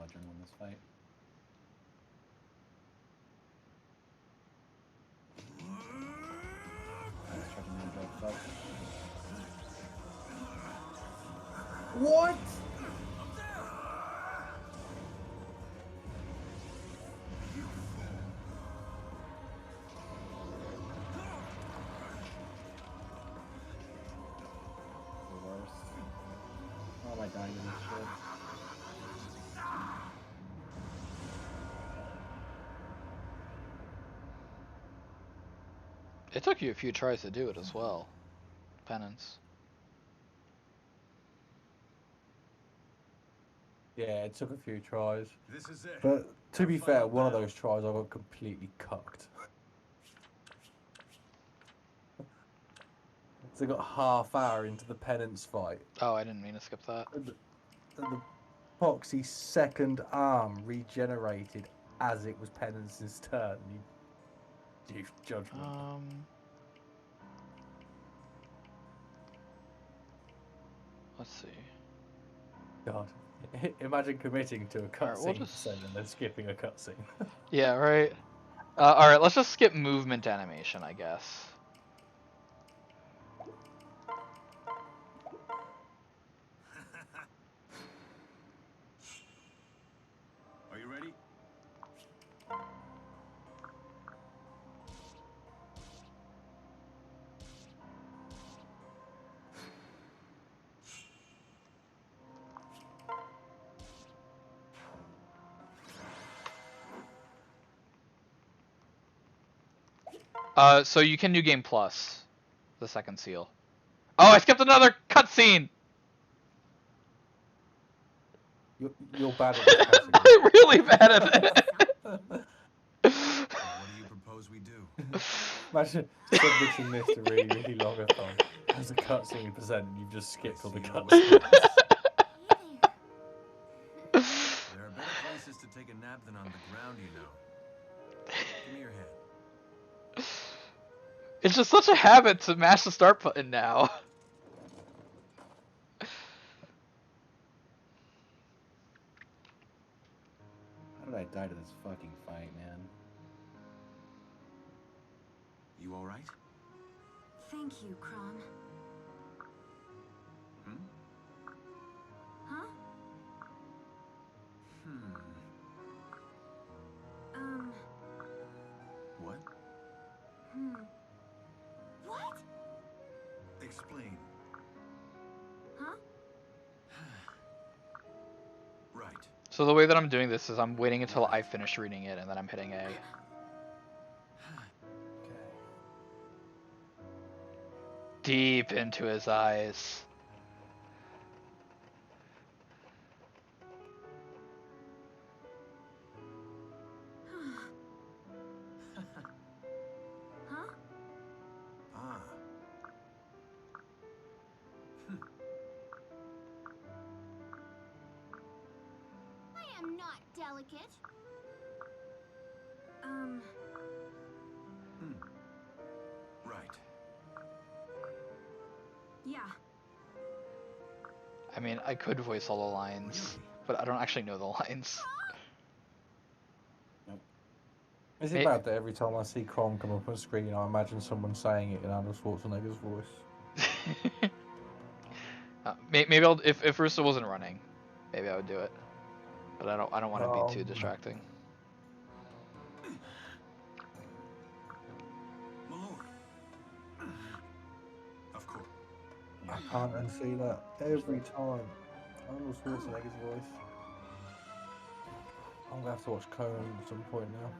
charging on this fight. Let's try to move that fuck. What? The worst. Oh my god, this shit. It took you a few tries to do it as well. Penance. Yeah, it took a few tries. This is it. But to be fair, one of those tries I got completely cucked. So I got half hour into the penance fight. Oh, I didn't mean to skip that. And the Poxy's second arm regenerated as it was Penance's turn. You judgment. Let's see. God. Imagine committing to a Alright, cutscene we'll just... and then skipping a cutscene. Yeah, right. Alright, let's just skip movement animation, I guess. Are you ready? So you can New Game Plus. The second seal. Oh, I skipped another cutscene! You're bad at this category. I'm really bad at it. What do you propose we do? Imagine submitting this to really, really long a thon. As a cutscene present, you've just skipped all the You know what cutscenes. it is. There are better places to take a nap than on the ground, you know. Give me your hand. It's just such a habit to mash the start button now. How did I die to this fucking fight, man? You all right? Thank you, Kron. Hmm? Huh? What? What? Explain. Huh? Right. So the way that I'm doing this is I'm waiting until I finish reading it and then I'm hitting A. Okay. Deep into his eyes. Huh? Ah. I am not delicate. Right. Yeah. I mean, I could voice all the lines, but I don't actually know the lines. Is it bad that every time I see Crom come up on screen, I imagine someone saying it in Arnold Schwarzenegger's voice? Maybe I'll, if Rooster wasn't running, maybe I would do it. But I don't want to be too distracting. Of course. I can't unsee that every time. Arnold Schwarzenegger's voice. I'm gonna have to watch Conan at some point now.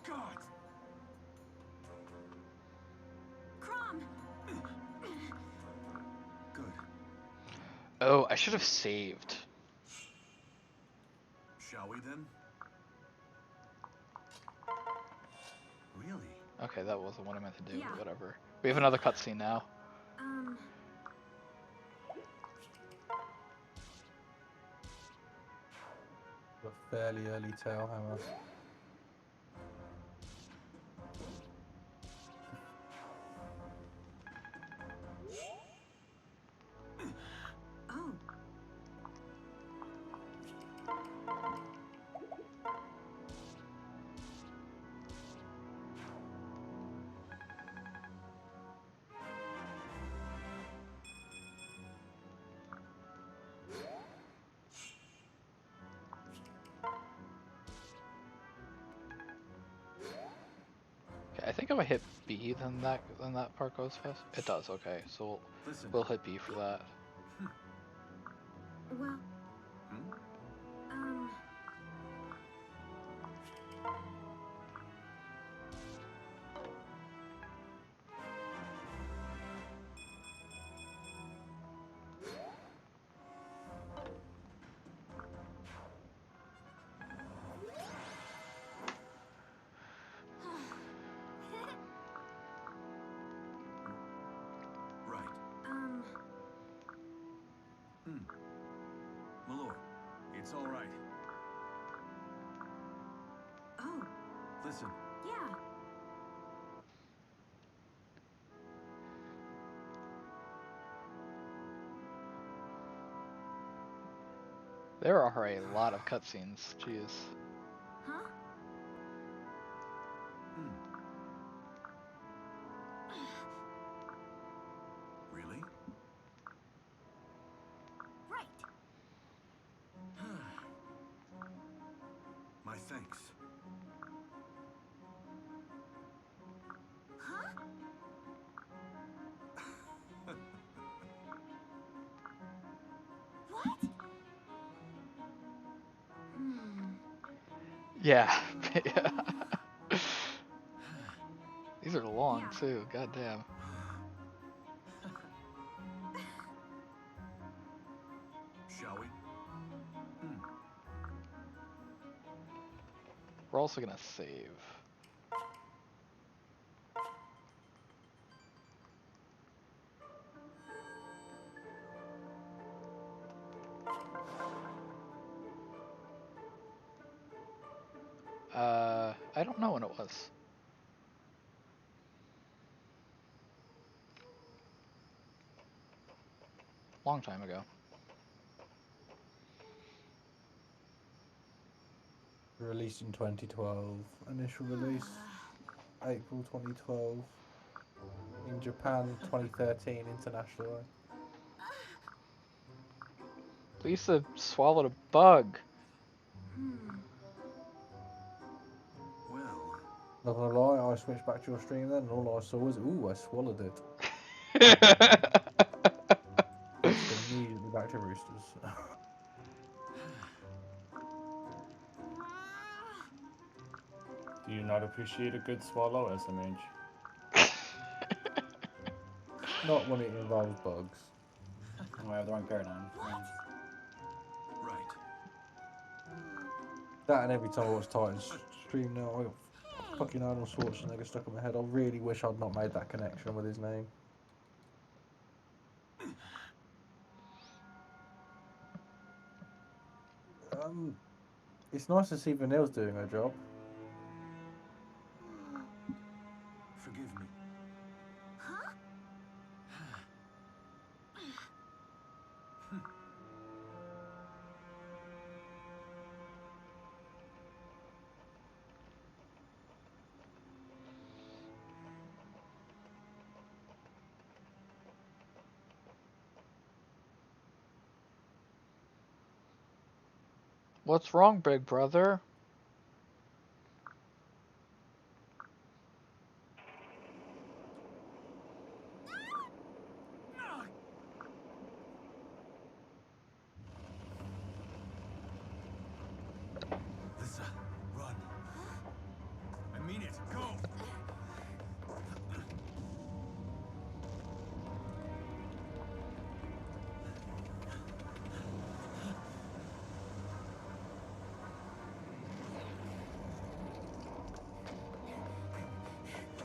God. Kron. Good. Oh, I should have saved. Shall we then? Really? Okay, that wasn't what I meant to do, Yeah. but whatever. We have another cutscene now. A fairly early tail hammer. think if I hit B, then that part goes fast. It does. Okay, so Listen. we'll hit B for that. Well, Hmm? Right. My lord, it's all right. Oh, Listen. yeah. There are a lot of cutscenes. Jeez. Huh? Really? Right. My thanks. Huh? What? Yeah. Yeah. These are long Yeah. too. Goddamn. Shall we? We're also gonna save. I don't know when it was. Long time ago. Released in 2012. Initial release April 2012. In Japan 2013 internationally. Lisa swallowed a bug. Well, Not gonna lie, I switched back to your stream then, and all I saw was, ooh, I swallowed it. Switched immediately back to Roosters. Do you not appreciate a good swallow, SMH? Not when it involves bugs. Oh, I have the wrong paradigm. right. That and every time I watch Titan's stream now, I got fucking Arnold Schwarzenegger stuck in my head. I really wish I'd not made that connection with his name. It's nice to see Vanille's doing her job. Forgive me. Huh? What's wrong, big brother? Lisa, run. I mean it. Go.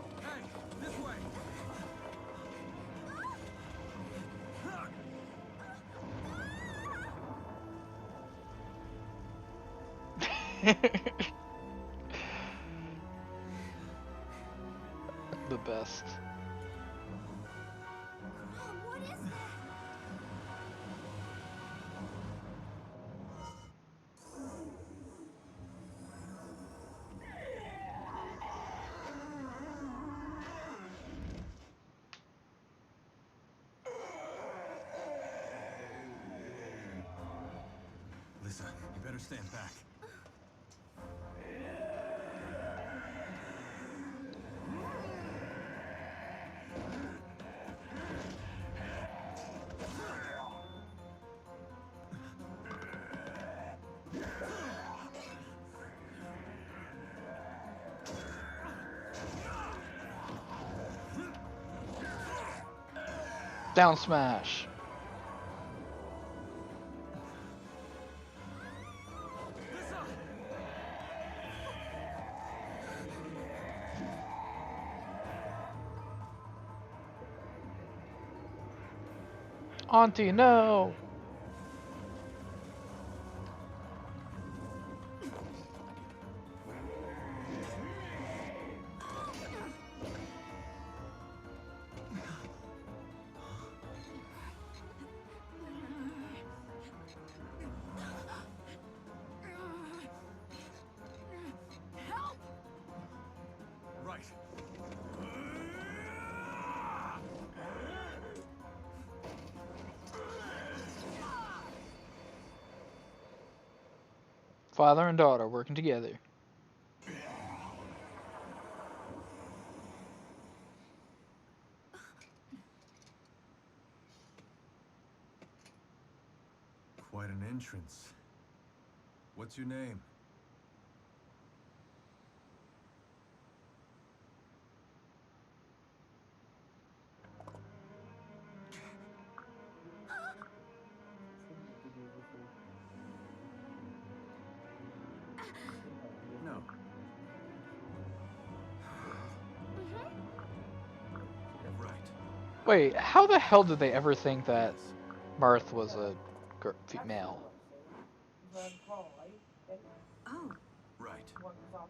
Hey, this way. The best. What is that? Lisa, you better stand back. Down smash. Auntie, no! Help! Right. Father and daughter working together. Quite an entrance. What's your name? No. Right. Wait, how the hell did they ever think that Yes. Marth was a female? Oh, Right.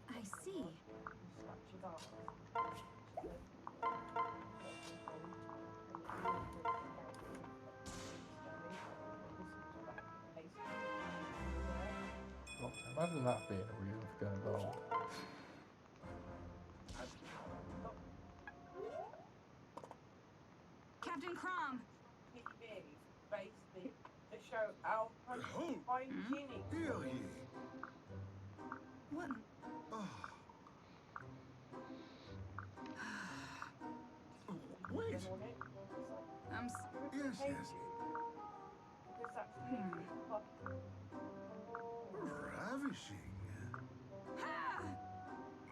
I see. Imagine that being a reason for going gold. Captain Crom. Heal ye. What? Oh. Wait. I'm. Yes, yes. Ravishing.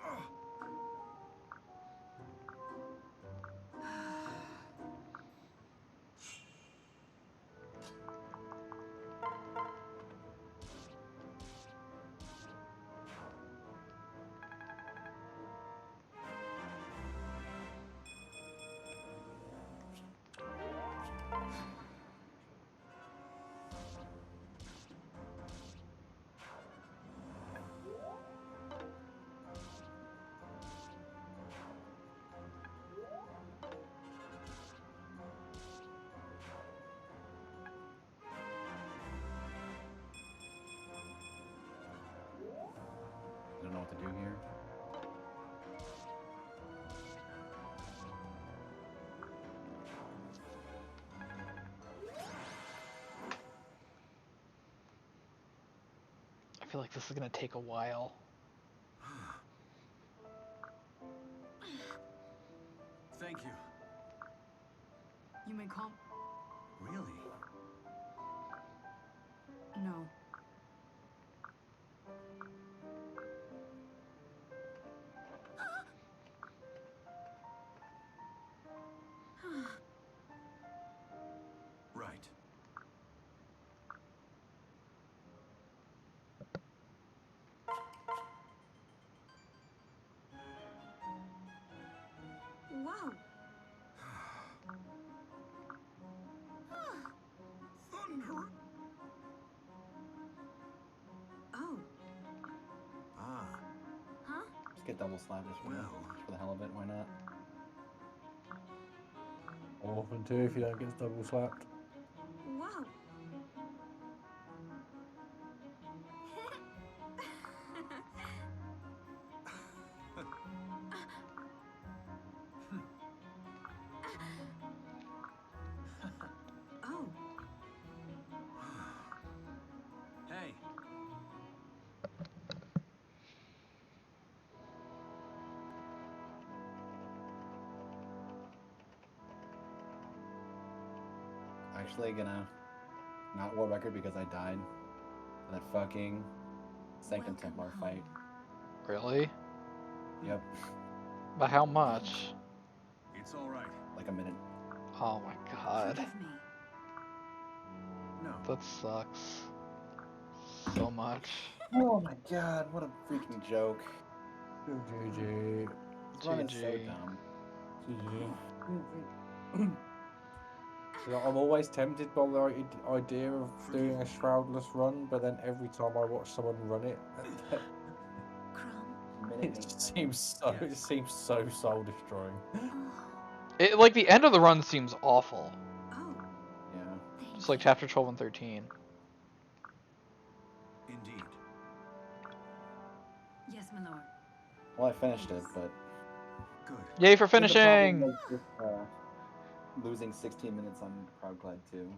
Oh. I don't know what to do here. I feel like this is gonna take a while. Thank you. You may call. Really? No. Right. Wow. Thunder. Oh. Ah. Huh? Just get double slapped just for, Well. just for the hell of it. Why not? Orphan too if you don't get double slapped. Wow. Oh. Hey. Actually, gonna not world record because I died in that fucking Sanctum Welcome Templar home. fight. Really? Yep, But how much? It's all right. like a minute. Oh my god. Forgive me. No. That sucks. So much. Oh my god, what a freaking joke. GG. This run is so GG. dumb. GG. So I'm always tempted by the idea of doing a shroudless run, but then every time I watch someone run it, Crumb. it just seems so soul destroying. It like the end of the run seems awful. Oh, Yeah. thank Just like you. chapter 12 and 13. Indeed. Yes, my lord. Well, I finished it, but Good. Yay for I think the problem finishing! was just, losing 16 minutes on Proudclad 2.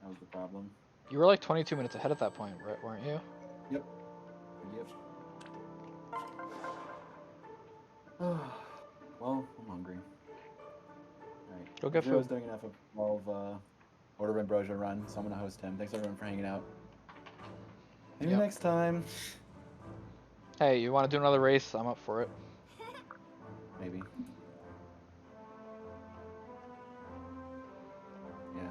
That was the problem. You were like 22 minutes ahead at that point, right? Weren't you? Yep. Good gift. Well, I'm hungry. Alright. Go get Zero's food. doing enough of 12 Order of Ambrosia run, so I'm gonna host him. Thanks everyone for hanging out. Maybe Yep. next time. Hey, you want to do another race? I'm up for it. Maybe. Yeah.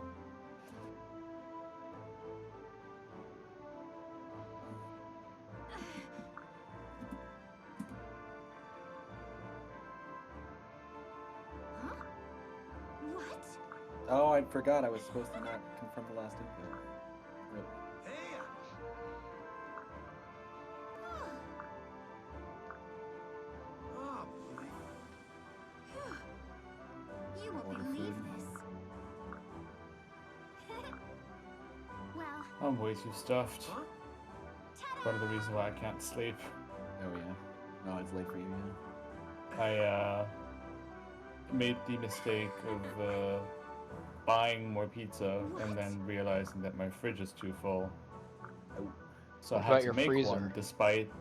Huh? What? Oh, I forgot I was supposed to not confirm the last input. Rip. Hey! Oh, boy. You won't Order believe food. this. Well, I'm way too stuffed. Huh? Part of the reason why I can't sleep. Oh yeah. No, it's late for you, yeah. I made the mistake of buying more pizza and then realizing that my fridge is too full. Oh. So I What had about to your make freezer? one despite,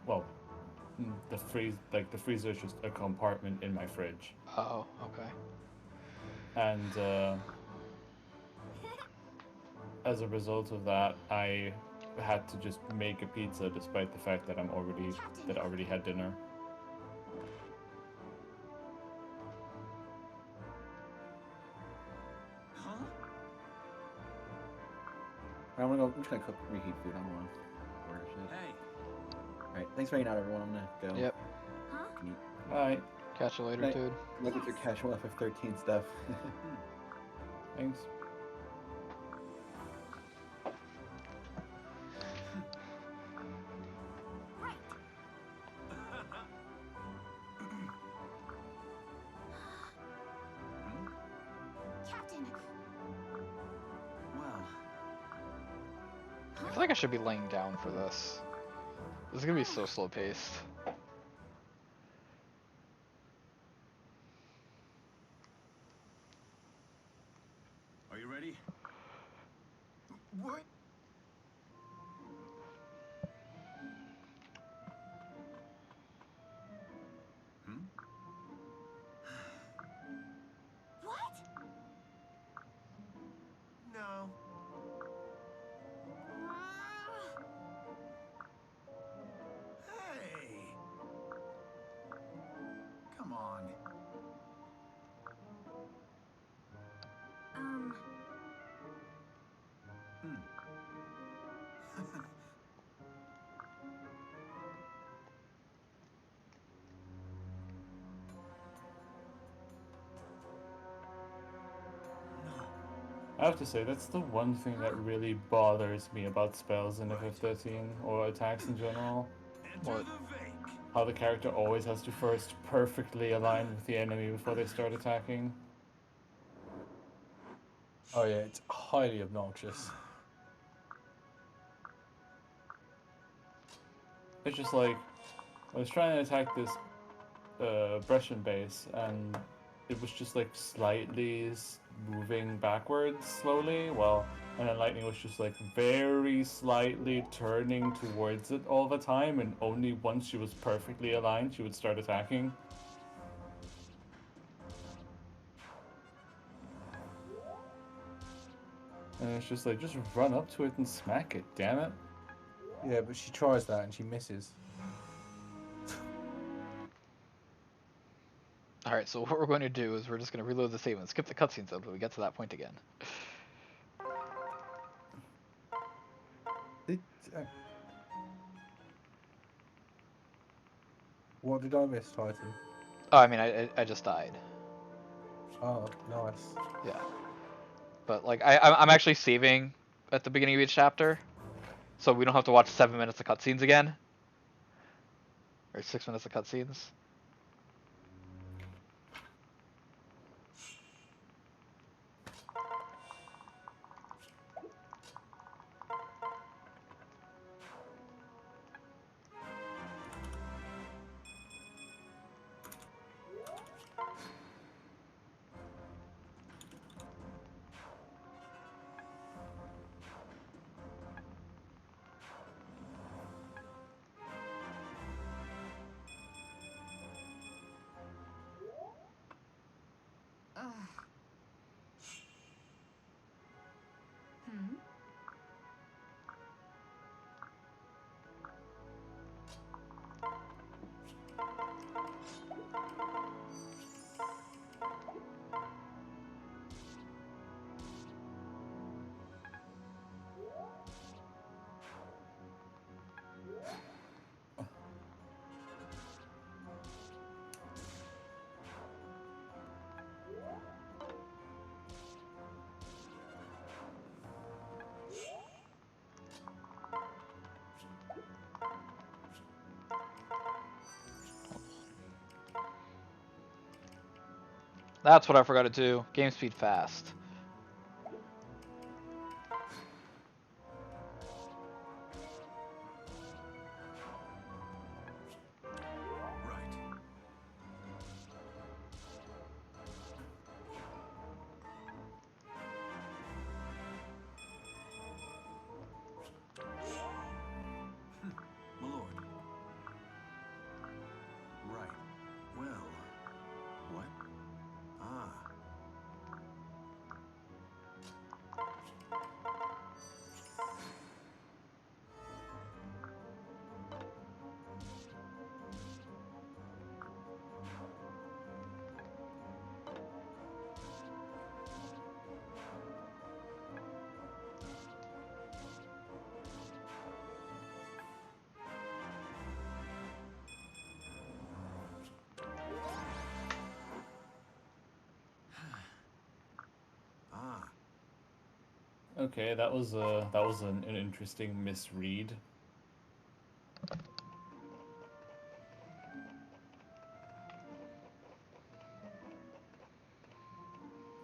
well, the freezer is just a compartment in my fridge. Oh, okay. And as a result of that, I had to just make a pizza despite the fact that I already had dinner. Huh? I'm just gonna cook, reheat food. I don't wanna order shit. Hey. Alright, thanks for hanging out, everyone. I'm gonna go. Yep. huh? Can eat. Alright, Catch you later, Right. dude. Look at your casual FF13 stuff. thanks. Right. Captain. Well, I feel like I should be laying down for this. This is gonna be so slow paced. are you ready? What? Hmm? What? No. Hey. Come on. Hmm. No. I have to say, that's the one thing that really bothers me about spells in FF13, or attacks in general. Enter What? the Vake. How the character always has to first perfectly align with the enemy before they start attacking. Oh yeah, it's highly obnoxious. It's just like, I was trying to attack this Brescian base, and it was just like slightly moving backwards slowly, and then lightning was just like very slightly turning towards it all the time, and only once she was perfectly aligned she would start attacking. And it's just like, just run up to it and smack it, damn it. Yeah, but she tries that and she misses. I Alright, so what we're going to do is we're just going to reload the save and skip the cutscenes until we get to that point again. Did, what did I miss, Titan? Oh, I mean, I just died. Oh, nice. Yeah. But, like, I'm actually saving at the beginning of each chapter, so we don't have to watch 7 minutes of cutscenes again. Or 6 minutes of cutscenes. Hmm? That's what I forgot to do. Game speed fast. Right. My lord. Right. Well. What? Ah. Ah. Okay, that was an interesting misread.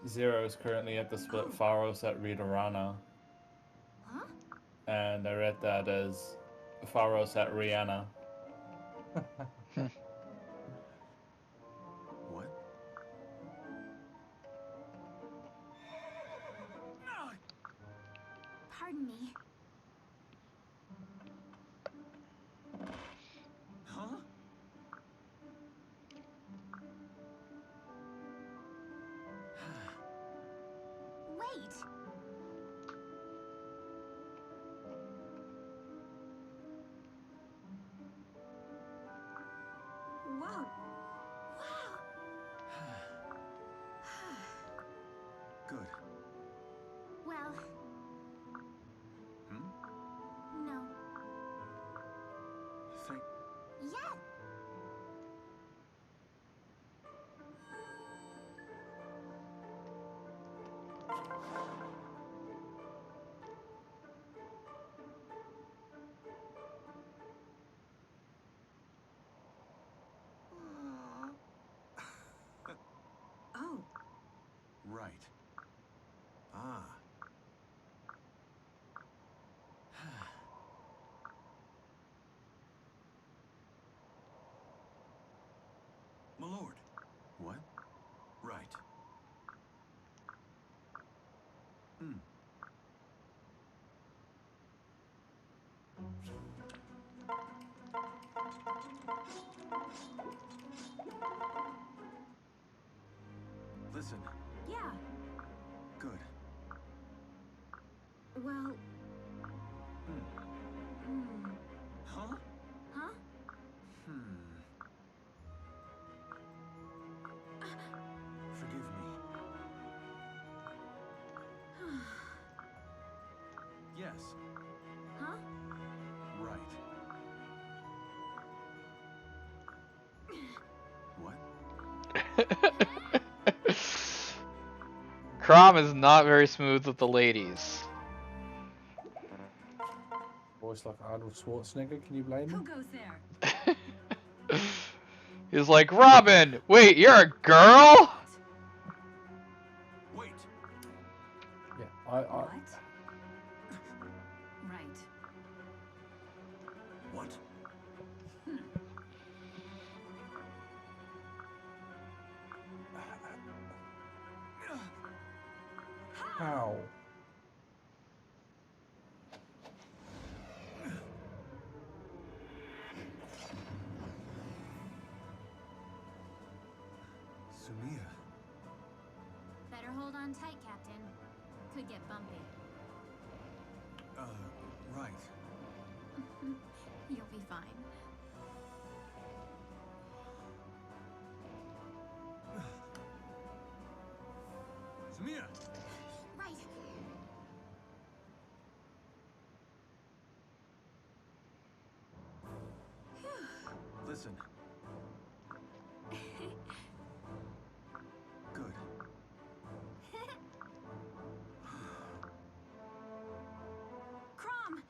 Zero is currently at the split Pharos at Ridorana, Huh? and I read that as Pharos at Rihanna. What? Pardon me. Huh? Wait. Whoa. Wow. Good. Well, Hmm? no. Thank. Yeah. Oh. Right. Ah. My lord. What? Right. Hmm. Listen. Yeah. Good. Well. Hmm. Hmm. Huh? Huh? Hmm. Yes. Huh? Right. What? Crom is not very smooth with the ladies. Voice like Arnold Schwarzenegger, can you blame Who him? goes there? He's like, Robin, wait, you're a girl? Wait. Yeah, What? Right. What? How? Sumia. Better hold on tight, Captain. Could get bumpy. Right. You'll be fine. Sumia! Right. Listen. Good. Crom!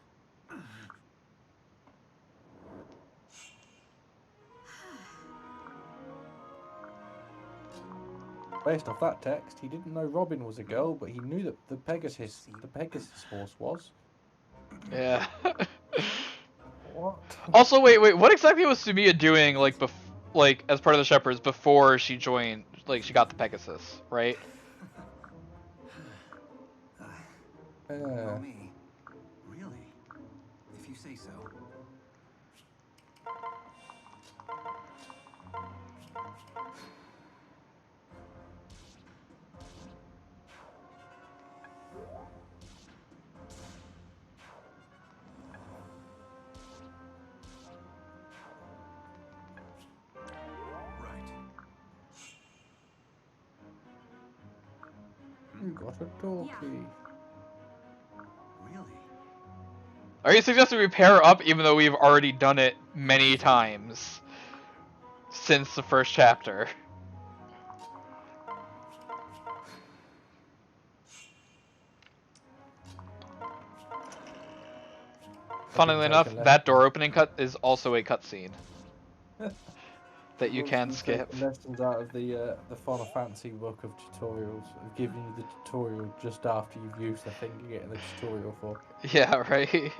Based off that text, he didn't know Robin was a girl, but he knew that the Pegasus horse was. Yeah. What? Also, wait, what exactly was Sumiya doing, like, as part of the Shepherds before she joined, like, she got the Pegasus, right? Well, me. Really? If you say so. Right. You got a talkie. Really? Are you suggesting we pair up even though we've already done it many times since the first chapter? Funnily I've been enough, taking that door opening cut is also a cutscene that you I've can been skip. taking lessons out of the Final Fantasy book of tutorials. I've given you the tutorial just after you've used the thing you're getting the tutorial for. Yeah, right?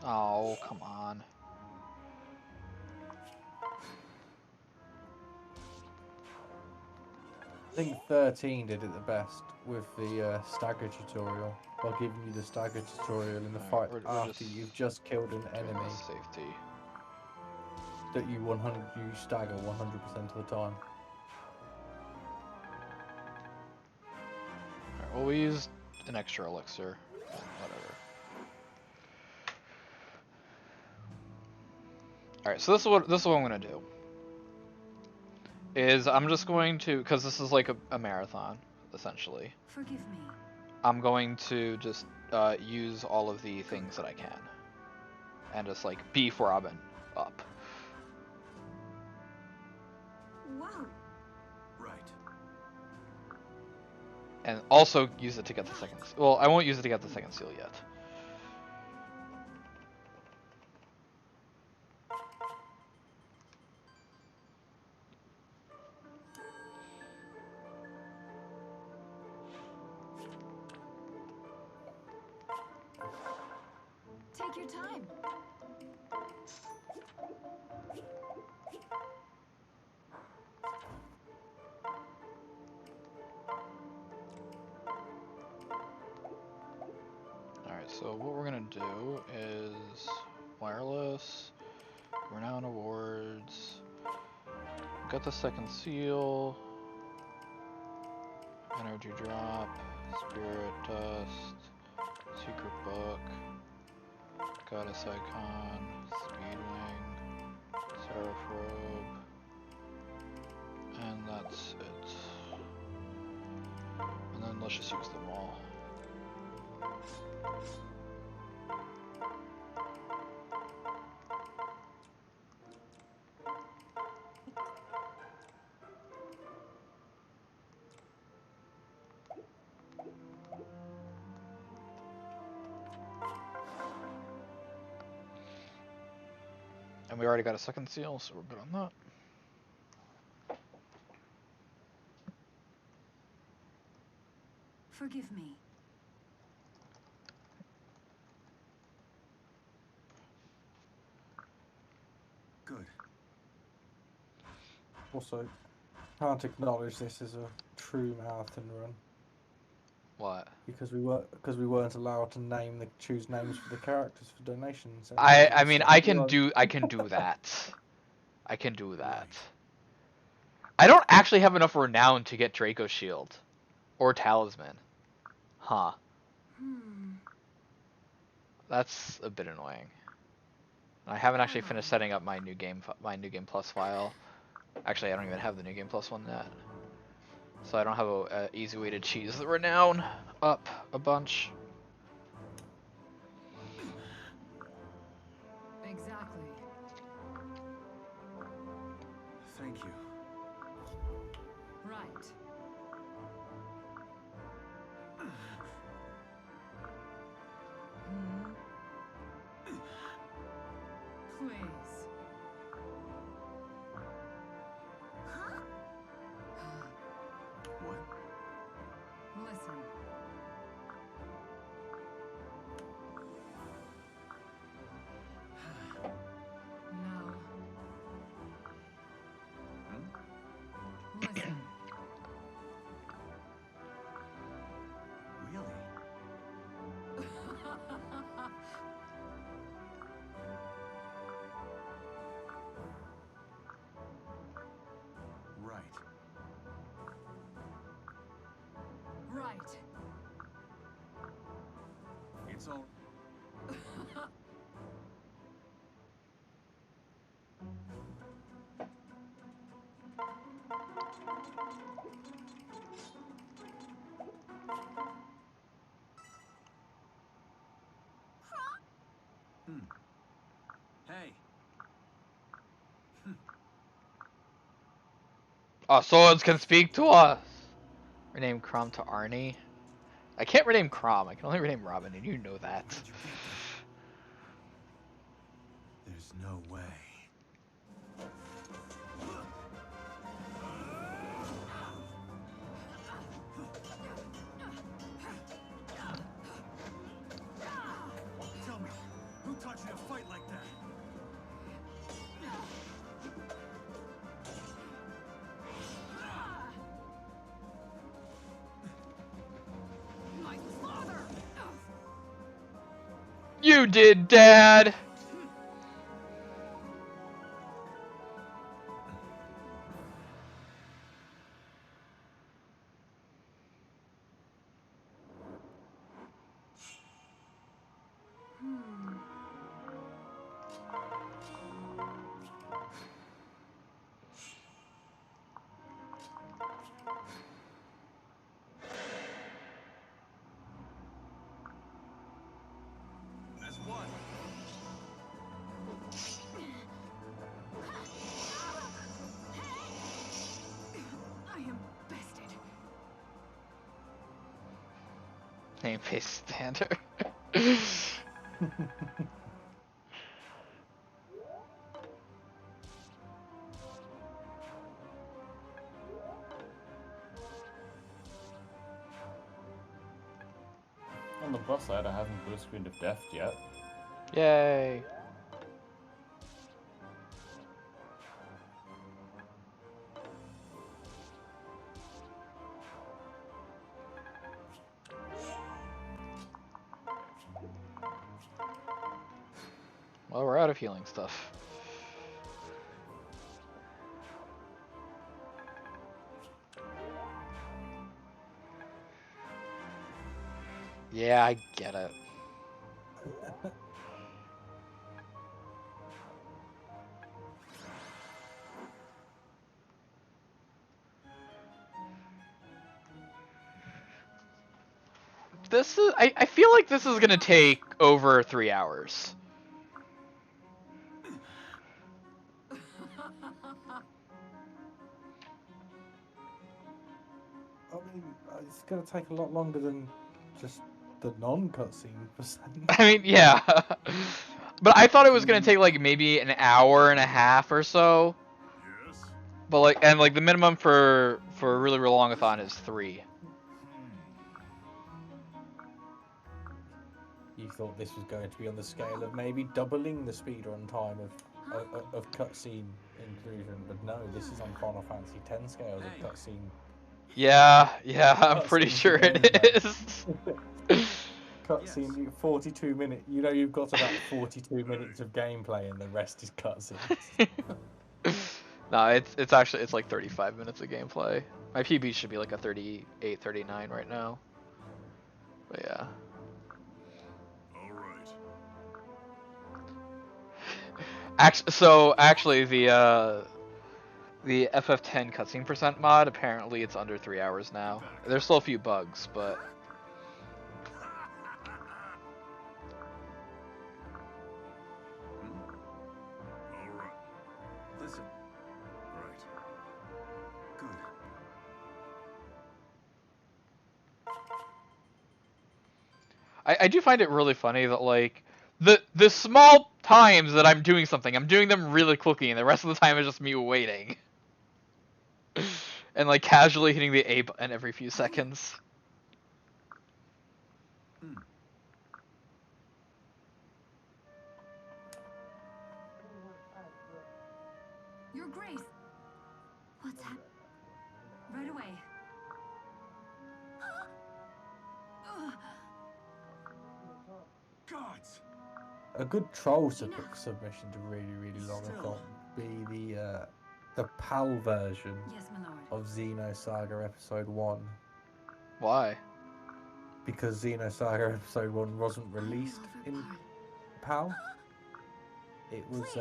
Oh, come on. I think 13 did it the best with the stagger tutorial, while giving you the stagger tutorial in the Alright, fight we're after just you've just killed an doing enemy this safety. that you stagger 100% of the time. Alright, well, we used an extra elixir. Whatever. Alright, so this is what I'm gonna do. Is I'm just going to, because this is like a marathon, essentially. Forgive me. I'm going to just use all of the things that I can. And just like beef Robin up. Whoa. Right. And also use it to get the second, well, I won't use it to get the second seal yet. Take your time. Alright, so what we're gonna do is wireless, renown awards, got the second seal, energy drop, spirit dust, Secret book. Goddess icon. Speedwing. Seraph robe. And that's it. And then let's just use them all. And we already got a second seal, so we're good on that. Forgive me. Good. Also, can't acknowledge this as a true marathon run What? because we weren't allowed to choose names for the characters for donations. I mean I can Well, do that. I can do that. I don't actually have enough renown to get Draco Shield or Talisman. Huh. That's a bit annoying. I haven't actually finished setting up my new game plus file. Actually, I don't even have the new game plus one yet. So I don't have a easy way to cheese the renown up a bunch. Exactly. Thank you. Right. Please. What? Listen. No. Listen. Really? Right. Right. It's all. Hey. Our swords can speak to us. Rename Crom to Arnie. I can't rename Crom. I can only rename Robin, and you know that. Where'd you get that? There's no way. Tell me, who taught you to fight like that? My father. You did, Dad. As what? I am bested. Name face standard. On the plus side, I haven't blue screened of death yet. Yay. Well, we're out of healing stuff. Yeah, I get it. This is. I feel like this is gonna take over 3 hours. I mean, it's going to take a lot longer than just the non-cutscene percent. I mean, yeah. But I thought it was gonna take like maybe an hour and a half or so. Yes? But like, and like the minimum for a really real longathon is 3. You thought this was going to be on the scale of maybe doubling the speedrun time of cutscene inclusion, but no, this is on Final Fantasy X scales of cutscene. Yeah, I'm pretty Cutscene sure it gameplay. is. Cutscene, 42 minutes. You know, you've got about 42 minutes of gameplay, and the rest is cutscenes. No, it's actually like 35 minutes of gameplay. My PB should be like a 38, 39 right now. But yeah. All right. Actually, the FF10 cutscene percent mod, apparently it's under 3 hours now. There's still a few bugs, but All right. Listen. Right. Good. I do find it really funny that like the small times that I'm doing something, I'm doing them really quickly, and the rest of the time is just me waiting. And like casually hitting the A button every few seconds. Your Grace. What's happening? Right away. Gods! A good troll submission to really long I thought would be the PAL version Yes, my lord. of Xenosaga Episode 1. Why? Because Xenosaga Episode 1 wasn't released in PAL. It was,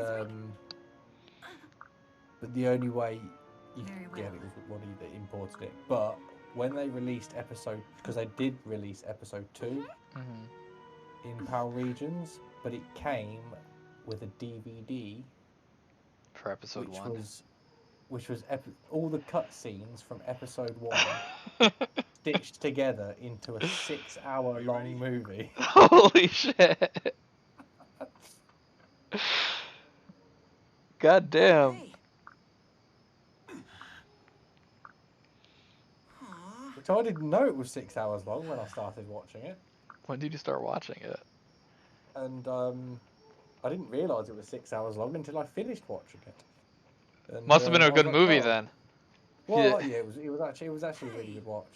but the only way you could get it was with one that imported it. But when they released Episode, because they did release Episode 2 in PAL regions, but it came with a DVD For episode 1. which was all the cutscenes from Episode 1 stitched together into a 6-hour-long movie. Holy shit. God damn. Hey. Which I didn't know it was 6 hours long when I started watching it. When did you start watching it? And I didn't realise it was 6 hours long until I finished watching it. And, Must have been I a was good like, movie oh. then. Well, yeah, it was actually a really good watch.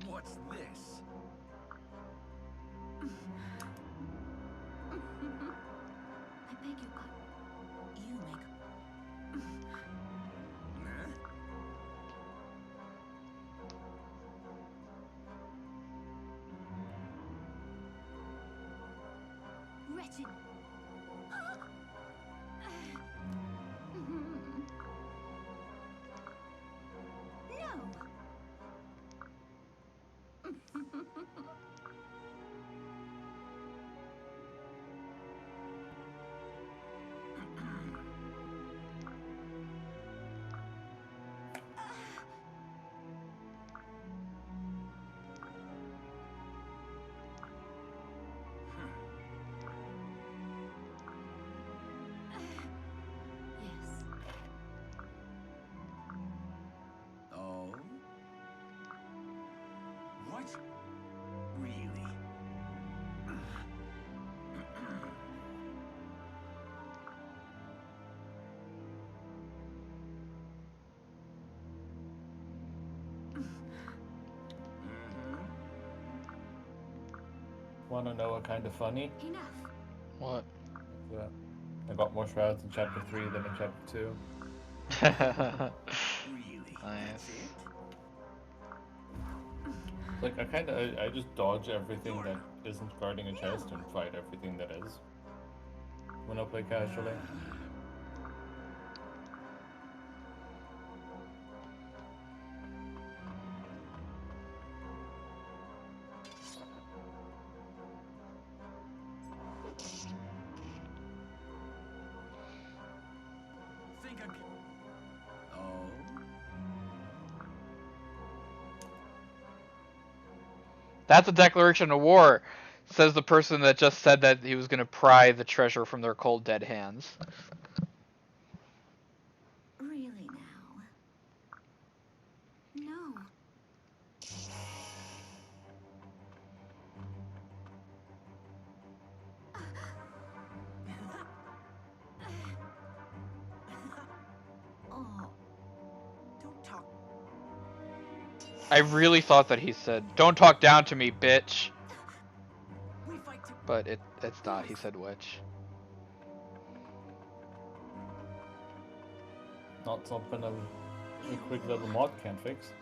What's this? I beg your God. You make. Huh? Wretched. No. Yes. Oh? What? Really? Wanna know what kind of funny? Enough. What? Yeah. I got more shrouds in chapter 3 than in chapter 2. Really? Nice. That's it? Like, I just dodge everything that isn't guarding a chest and fight everything that is. When I play casually. Think I can... Oh? That's a declaration of war, says the person that just said that he was gonna pry the treasure from their cold dead hands. Really now? No. Oh, Don't talk. I really thought that he said, "Don't talk down to me, bitch." We fight to... But it's not. He said witch. Not something a quick little mod can't fix.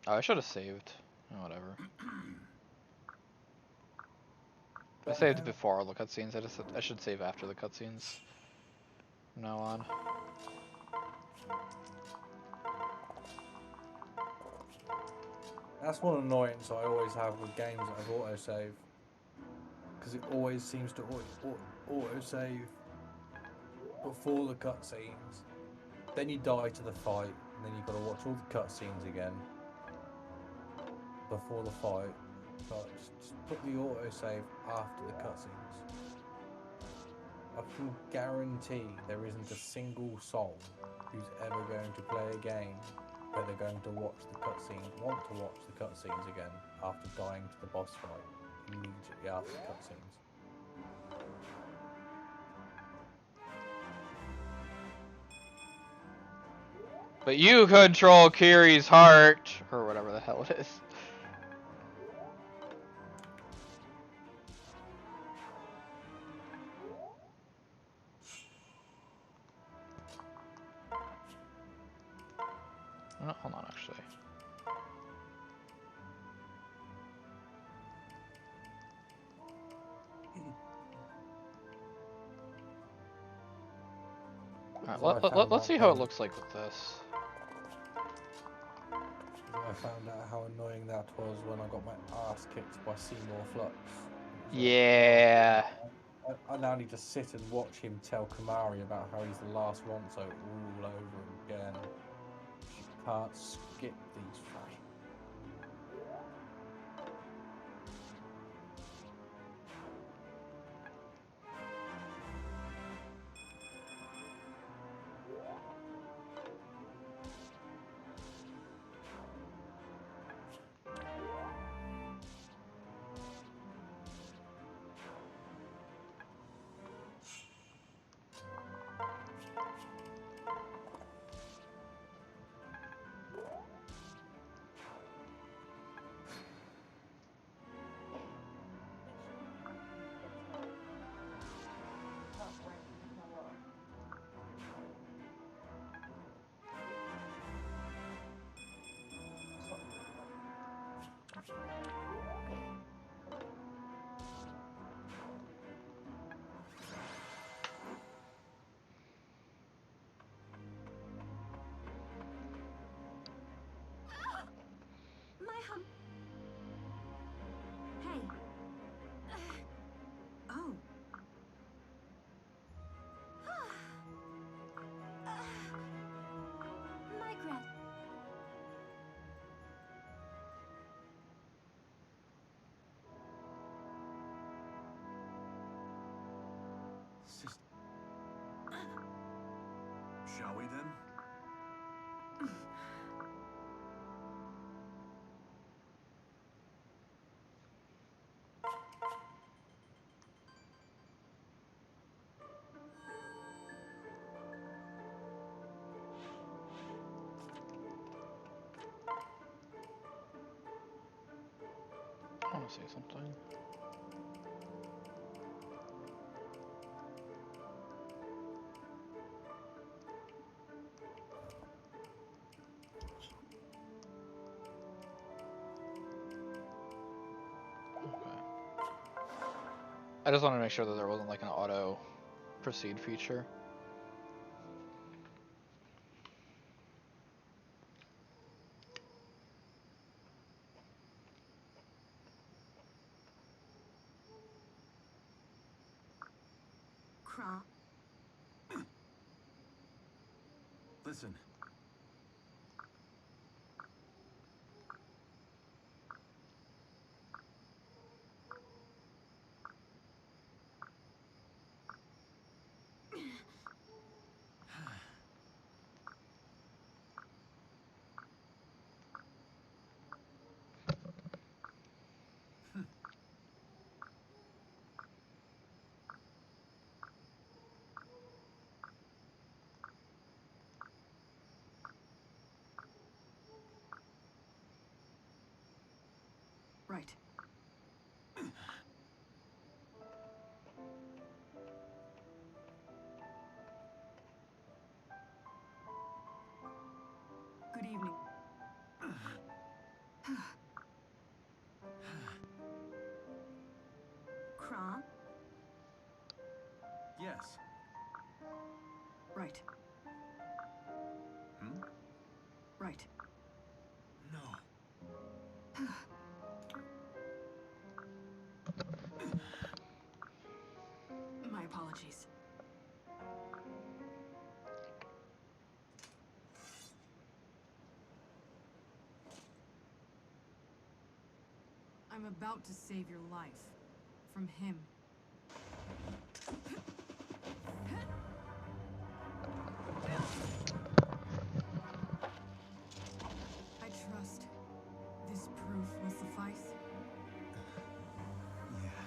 Oh, I should have saved. Oh, whatever. I saved before all the cutscenes. I should save after the cutscenes. From now on. That's one annoyance I always have with games that I've autosave. Because it always seems to autosave before the cutscenes. Then you die to the fight, and then you've got to watch all the cutscenes again before the fight. But just put the autosave after the cutscenes. I can guarantee there isn't a single soul who's ever going to play a game where they're going to watch the cutscenes, want to watch the cutscenes again after dying to the boss fight immediately after the cutscenes. But you control Kiri's heart, or whatever the hell it is. Oh, hold on, actually. Alright, let's see how it looks like with this. I found out how annoying that was when I got my ass kicked by Seymour Flux. Yeah. I now need to sit and watch him tell Kamari about how he's the last Ronso all over again. You can't skip these fights. my hum. Hey. Oh. Mycrat. Shall we then? say something. Okay. I just wanted to make sure that there wasn't like an auto proceed feature. Craw. Listen. Right. Good evening. Craw. Yes. Right. Hmm? Right. No. My apologies. I'm about to save your life. From him. I trust this proof will suffice. Yeah.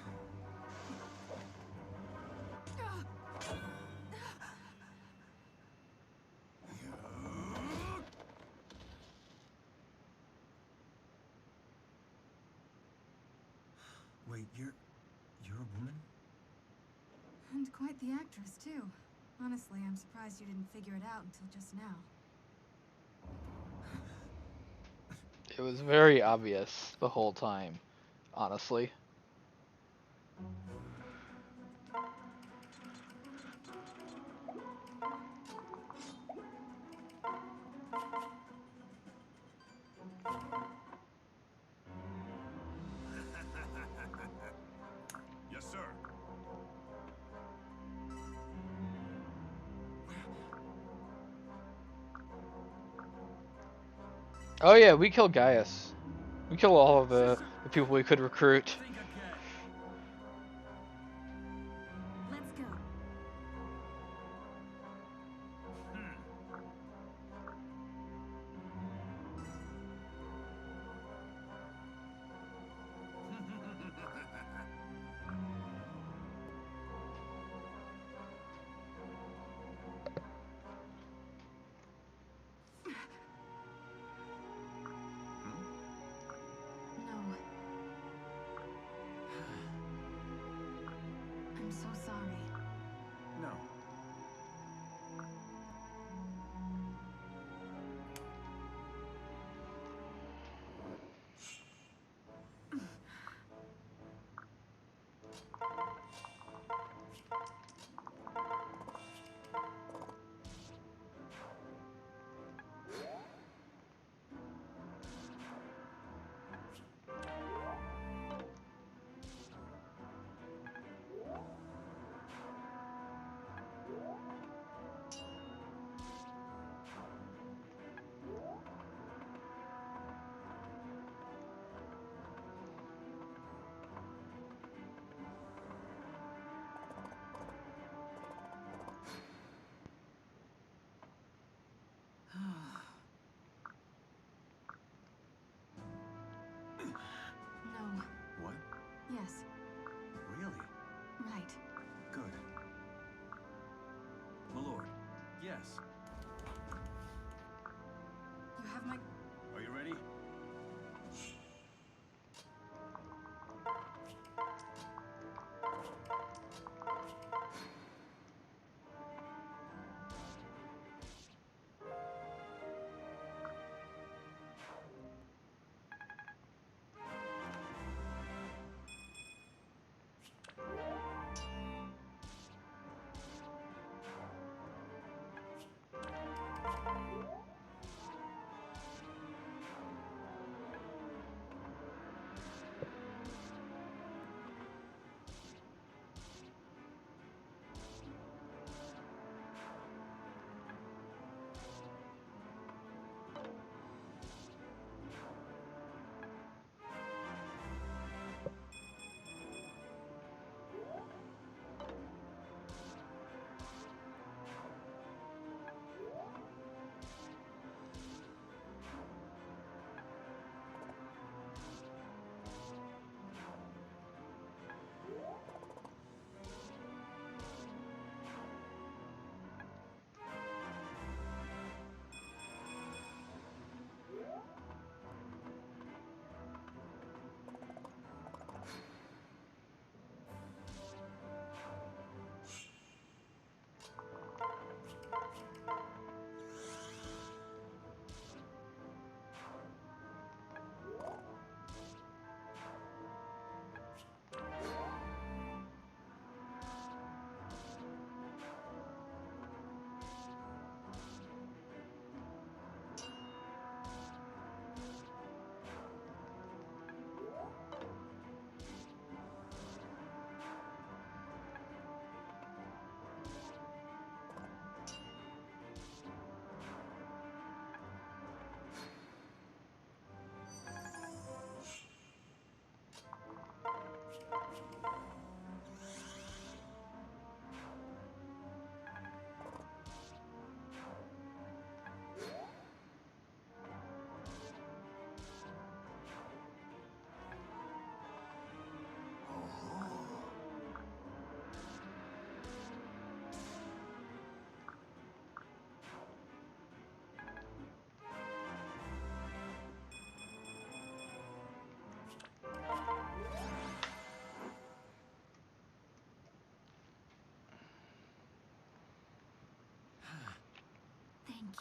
Wait, you're a woman? And quite the actress, too. Honestly, I'm surprised you didn't figure it out until just now. It was very obvious the whole time, honestly. Yes, sir. Oh yeah, we killed Gaius. We killed all of the people we could recruit. Think I can. Let's go. No. I'm so sorry. No. No. What? Yes. Really? Right. Good. My lord. Yes. You have my... Are you ready?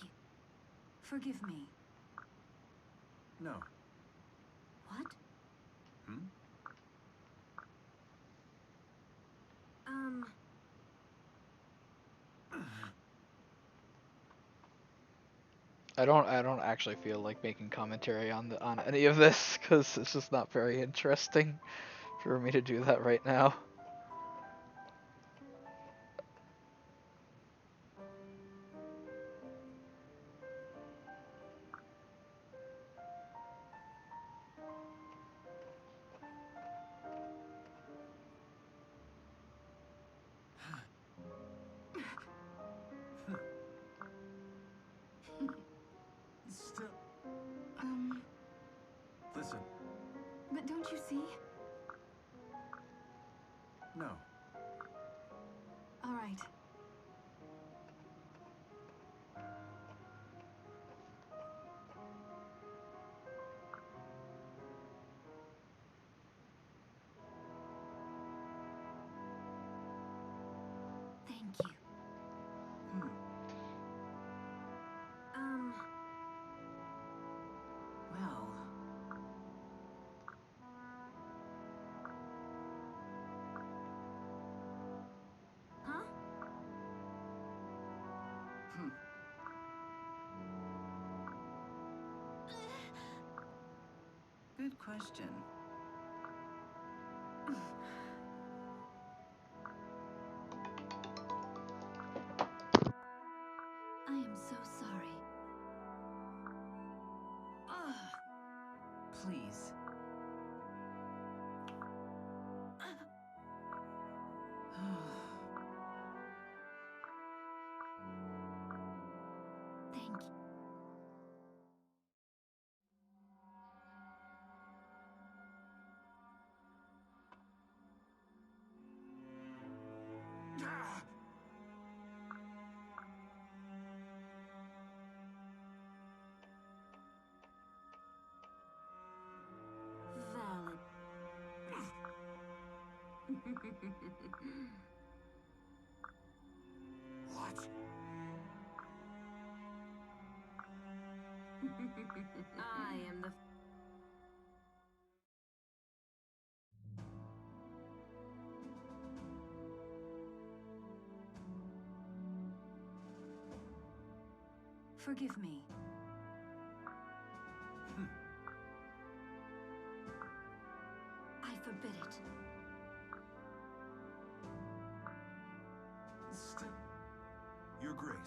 you. Forgive me. No. What? Hmm? I don't actually feel like making commentary on any of this because it's just not very interesting for me to do that right now. Still. Listen. But don't you see? No. All right. Thank you. Well. Huh? Good question. I am so sorry. Please. Thank you. Valid. What? I am the. Forgive me. I forbid it. Still. Your Grace.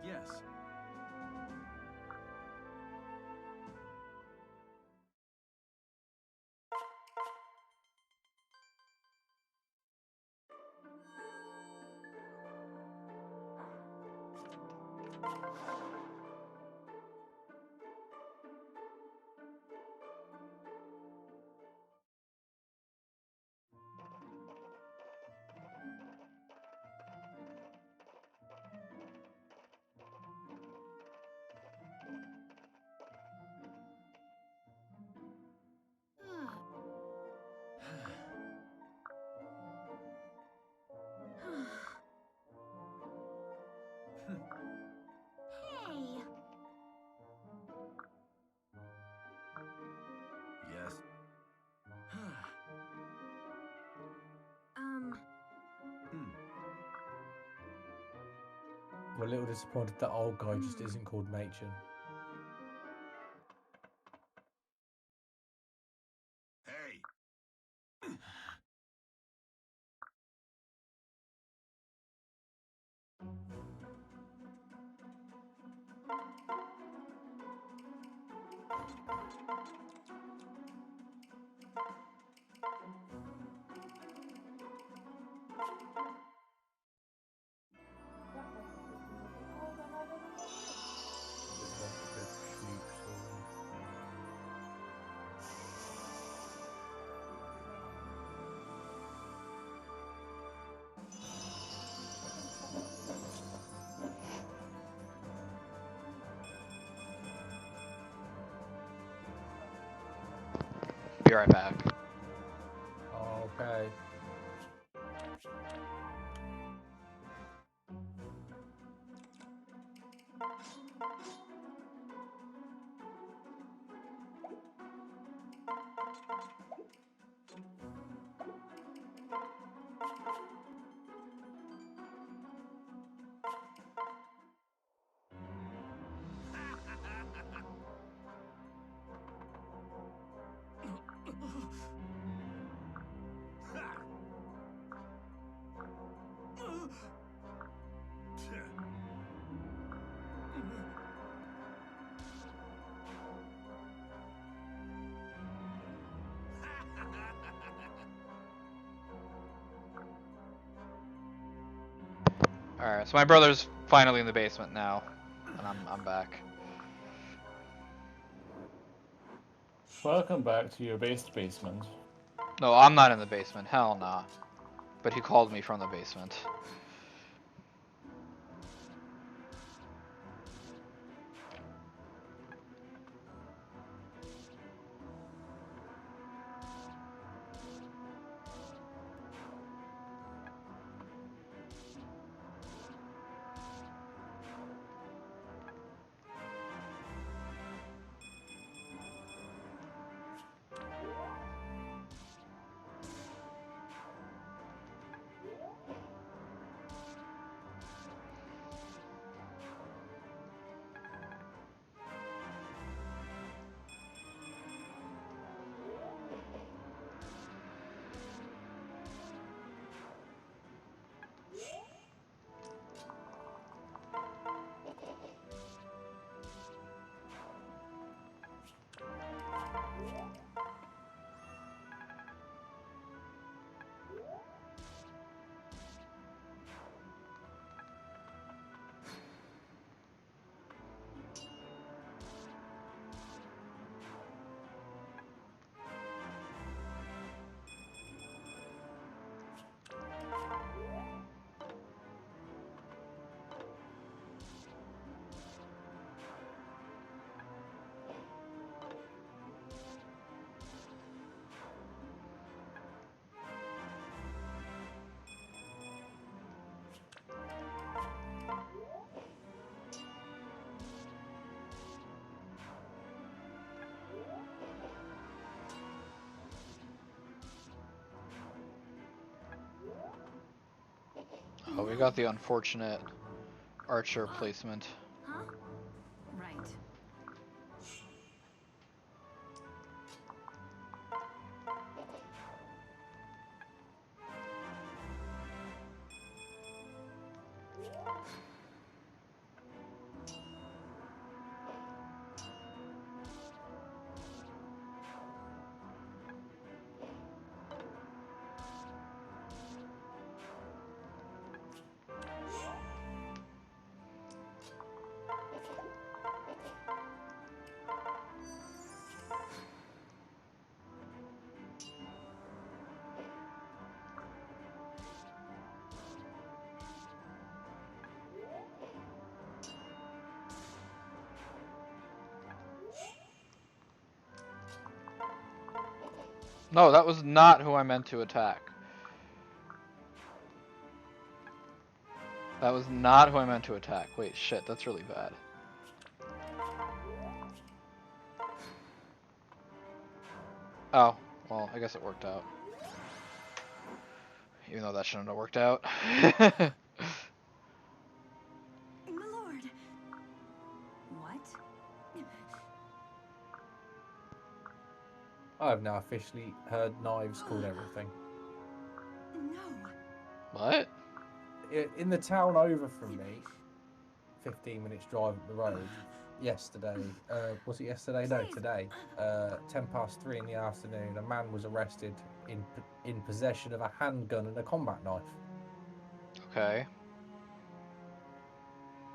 Yes. Hey. Yes. We're a little disappointed that old guy just isn't called Machen. Hey. Be right back. Okay. Alright, so my brother's finally in the basement now, and I'm back. Welcome back to your basement. No, I'm not in the basement. Hell nah. But he called me from the basement. Oh, we got the unfortunate archer placement. Huh? Right. No, that was not who I meant to attack. That was not who I meant to attack. Wait, shit, that's really bad. Oh, well, I guess it worked out. Even though that shouldn't have worked out. My lord. What? I have now officially heard knives called everything. No. What? In the town over from me, 15 minutes drive up the road, yesterday, was it yesterday? No, today, 3:10 in the afternoon, a man was arrested in possession of a handgun and a combat knife. Okay.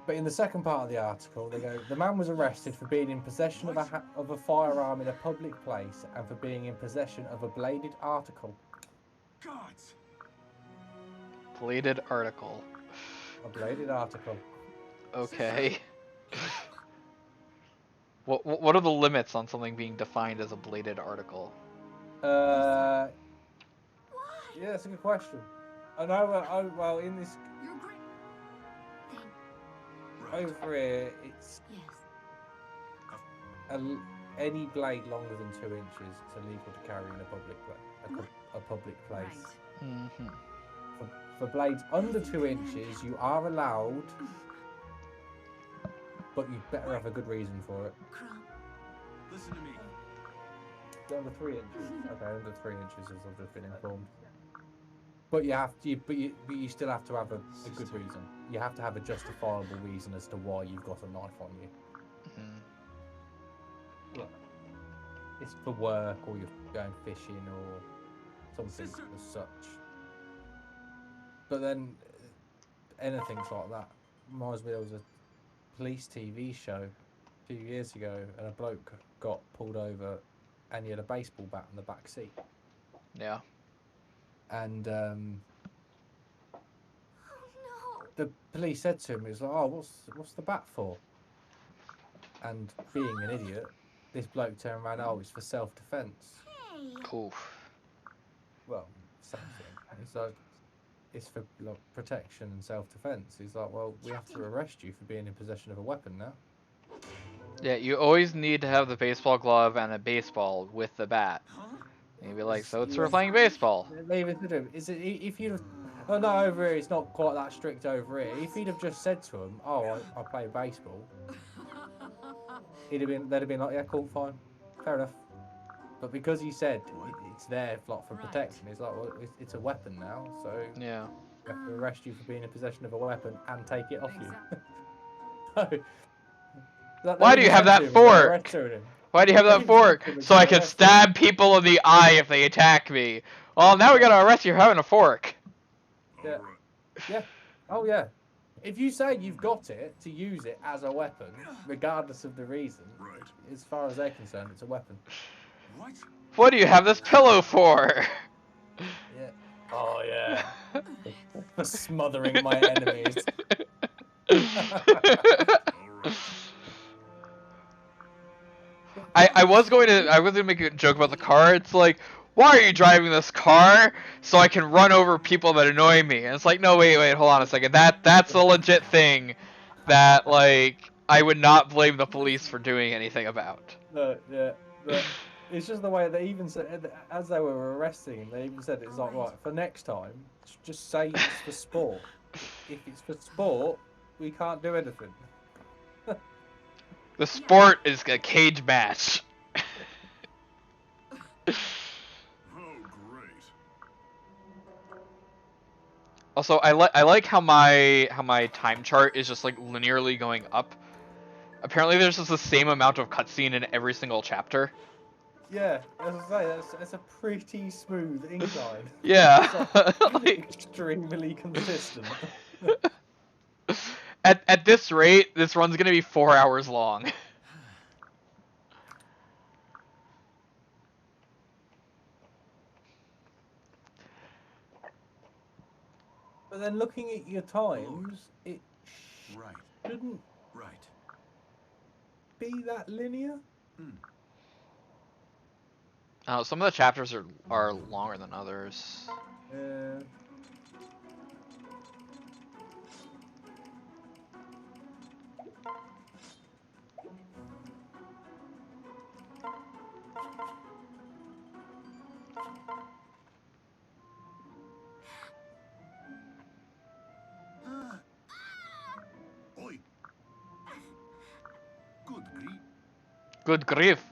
But in the second part of the article, they go, the man was arrested for being in possession of a firearm in a public place and for being in possession of a bladed article. Gods! Bladed article. A bladed article. Okay. What are the limits on something being defined as a bladed article? Yeah, Why? that's a good question. I know, well, in this, You're great. Thank. over here, it's Yes. any blade longer than 2 inches is illegal to carry in a public place. Mm-hmm. For blades under 2 inches, you are allowed, but you better have a good reason for it. Listen to me. Under 3 inches. Okay, under 3 inches, as I've just been informed. But you still have to have a good reason. You have to have a justifiable reason as to why you've got a knife on you. Mm-hmm. Yeah. It's for work, or you're going fishing, or something as such. But then, anything like that reminds me. There was a police TV show a few years ago, and a bloke got pulled over, and he had a baseball bat in the back seat. Yeah. And the police said to him, "He was like, oh, what's the bat for?" And being an idiot, this bloke turned around, "Oh, it's for self-defense." Cool. Well, same thing. It's like, it's for like, protection and self-defense. He's like, "Well, we have to arrest you for being in possession of a weapon now." Yeah, you always need to have the baseball glove and a baseball with the bat. And you'd be like, so it's for playing baseball. Leave it to him. Is it if you'd have? Oh no, over here it's not quite that strict over here. If he'd have just said to him, "Oh, I play baseball," they'd have been like, "Yeah, cool, fine, fair enough." But because he said it's there for protection, it's like, well, it's a weapon now, so Yeah. we have to arrest you for being in possession of a weapon and take it off you. Why do you have that fork? Why do you have that fork? So I can stab people in the eye if they attack me. Well, now we gotta arrest you for having a fork. Yeah. Yeah. Oh yeah. If you say you've got it to use it as a weapon, regardless of the reason, as far as they're concerned, it's a weapon. What do you have this pillow for? Yeah. Oh yeah. For smothering my enemies. I was gonna make a joke about the car. It's like, why are you driving this car? So I can run over people that annoy me. And it's like, no, wait, hold on a second. That's a legit thing that, like, I would not blame the police for doing anything about. Yeah. It's just the way they even said, as they were arresting him, they even said, it's like, right, for next time, just say it's for sport. If it's for sport, we can't do anything. The sport is a cage match. Also, I like how my time chart is just like linearly going up. Apparently, there's just the same amount of cutscene in every single chapter. Yeah, as I say, that's a pretty smooth incline. Yeah, like, extremely consistent. At this rate, this run's gonna be 4 hours long. But then looking at your times, it shouldn't be that linear. Oh, some of the chapters are longer than others. Good grief!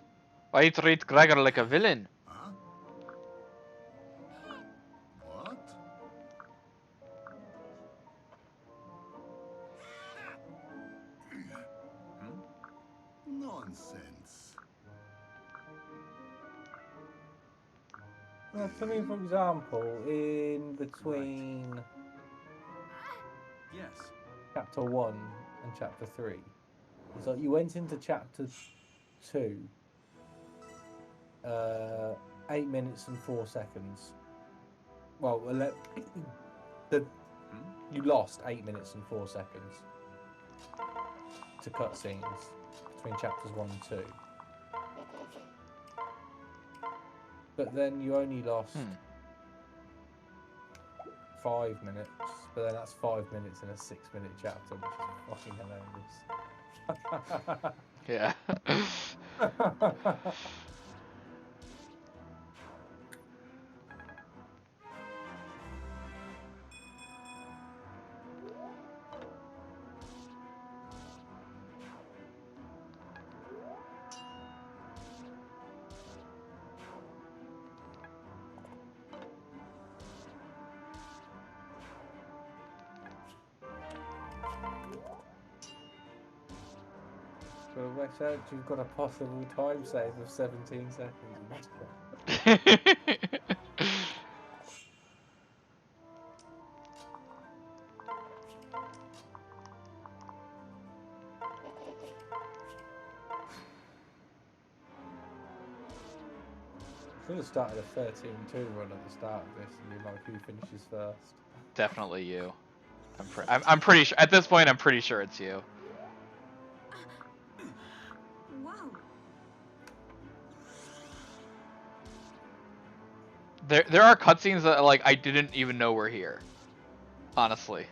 Why you treat Gregor like a villain? What? Nonsense. Well, for me, for example, in between chapter 1 and chapter 3, it's like you went into chapter 2, 8 minutes and 4 seconds. Well, you lost 8 minutes and 4 seconds to cutscenes between chapters 1 and 2. But then you only lost 5 minutes, but then that's 5 minutes in a 6-minute chapter, which is fucking hilarious. Yeah. Well, watch out, you've got a possible time save of 17 seconds. Should have started a 13-2 run at the start of this and be like, who finishes first? Definitely you. I'm pretty sure at this point. I'm pretty sure it's you. Whoa. There are cutscenes that like I didn't even know were here. Honestly.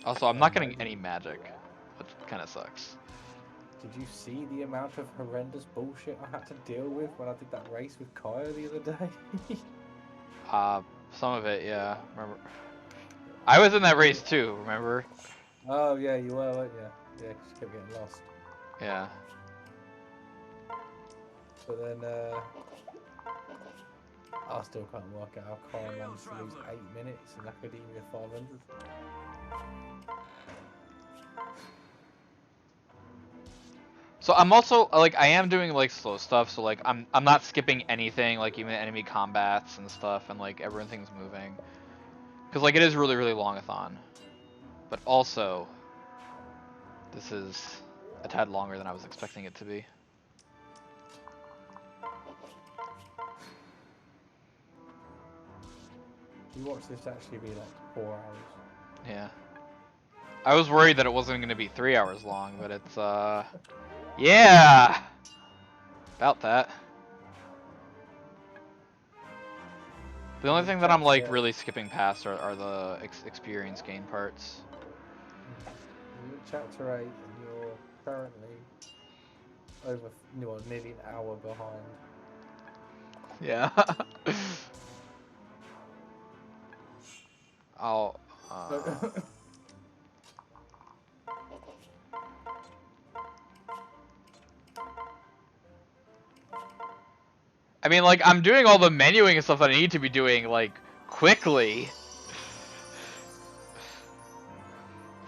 Also, I'm not getting any magic, which kind of sucks. Did you see the amount of horrendous bullshit I had to deal with when I did that race with Kaya the other day? Some of it, yeah. Remember, I was in that race too. Remember? Oh yeah, you were, weren't you? Yeah, 'cause you kept getting lost. Yeah. But then, I still can't work out how Kaya managed to lose 8 minutes in Academia 500. So I'm also like I am doing like slow stuff. So like I'm not skipping anything, like even enemy combats and stuff, and like everything's moving. Because like it is really long-a-thon. But also, this is a tad longer than I was expecting it to be. You watch this actually be like 4 hours. Yeah. I was worried that it wasn't going to be 3 hours long, but it's yeah. About that. The only thing that I'm like really skipping past are the experience gain parts. You're at chapter 8 and you're currently over, well, nearly an hour behind. Yeah. I'll. I mean, like, I'm doing all the menuing and stuff that I need to be doing, like, quickly.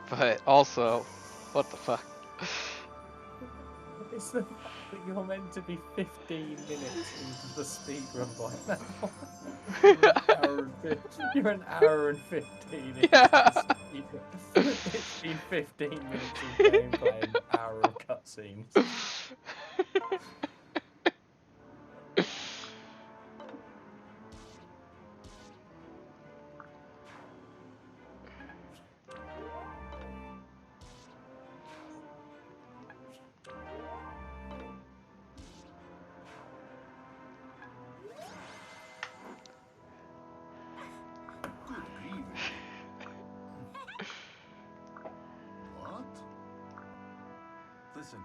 But also, what the fuck? It's the fact that you're meant to be 15 minutes into the speedrun by now. You're an hour and 15 into the speedrun. It's been 15 minutes of gameplay and an hour of cutscenes. What? Listen.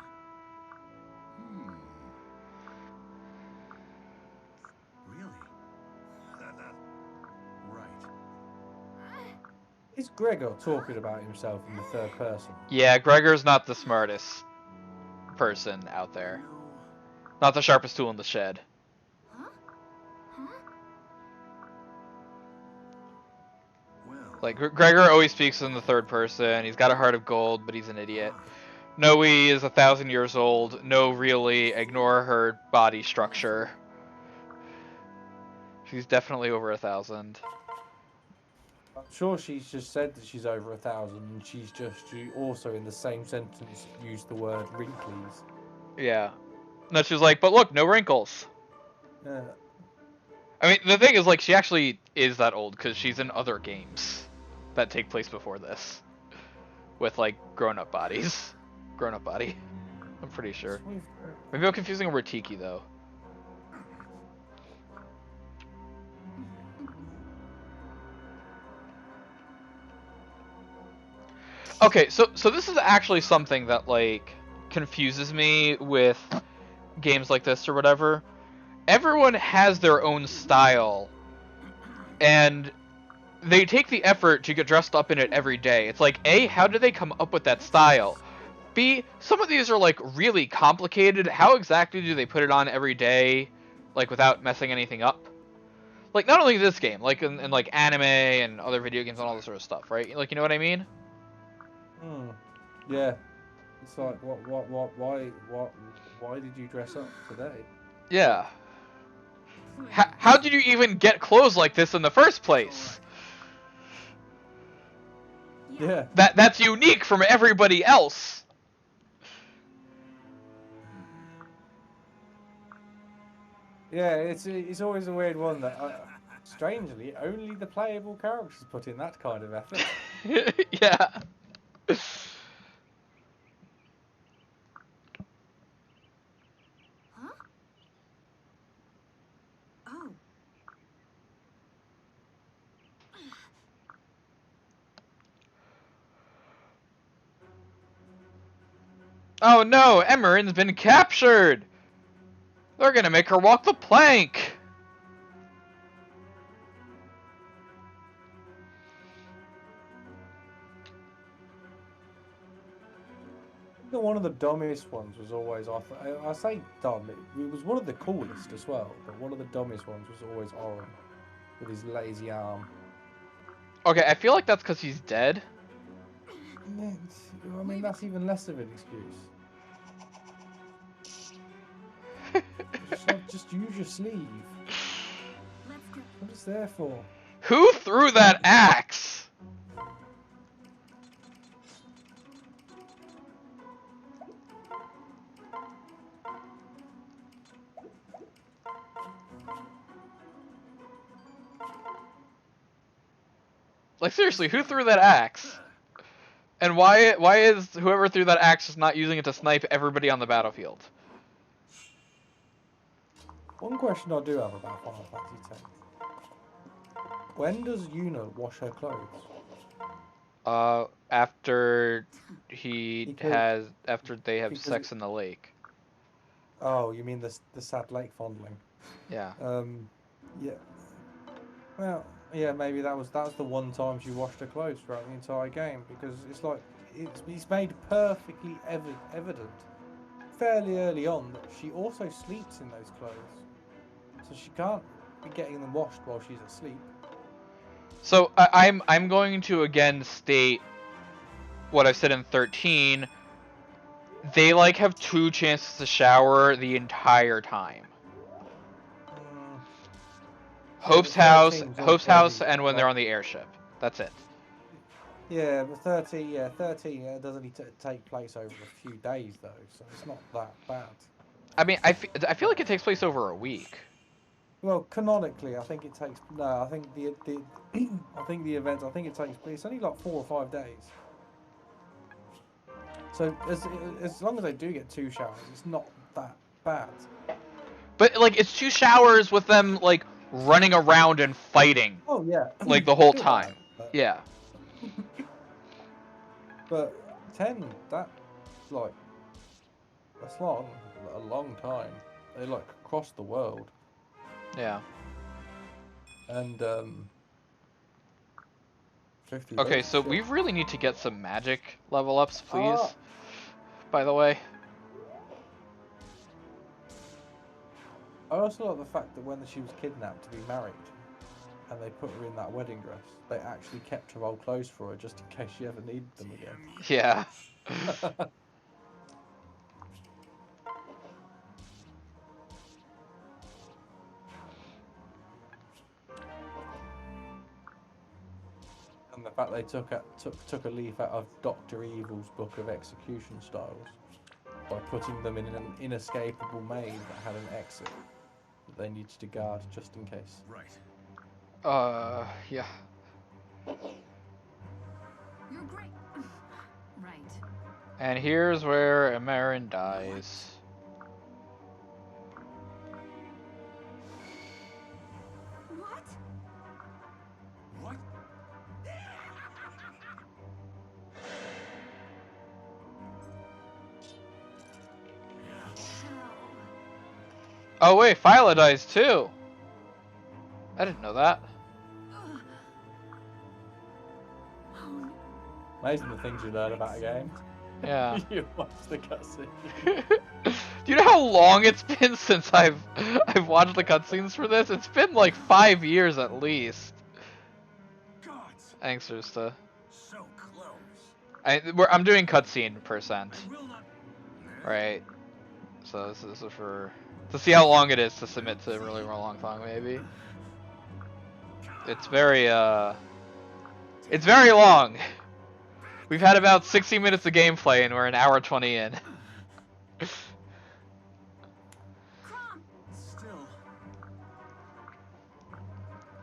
Really? Right. Is Gregor talking about himself in the third person? Yeah, Gregor's not the smartest person out there. Not the sharpest tool in the shed. Like, Gregor always speaks in the third person. He's got a heart of gold, but he's an idiot. Noe is 1,000 years old. No, really, ignore her body structure. She's definitely over 1,000. I'm sure she's just said that she's over 1,000, and she also in the same sentence used the word wrinkles. Yeah. No, she was like, but look, no wrinkles. Yeah. I mean, the thing is, like, she actually is that old because she's in other games that take place before this. With, like, grown-up bodies. Grown-up body. I'm pretty sure. Maybe I'm confusing her with Tiki, though. Okay, so this is actually something that like confuses me with games like this or whatever. Everyone has their own style, and they take the effort to get dressed up in it every day. It's like, A, how did they come up with that style? B, some of these are like really complicated. How exactly do they put it on every day, like without messing anything up? Like not only this game, like in like anime and other video games and all this sort of stuff, right? Like, you know what I mean? Yeah. It's like, why did you dress up today? Yeah. How did you even get clothes like this in the first place? Yeah. That's unique from everybody else. Yeah, it's always a weird one that, strangely, only the playable characters put in that kind of effort. Yeah. Huh? Oh. Oh no, Emeren's been captured! They're gonna make her walk the plank! One of the dumbest ones was always, I say dumb, it was one of the coolest as well, but one of the dumbest ones was always Oren, with his lazy arm. Okay, I feel like that's because he's dead. Yeah, I mean, that's even less of an excuse. just use your sleeve. Let's go. What is there for? Who threw that axe? Like seriously, who threw that axe? And why is whoever threw that axe just not using it to snipe everybody on the battlefield? One question I do have about Final Fantasy X. When does Yuna wash her clothes? After after they have because sex in the lake. Oh, you mean the sad lake fondling? Yeah. Yeah. Well, yeah, maybe that was the one time she washed her clothes throughout the entire game, because it's like it's made perfectly evident fairly early on that she also sleeps in those clothes, so she can't be getting them washed while she's asleep. So I'm going to again state what I said in 13. They like have 2 chances to shower the entire time. Hope's house, and when they're on the airship. That's it. Yeah, but 13 does only take place over a few days though, so it's not that bad. I mean, I feel like it takes place over a week. Well, canonically, I think it takes I think the I think the events. I think it takes place. It's only like 4 or 5 days. So as long as they do get 2 showers, it's not that bad. But like, it's 2 showers with them like running around and fighting. Oh yeah, like the whole time. Yeah. But 10, that's like a long time. They like cross the world. Yeah. And 50. Okay, so we really need to get some magic level ups, please. By the way. I also like the fact that when she was kidnapped to be married, and they put her in that wedding dress, they actually kept her old clothes for her just in case she ever needed them again. Yeah. And the fact they took a leaf out of Dr. Evil's book of execution styles by putting them in an inescapable maze that had an exit that they needed to guard just in case. Right. Yeah. You're great. Right. And here's where Emeren dies. What? What? Oh wait, Phyla dies too. I didn't know that. Amazing the things you learn about a game. Yeah. You watch the cutscene. Do you know how long it's been since I've watched the cutscenes for this? It's been like 5 years at least. Gods, Thanks, Rusta. so close. I'm doing cutscene percent, I will not. right? So this is for to see how long it is to submit to a really long time, maybe. It's very long. We've had about 60 minutes of gameplay and we're an hour 20 in. Still.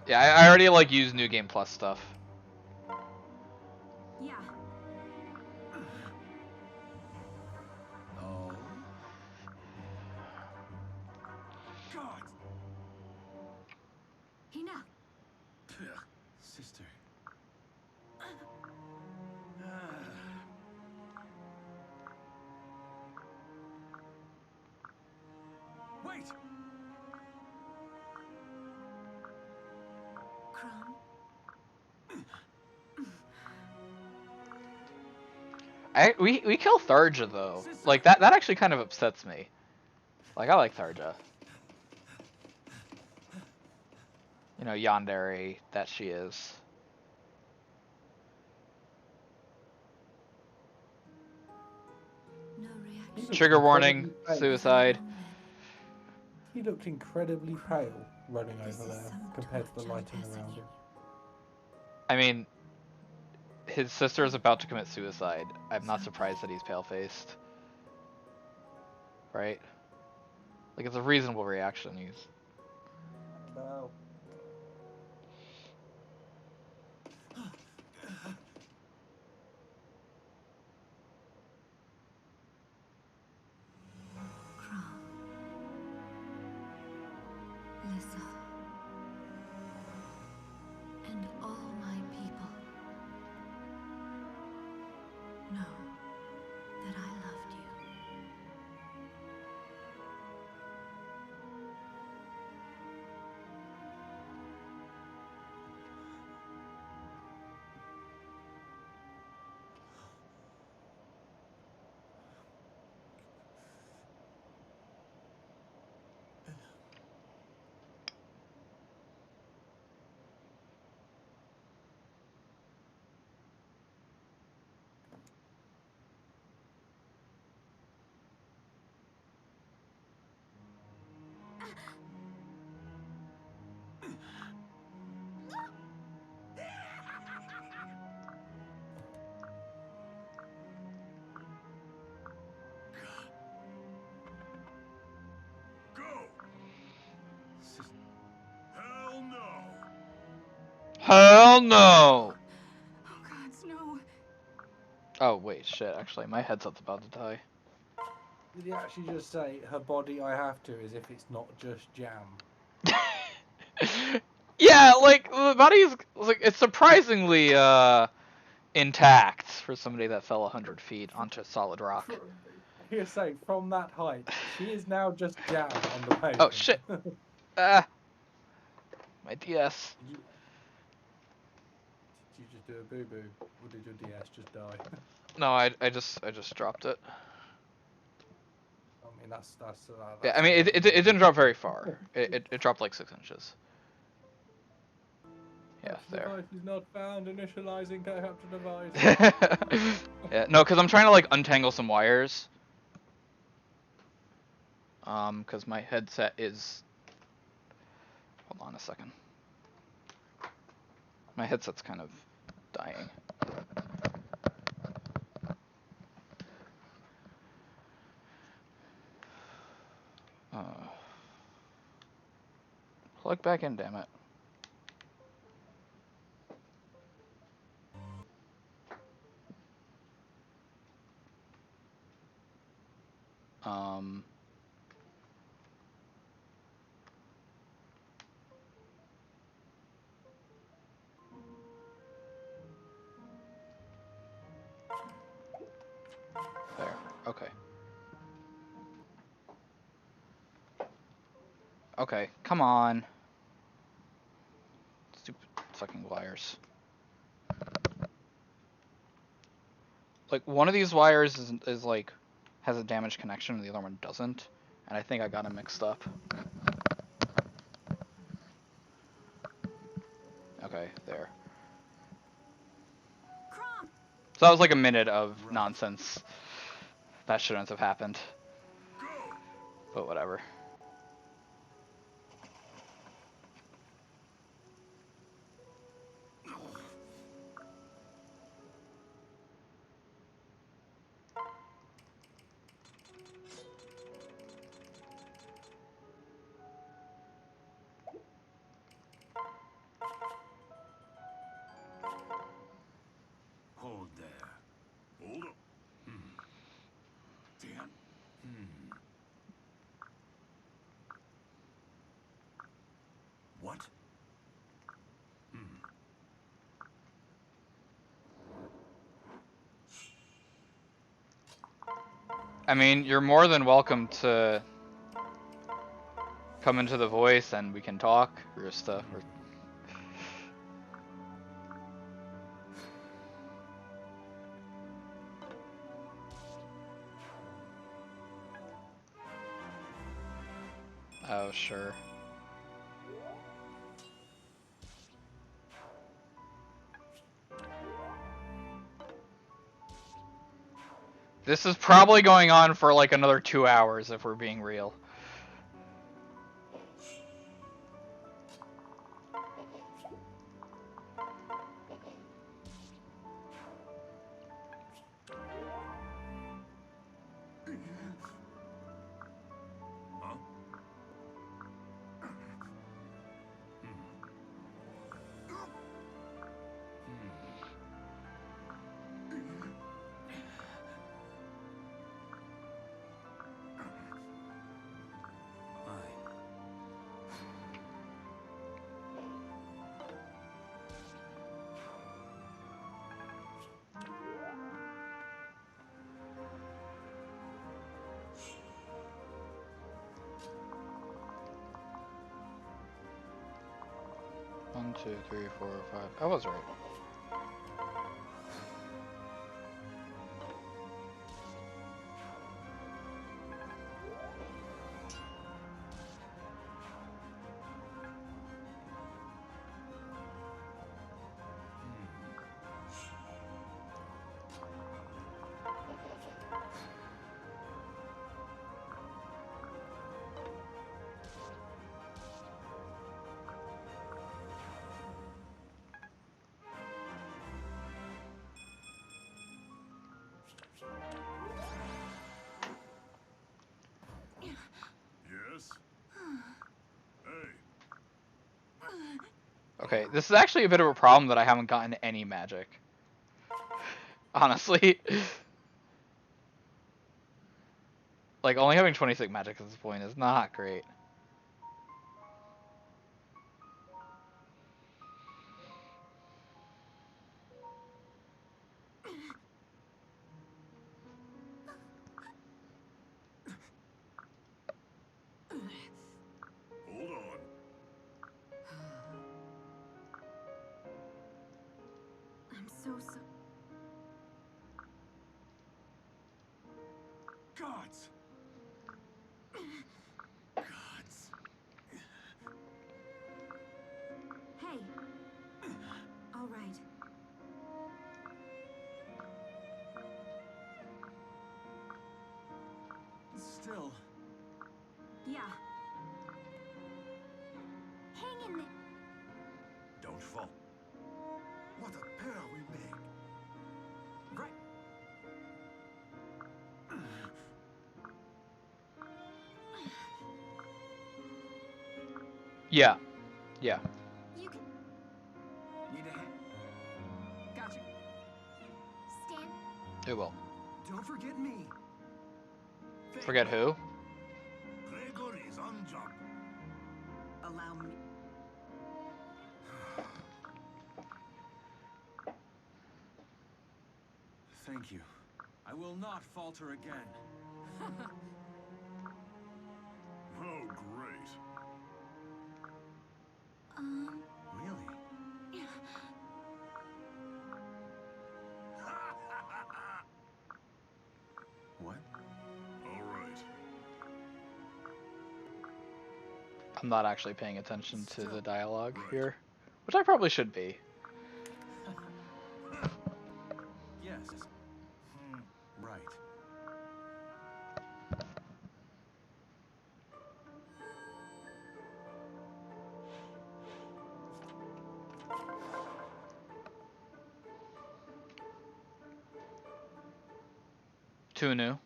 Yeah, I already like use New Game Plus stuff. Yeah. Oh. Gods. Hina. Sister. Wait. Crumb. We kill Tharja though. Like that actually kind of upsets me. Like I like Tharja. You know, yandere that she is. No reaction. Trigger warning, suicide. He looked incredibly pale running over there compared to the lighting around him. I mean, his sister is about to commit suicide. I'm not surprised that he's pale-faced. Right? Like, it's a reasonable reaction. No. Crumb. Lissa. And all my people know that I loved you. Go. Hell no. Hell no! Oh gods, no. Oh, wait, shit, actually, my headset's about to die. Did he actually just say, her body I have to, as if it's not just jam? Yeah, like, the body's, like, it's surprisingly, intact for somebody that fell 100 feet onto solid rock. You're saying, from that height, she is now just jam on the pavement. Oh, shit. Ah. My DS. Did you just do a boo-boo, or did your DS just die? No, I just dropped it. I mean, that's Yeah, I mean, it didn't drop very far. It dropped like 6 inches. Yeah, there. Device is not found. Initializing capture device. Yeah, no, because I'm trying to like untangle some wires. Because my headset is. Hold on a second. My headset's kind of dying. Plug back in, damn it. There. Okay. Okay, come on. Stupid fucking wires. Like, one of these wires is like, has a damaged connection and the other one doesn't. And I think I got them mixed up. Okay, there. So that was like a minute of nonsense. That shouldn't have happened. But whatever. Hold there. Hold up. Damn. What? I mean, you're more than welcome to come into the voice and we can talk or stuff. Oh, sure. This is probably going on for like another 2 hours if we're being real. One, two, three, 4, 5. I was right. Yes? Hey. Okay, this is actually a bit of a problem that I haven't gotten any magic. Honestly. Like, only having 26 magic at this point is not great. Hold on. I'm so sorry. Gods. Gods. Hey. All right. Still. Yeah. Hang in there. Don't fall. What a pair we make. Right. Yeah. Yeah. You can Need a hand? Gotcha. stand. It will. Don't forget me. Forget who? Gregory's on job. Allow me. Thank you. I will not falter again. Oh, great. I'm not actually paying attention to the dialogue here, which I probably should be. Yes. Right. Too new.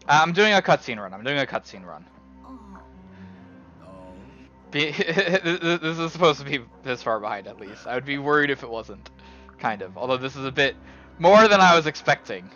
I'm doing a cutscene run. This is supposed to be this far behind at least. I would be worried if it wasn't. Kind of. Although this is a bit more than I was expecting.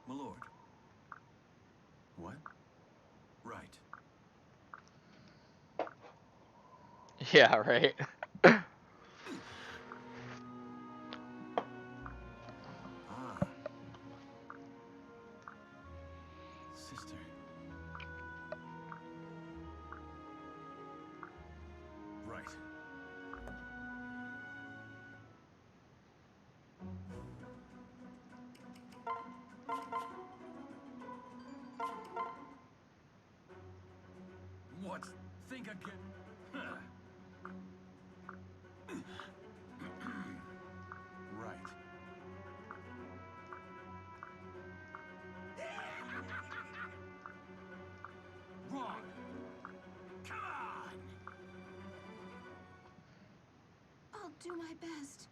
My lord. What? Right. Yeah, right. Ah. Sister. Right. What? Think again? Right. Wrong. Come on. I'll do my best.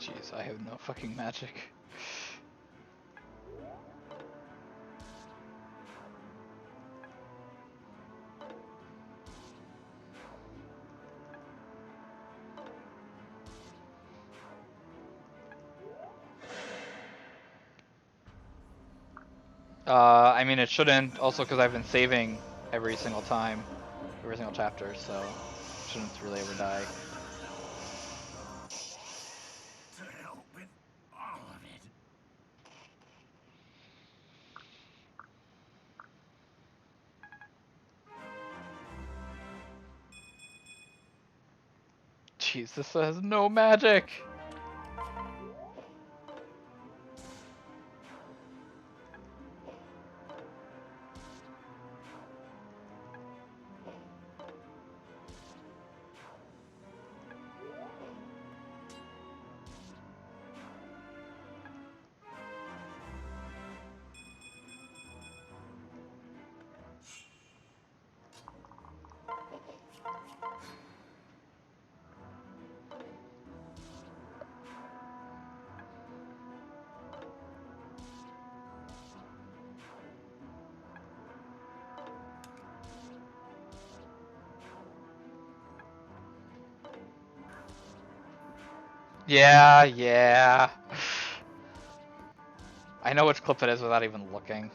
Jeez, I have no fucking magic. I mean, it shouldn't, also because I've been saving every single time, every single chapter, so shouldn't really ever die. To hell with all of it. Jeez, this has no magic! Yeah. I know which clip it is without even looking.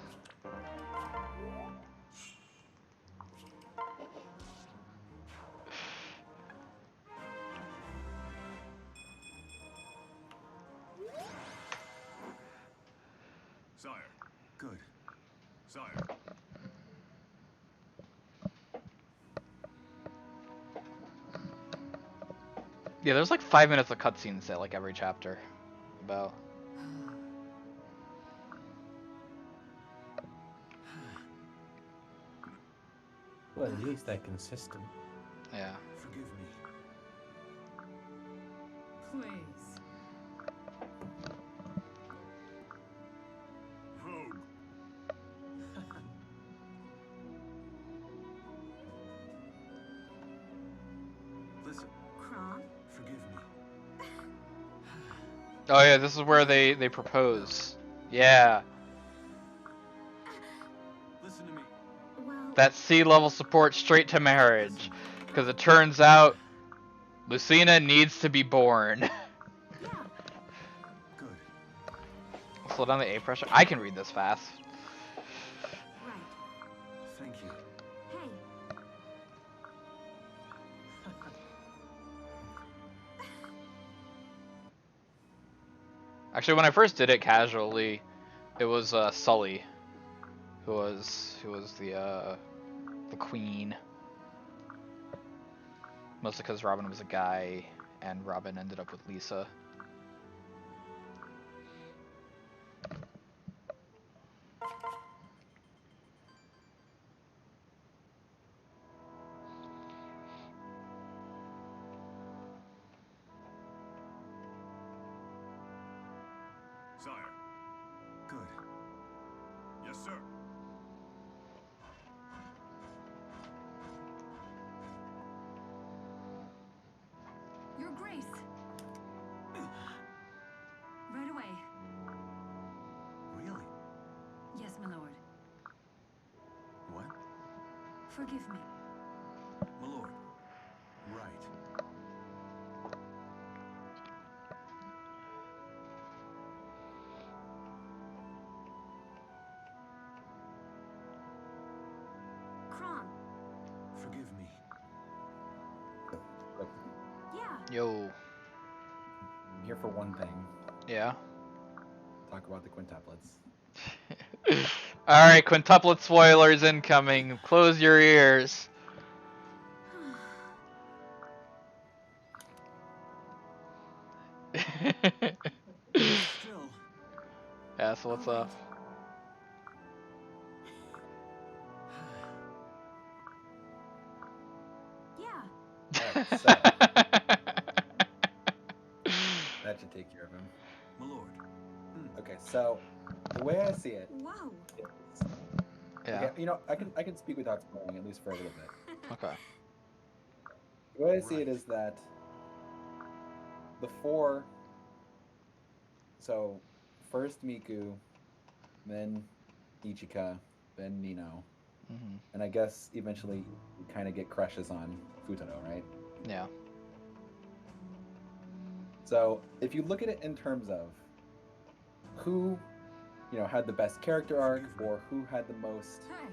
Sire. Good. Sire. Yeah, there's like 5 minutes of cutscenes at like every chapter. About. Well, at least they're consistent. Yeah. Forgive me. Please. Rogue. Listen, Kron? forgive me. Oh yeah, this is where they propose. Yeah. Listen to me. Well, That C-level support straight to marriage. Because it turns out Lucina needs to be born. yeah. Good. Slow down the A pressure. I can read this fast. Right. Thank you. Hey. Actually, when I first did it casually, it was Sully who was the queen. Mostly because Robin was a guy, and Robin ended up with Lisa. Sire. Good. Yes, sir. Your Grace. Right away. Really? Yes, my lord. What? Forgive me. My lord. Right. Kron. Forgive me. Look, Yeah. Yo. I'm here for one thing. Yeah. Talk about the quintuplets. Alright, quintuplet spoilers incoming. Close your ears. Still. Yeah, so what's up? Yeah. Alright, so that should take care of him. My lord. Okay, so the way I see it Whoa. is, Yeah. okay, you know, I can speak without spoiling at least for a little bit. Okay. The way I see it Right. is that the four. So first Miku, then Ichika, then Nino, Hmm. and I guess eventually you kind of get crushes on Futaro, right? Yeah. So if you look at it in terms of who, you know, had the best character arc, or who had the most Hey.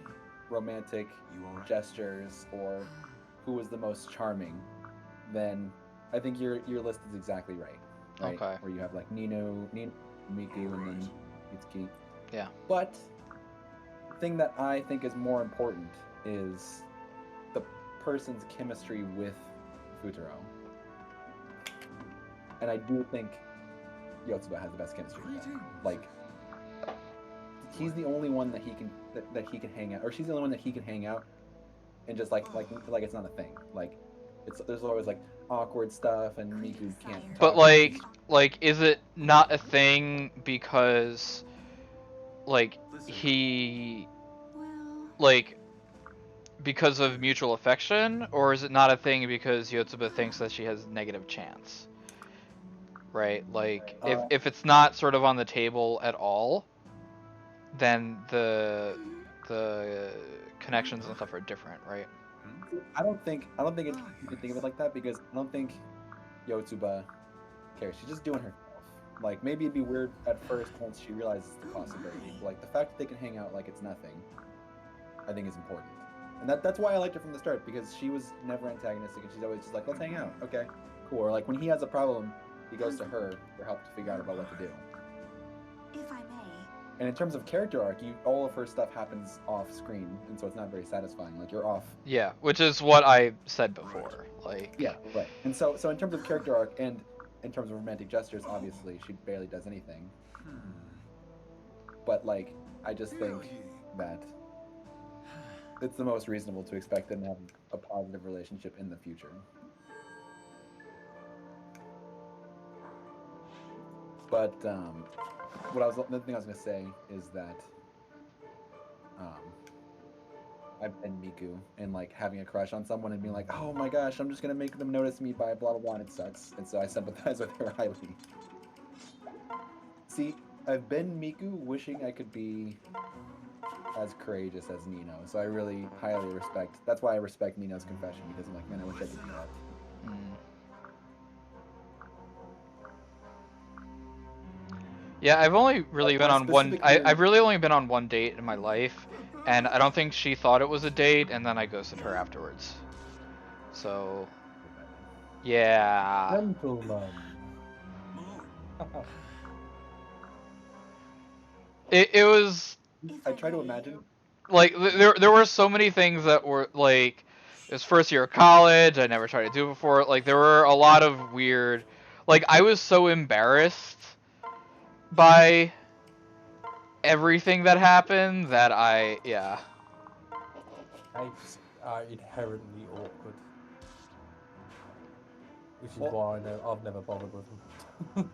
romantic You alright? gestures, or who was the most charming, then I think your list is exactly right. Right? Okay. Where you have like Nino, Miku, and then Itsuki. Yeah. But the thing that I think is more important is the person's chemistry with Futaro. And I do think Yotsuba has the best chemistry with him. Like, he's the only one that he can that he can hang out, or she's the only one that he can hang out, and just like it's not a thing. Like, there's always like awkward stuff, and Miku can't. But talk. like, is it not a thing because, like, Listen. he, Well. like, because of mutual affection, or is it not a thing because Yotsuba thinks that she has negative chance? Right? Like, if it's not sort of on the table at all, then the connections and stuff are different, right? I don't think you can think of it like that, because I don't think Yotsuba cares. She's just doing herself. Like, maybe it'd be weird at first once she realizes the possibility. But, like, the fact that they can hang out like it's nothing, I think is important. And that's why I liked her from the start, because she was never antagonistic, and she's always just like, let's hang out. Okay, cool. Or like when he has a problem, he goes to her for help to figure out about what to do. If I may. And in terms of character arc, all of her stuff happens off screen, and so it's not very satisfying. Like you're off. Yeah, which is what I said before. Like. Yeah, right. And so in terms of character arc and in terms of romantic gestures, obviously she barely does anything. But like, I just think that it's the most reasonable to expect them to have a positive relationship in the future. But the thing I was gonna say is that I've been Miku and like having a crush on someone and being like, oh my gosh, I'm just gonna make them notice me by blah blah blah, and it sucks. And so I sympathize with her highly. See, I've been Miku wishing I could be as courageous as Nino. So I really highly respect. That's why I respect Nino's confession, because I'm like, man, I wish I could do that. Yeah, I've only really been on one. I've really only been on one date in my life, and I don't think she thought it was a date, and then I ghosted her afterwards. So, yeah. Gentleman. It was. I try to imagine. Like there were so many things that were like, it was first year of college. I never tried to do it before. Like there were a lot of weird. Like I was so embarrassed by everything that happened that yeah. Apes are inherently awkward, which is why I've never bothered with them.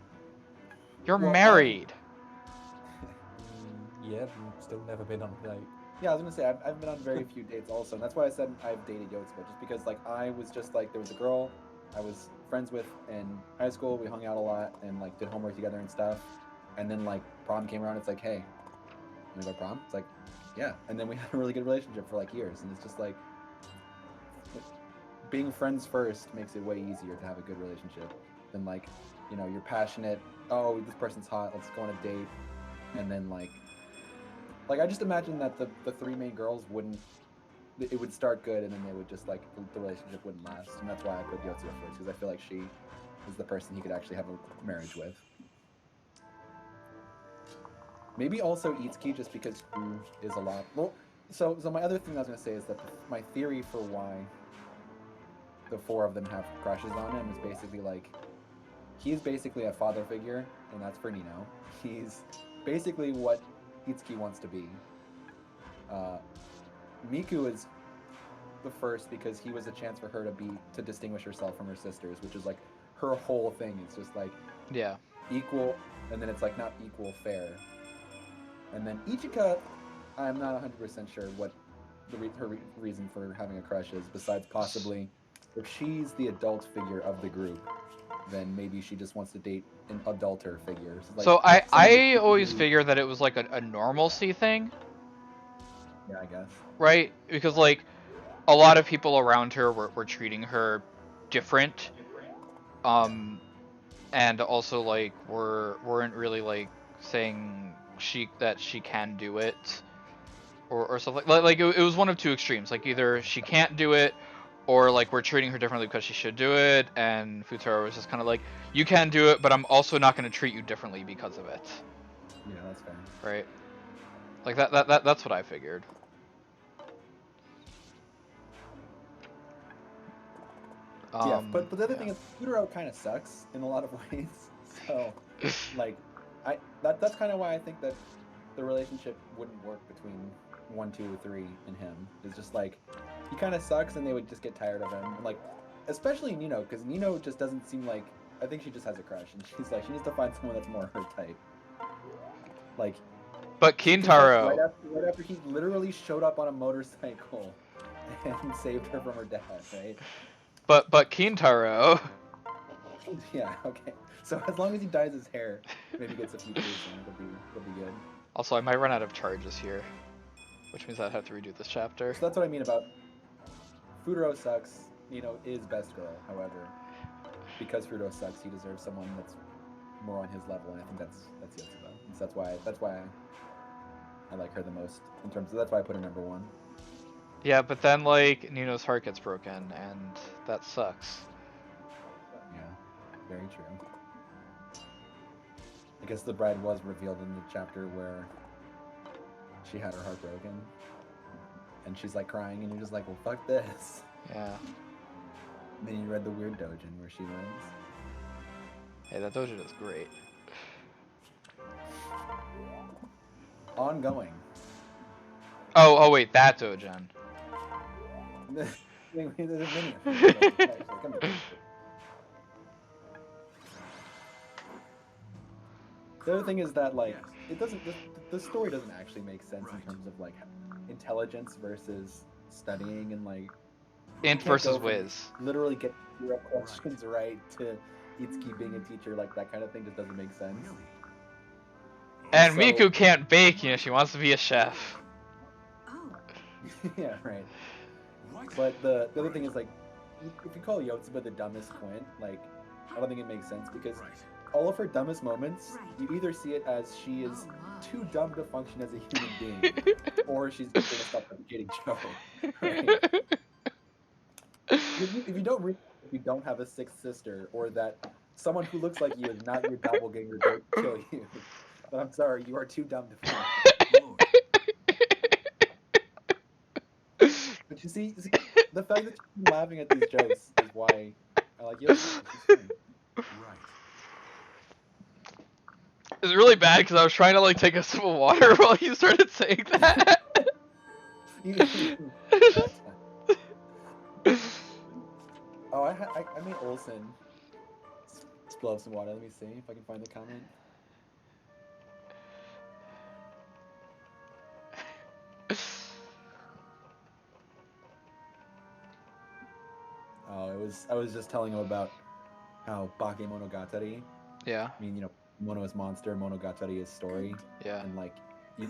You're married. Yeah, I've still never been on a date. Yeah, I was gonna say I've been on very few dates also, and that's why I said I've dated Yotsuba, just because like I was just like, there was a girl I was friends with in high school. We hung out a lot and like did homework together and stuff. And then like prom came around. It's like, hey, you wanna go to prom? It's like, yeah. And then we had a really good relationship for like years. And it's just like, being friends first makes it way easier to have a good relationship than like, you know, you're passionate. Oh, this person's hot. Let's go on a date. And then like I just imagine that the three main girls it would start good, and then they would just like, the relationship wouldn't last. And that's why I put Yotsuba first, because I feel like she is the person he could actually have a marriage with. Maybe also Itsuki, just because she is a lot. Well, so my other thing I was gonna say is that my theory for why the four of them have crushes on him is basically like, he's basically a father figure, and that's for Nino. He's basically what Itsuki wants to be. Miku is the first because he was a chance for her to distinguish herself from her sisters, which is like her whole thing. It's just like, yeah, equal, and then it's like not equal, fair. And then Ichika, I'm not 100% sure what her reason for having a crush is, besides possibly, if she's the adult figure of the group, then maybe she just wants to date an adulter figure. Like, so I always figured that it was like a normalcy thing. Yeah, I guess. Right? Because like a lot of people around her were treating her different. And also like weren't really like saying that she can do it, or something like it was one of two extremes. Like either she can't do it, or like we're treating her differently because she should do it. And Futaro was just kind of like, you can do it, but I'm also not going to treat you differently because of it. Yeah, that's fair. Right? Like that's what I figured. Yeah, but the other thing is, Futaro kind of sucks in a lot of ways. So, like, that's kind of why I think that the relationship wouldn't work between 1, 2, 3 and him. It's just like, he kind of sucks, and they would just get tired of him. And, like, especially Nino, because Nino just doesn't seem like, I think she just has a crush, and she's like, she needs to find someone that's more her type. Like, but Kintaro, right after he literally showed up on a motorcycle and saved her from her death, right? But Kintaro. Yeah, okay. So as long as he dyes his hair, maybe gets a few piercings, it'll be good. Also, I might run out of charges here, which means I'd have to redo this chapter. So that's what I mean about Futaro sucks. Nino is best girl. However, because Futaro sucks, he deserves someone that's more on his level, and I think that's Yotsuba. And so that's why I like her the most in terms of, that's why I put her number 1. Yeah, but then like Nino's heart gets broken, and that sucks. Yeah, very true. I guess the bride was revealed in the chapter where she had her heart broken, and she's like crying, and you're just like, well, fuck this. Yeah. And then you read the weird doujin where she wins. Hey, that doujin is great. Ongoing. Oh wait, that doujin. There's a mini actually, come to The other thing is that like it doesn't the story doesn't actually make sense in terms of like intelligence versus studying and like Int can't versus go from Wiz. literally get your questions right to Itsuki being a teacher, like that kind of thing just doesn't make sense. And So- Miku can't bake, you know, she wants to be a chef. Oh, Yeah, right. But the other thing is like if you call Yotsuba the dumbest Quint, like I don't think it makes sense because all of her dumbest moments, you either see it as she is too dumb to function as a human being, or she's going to stop replicating Joe. Right? If you don't if you don't have a sixth sister, or that someone who looks like you is not your doppelganger to kill you, then I'm sorry, you are too dumb to function. But you see, the fact that you're laughing at these jokes is why I like Yotsuba. She's funny. Right. It's really bad because I was trying to like take a sip of water while you started saying that. Oh, I made Olsen spill some water. Let me see if I can find the comment. Oh, I was just telling him about how Bake Monogatari. Yeah. I mean, you know, Mono is monster, Monogatari is story, Yeah. and like you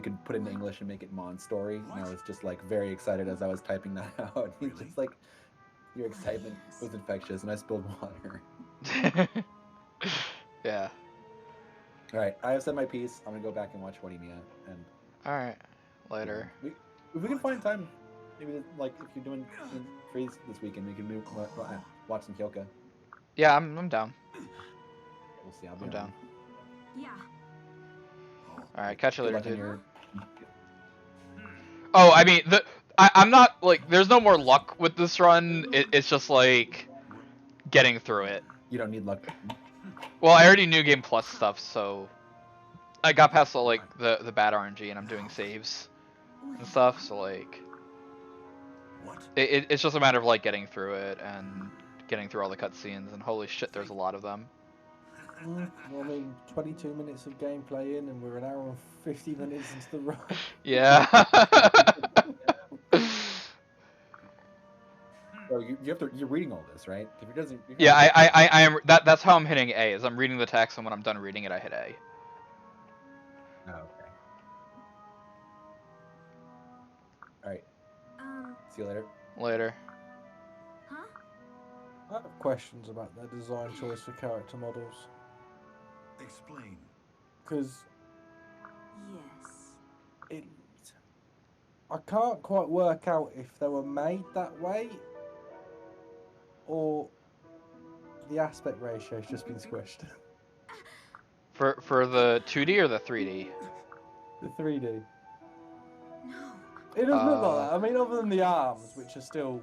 can put it in English and make it Mon story. And I was just like very excited as I was typing that out. He's just like, your excitement was infectious, and I spilled water. Yeah. All right, I have said my piece. I'm gonna go back and watch Horimiya, and Alright. Later. if we can find time, maybe like if you're doing freeze this weekend, we can watch some Hyoka. Yeah, I'm down. We'll see. I'll be I'm around. down. yeah. Alright, catch you Good later, luck on dude. your- Oh, I mean, I'm not, like, there's no more luck with this run. It's just, like, getting through it. You don't need luck. Well, I already knew Game Plus stuff, so I got past, like, the bad RNG, and I'm doing saves and stuff, so, like, What? it's just a matter of, like, getting through it and getting through all the cutscenes, and holy shit, there's a lot of them. Well, I mean, 22 minutes of gameplay in, and we're an hour and 50 minutes into the run. Yeah. So you have to. You're reading all this, right? If it doesn't. Yeah, I am. That's how I'm hitting A. Is I'm reading the text, and when I'm done reading it, I hit A. Oh, okay. All right. See you later. Later. Huh? I have questions about their design choice for character models. Explain. Because Yes. I can't quite work out if they were made that way or the aspect ratio's just been squished. For the 2D or the 3D? The 3D. No. It doesn't look like that. I mean, other than the arms, which are still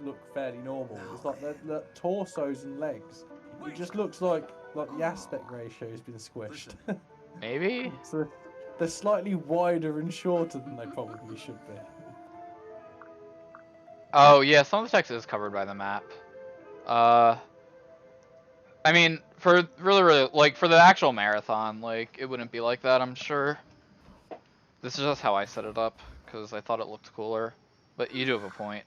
look fairly normal, it's like the torsos and legs. It just looks like the aspect ratio's been squished. Maybe? So they're slightly wider and shorter than they probably should be. Oh yeah, some of the text is covered by the map. I mean, for really, like, for the actual marathon, like, it wouldn't be like that, I'm sure. This is just how I set it up, because I thought it looked cooler. But you do have a point.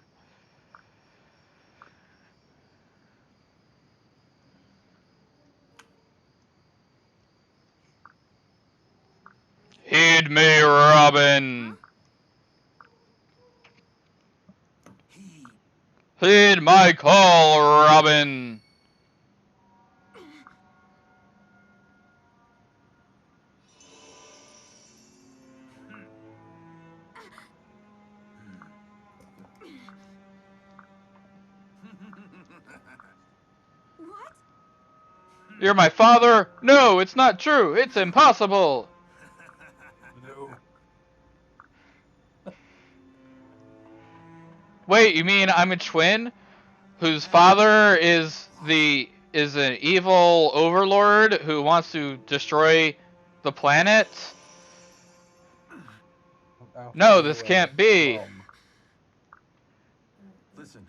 Heed me, Robin! Heed my call, Robin! What? You're my father? No, it's not true. It's impossible. No. Wait, you mean I'm a twin whose father is an evil overlord who wants to destroy the planet? Alpha, No, you're this can't be. from. Listen,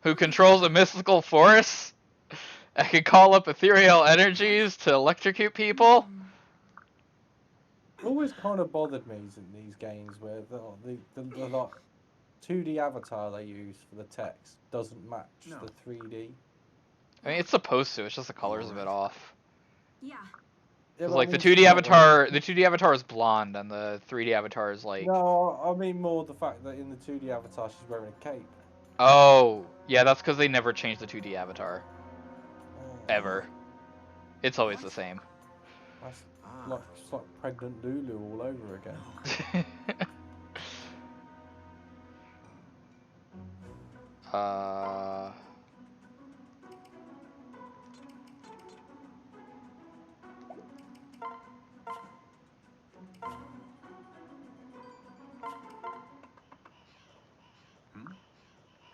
Who controls a mystical force? I can call up ethereal energies to electrocute people? It always kind of bothered me in these games where the like 2D avatar they use for the text doesn't match No. the 3D. I mean, it's supposed to. It's just the color's a bit off. Yeah. Yeah, Cause but I like mean, the she's 2D not wearing- avatar, the 2D avatar is blonde, and the 3D avatar is like. No, I mean more the fact that in the 2D avatar she's wearing a cape. Oh, yeah, that's because they never changed the 2D avatar Oh, ever. It's always the same. That's Ah. like it's like pregnant Lulu all over again. uh.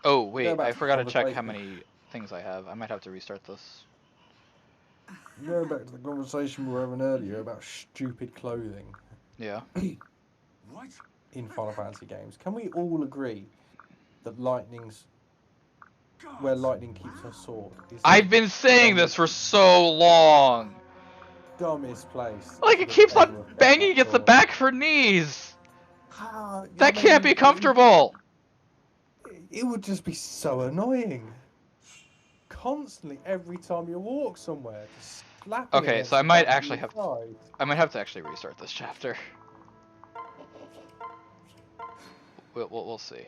Oh wait, back I to the forgot to check how conversation. many things I have. I might have to restart this. Going back to the conversation we were having earlier about stupid clothing Yeah. What? in Final Fantasy games, can we all agree that lightning's God. where lightning keeps her sword is I've been saying this for so long. dumbest place? Like to it have keeps ever on kept banging that against the sword. back of her knees. How? That can't be comfortable. It would just be so annoying. Constantly, every time you walk somewhere, just slapping Okay, against so I the might back of actually your have. side. I might have to actually restart this chapter. We'll see.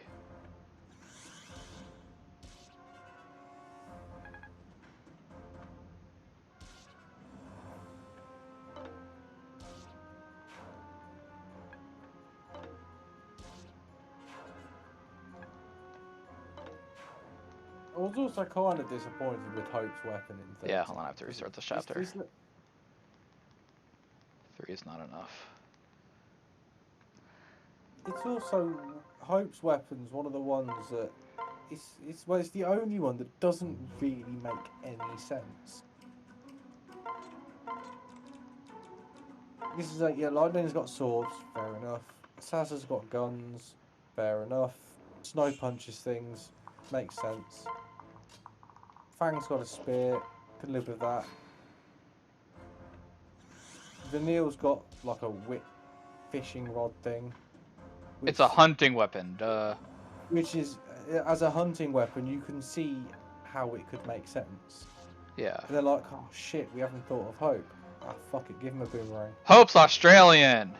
I was also kind of disappointed with Hope's weapon in 13. Yeah, hold on, I have to restart this chapter. 3 is not enough. It's also Hope's weapon's one of the ones that it's the only one that doesn't really make any sense. This is like, yeah, Lightning's got swords, fair enough. Sazza's got guns, fair enough. Snow punches things, makes sense. Fang's got a spear, can live with that. Vanille's got like a whip fishing rod thing. It's a hunting weapon, duh. Which is, as a hunting weapon, you can see how it could make sense. Yeah. And they're like, oh shit, we haven't thought of Hope. Ah, fuck it, give him a boomerang. Hope's Australian.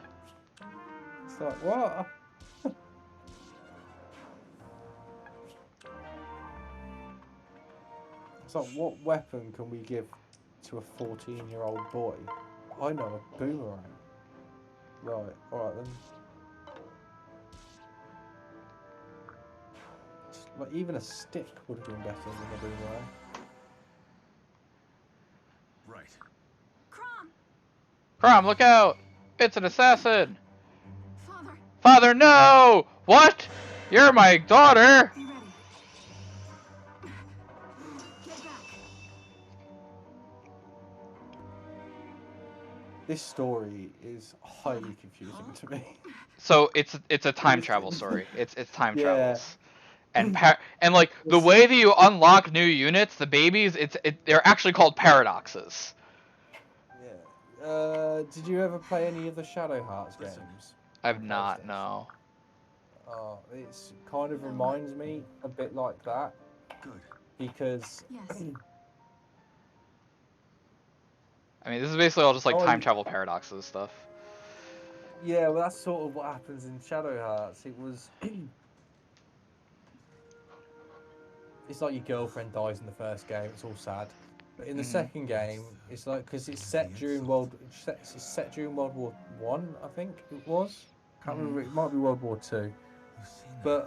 It's like, what? It's like, what weapon can we give to a 14-year-old boy? I know, a boomerang. Right, alright then. Like, even a stick would have been better than a boomerang. Right. Crom, look out! It's an assassin! Father, Father, no! What? You're my daughter! be ready. Get back. This story is highly confusing to me. So it's a time travel story. It's time Yeah. travels. And like the way that you unlock new units, the babies, they're actually called paradoxes. Yeah. Did you ever play any of the Shadow Hearts games? I've on not, PlayStation? no. It's kind of reminds me a bit like that Good. because Yes. I mean, this is basically all just like Oh, time you- travel paradoxes stuff. yeah, well, that's sort of what happens in Shadow Hearts. It was. It's like your girlfriend dies in the first game. It's all sad. But in the second game, it's like because it's set during World War One, I think it was. Can't remember. It might be World War Two. But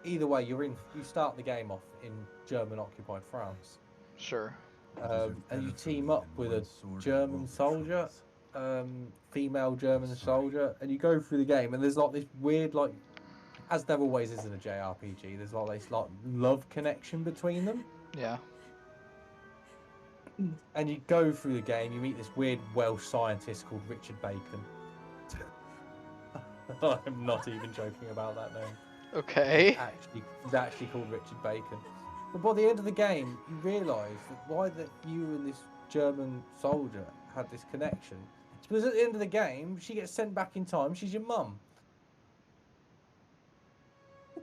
either way, you start the game off in German occupied France. Sure. And you team up with a German soldier, female German soldier, and you go through the game, and there's like this weird like as there always is in a JRPG, there's like this like love connection between them. Yeah. And you go through the game, you meet this weird Welsh scientist called Richard Bacon. I'm not even joking about that name. Okay. He's actually called Richard Bacon. But by the end of the game, you realise that why that you and this German soldier had this connection. It's because at the end of the game, she gets sent back in time. She's your mum.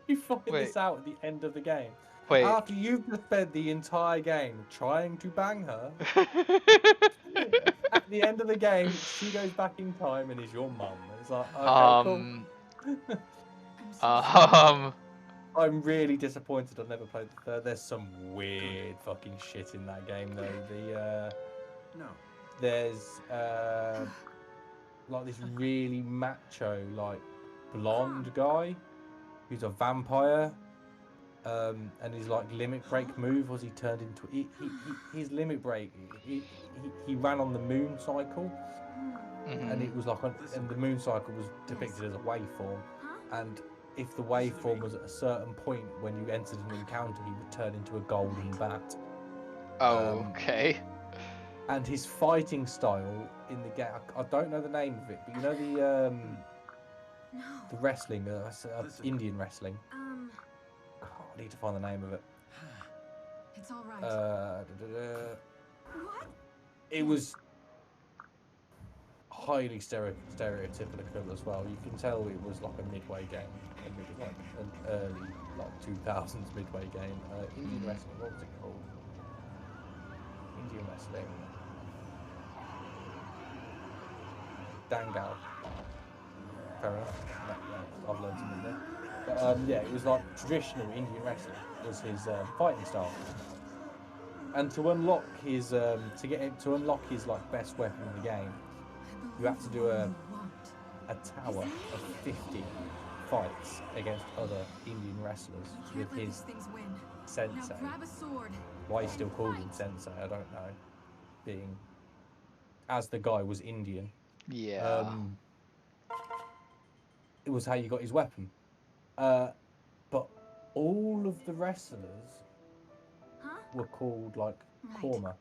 You find this out at the end of the game. Wait. After you've spent the entire game trying to bang her, at the end of the game, she goes back in time and is your mum. It's like, okay, cool. I'm really disappointed I've never played the third. There's some weird fucking shit in that game though. There's like this really macho, like blonde guy who's a vampire. And his like limit break move was he turned into his limit break. He ran on the moon cycle, and it was like and the moon cycle was depicted as a waveform, and if the waveform was at a certain point when you entered an encounter, he would turn into a golden bat. Okay. And his fighting style in the game, I don't know the name of it, but you know the wrestling, Indian wrestling. I need to find the name of it. It's all right. What? It was highly stereotypical as well. You can tell it was like a midway game. It was like an early, like 2000s midway game. Indian wrestling. What was it called? Indian wrestling. Dangal. Fair enough. I've learned something there. But yeah, it was like traditional Indian wrestling was his fighting style. And to unlock his unlock his like best weapon in the game, you have to do a tower of 50 fights against other Indian wrestlers with his sensei. Why he's still called him sensei, I don't know. Being as the guy was Indian. Yeah. It was how you got his weapon. But all of the wrestlers were called like korma,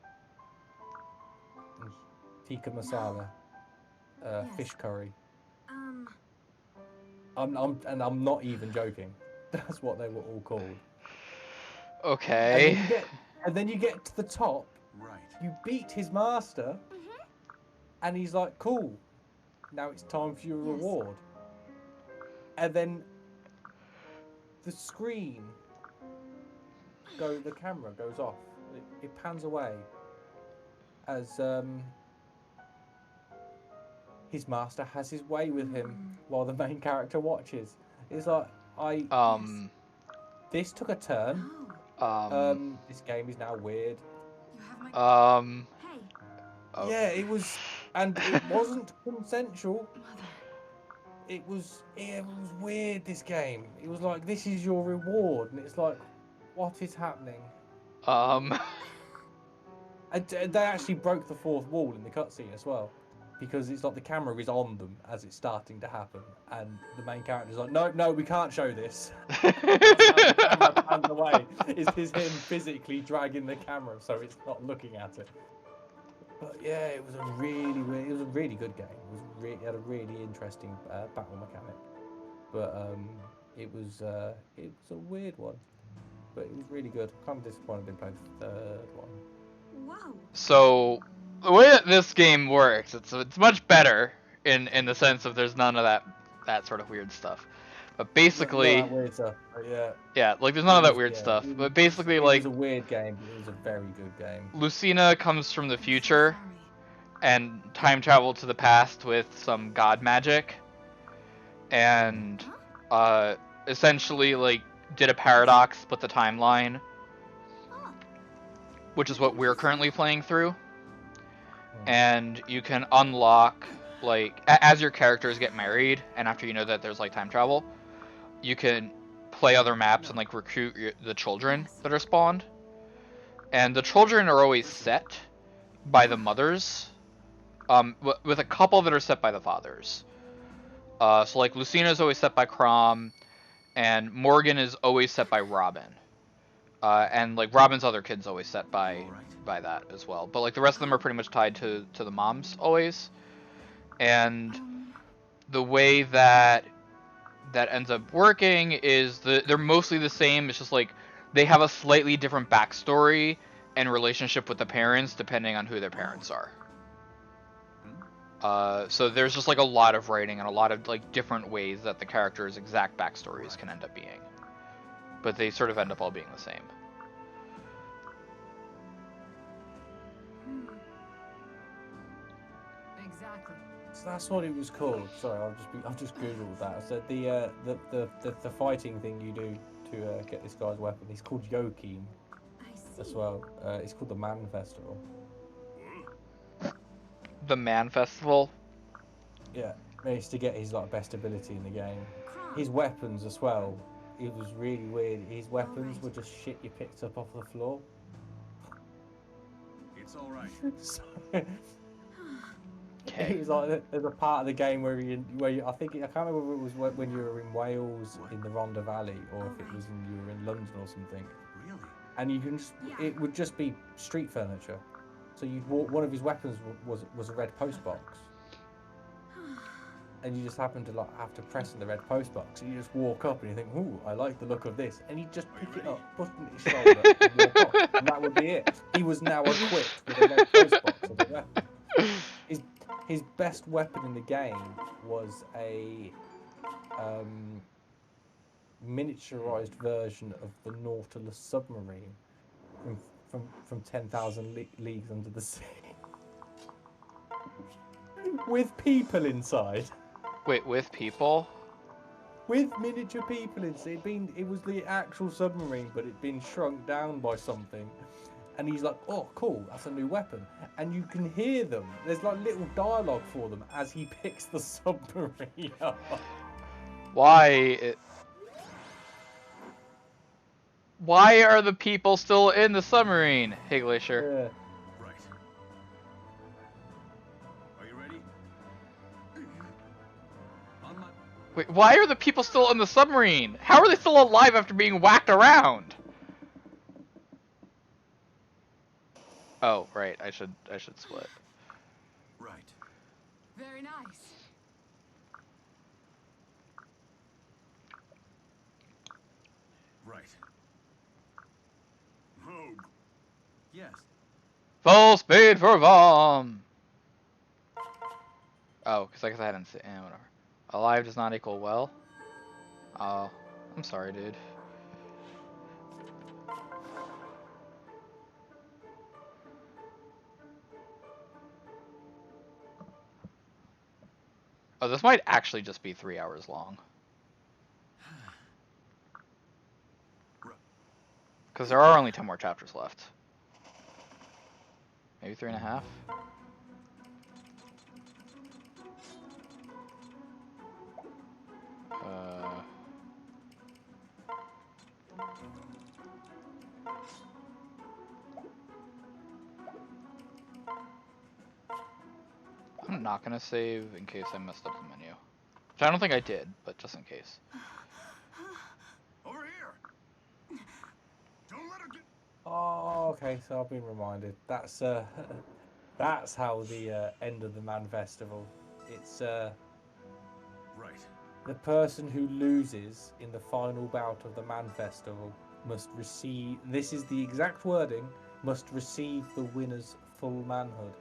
tikka masala, fish curry. I'm not even joking. That's what they were all called. Okay. And then you get to the top. Right. You beat his master, and he's like, "Cool. Now it's time for your reward." And then the screen the camera goes off. It pans away as his master has his way with him while the main character watches. It's like this took a turn. This game is now weird. Yeah, it was, and it wasn't consensual. It was weird, this game. It was like, this is your reward, and it's like, what is happening? And they actually broke the fourth wall in the cutscene as well, because it's like the camera is on them as it's starting to happen, and the main character's like, no, we can't show this. That's how the camera pans away. Is him physically dragging the camera so it's not looking at it. But yeah, it was a really good game. It had a really interesting battle mechanic, but it was a weird one, but it was really good. Kind of disappointed I didn't play the third one. Wow. So the way that this game works, it's much better in the sense of there's none of that sort of weird stuff. But basically, Not that weird stuff, but yeah, like there's none of that weird stuff. But basically, it like, was a weird game, but it was a very good game. Lucina comes from the future and time traveled to the past with some god magic, and essentially like did a paradox, split the timeline, which is what we're currently playing through. And you can unlock, like, as your characters get married, and after you know that there's like time travel, you can play other maps and like recruit the children that are spawned. And the children are always set by the mothers, with a couple that are set by the fathers. So like Lucina is always set by Crom, and Morgan is always set by Robin. And like Robin's other kid's always set by that as well. But like the rest of them are pretty much tied to the moms always. And the way that ends up working is they're mostly the same. It's just like they have a slightly different backstory and relationship with the parents depending on who their parents are. So there's just like a lot of writing and a lot of like different ways that the characters' exact backstories can end up being. But they sort of end up all being the same. Exactly. So that's what it was called. Sorry, I've just googled that. So the fighting thing you do to get this guy's weapon, he's called Yokim as well. It's called the Man Festival. The Man Festival? Yeah, it's to get his like best ability in the game. His weapons as well. It was really weird. His weapons were just shit you picked up off the floor. It's all right. So, Okay. it was like there's a part of the game where I can't remember if it was when you were in Wales in the Rhondda Valley or if it was you were in London or something. Really? And you can it would just be street furniture. So you'd walk. One of his weapons was a red post box. And you just happen to like have to press on the red post box, and you just walk up and you think, "Ooh, I like the look of this," and you just pick it up, put it in his shoulder, and walk off, and that would be it. He was now equipped with a red post box as a weapon. His best weapon in the game was a miniaturized version of the Nautilus submarine from 10,000 Leagues Under the Sea, with people inside. Wait, with people? With miniature people inside. It was the actual submarine, but it'd been shrunk down by something. And he's like, "Oh, cool, that's a new weapon." And you can hear them. There's like little dialogue for them as he picks the submarine up. Why are the people still in the submarine, Hey Glacier? Yeah. Right. Are you ready? On my... Wait, why are the people still in the submarine? How are they still alive after being whacked around? Oh, right. I should split. Right. Very nice. Right. Rogue. Yes. Full speed for Vom! Oh, because I guess I hadn't seen. Whatever. Alive does not equal well. Oh, I'm sorry, dude. Oh, this might actually just be 3 hours long. Because there are only 10 more chapters left. Maybe 3.5? I'm not gonna save in case I messed up the menu. Which I don't think I did, but just in case. Over here. Don't let her get... Oh, okay. So I've been reminded. That's that's how the end of the Man Festival. It's Right. the person who loses in the final bout of the Man Festival must receive. This is the exact wording. Must receive the winner's full manhood.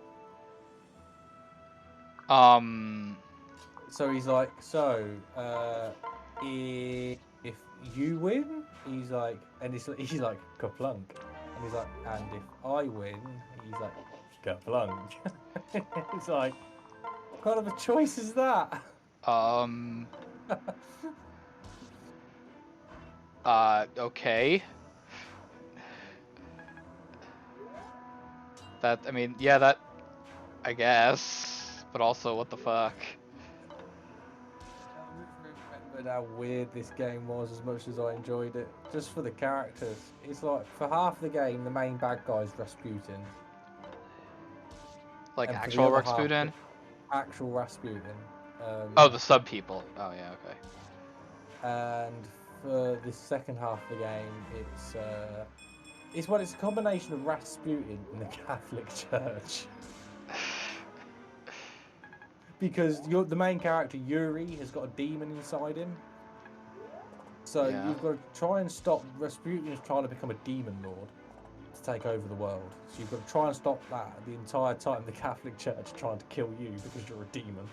So he's like, if you win, he's like, and he's like, kaplunk. And he's like, and if I win, he's like, kaplunk. It's like, what kind of a choice is that? Okay. That, I mean, yeah, that, I guess. But also, what the fuck? I remember how weird this game was as much as I enjoyed it. Just for the characters. It's like, for half the game, the main bad guy's Rasputin. Like And for the actual other Rasputin? half, actual Rasputin. Oh, the sub people. Oh, yeah, okay. And for this second half of the game, it's a combination of Rasputin and the Catholic Church. Because the main character Yuri has got a demon inside him, so you've got to try and stop. Rasputin is trying to become a demon lord to take over the world. So you've got to try and stop that the entire time. The Catholic Church are trying to kill you because you're a demon.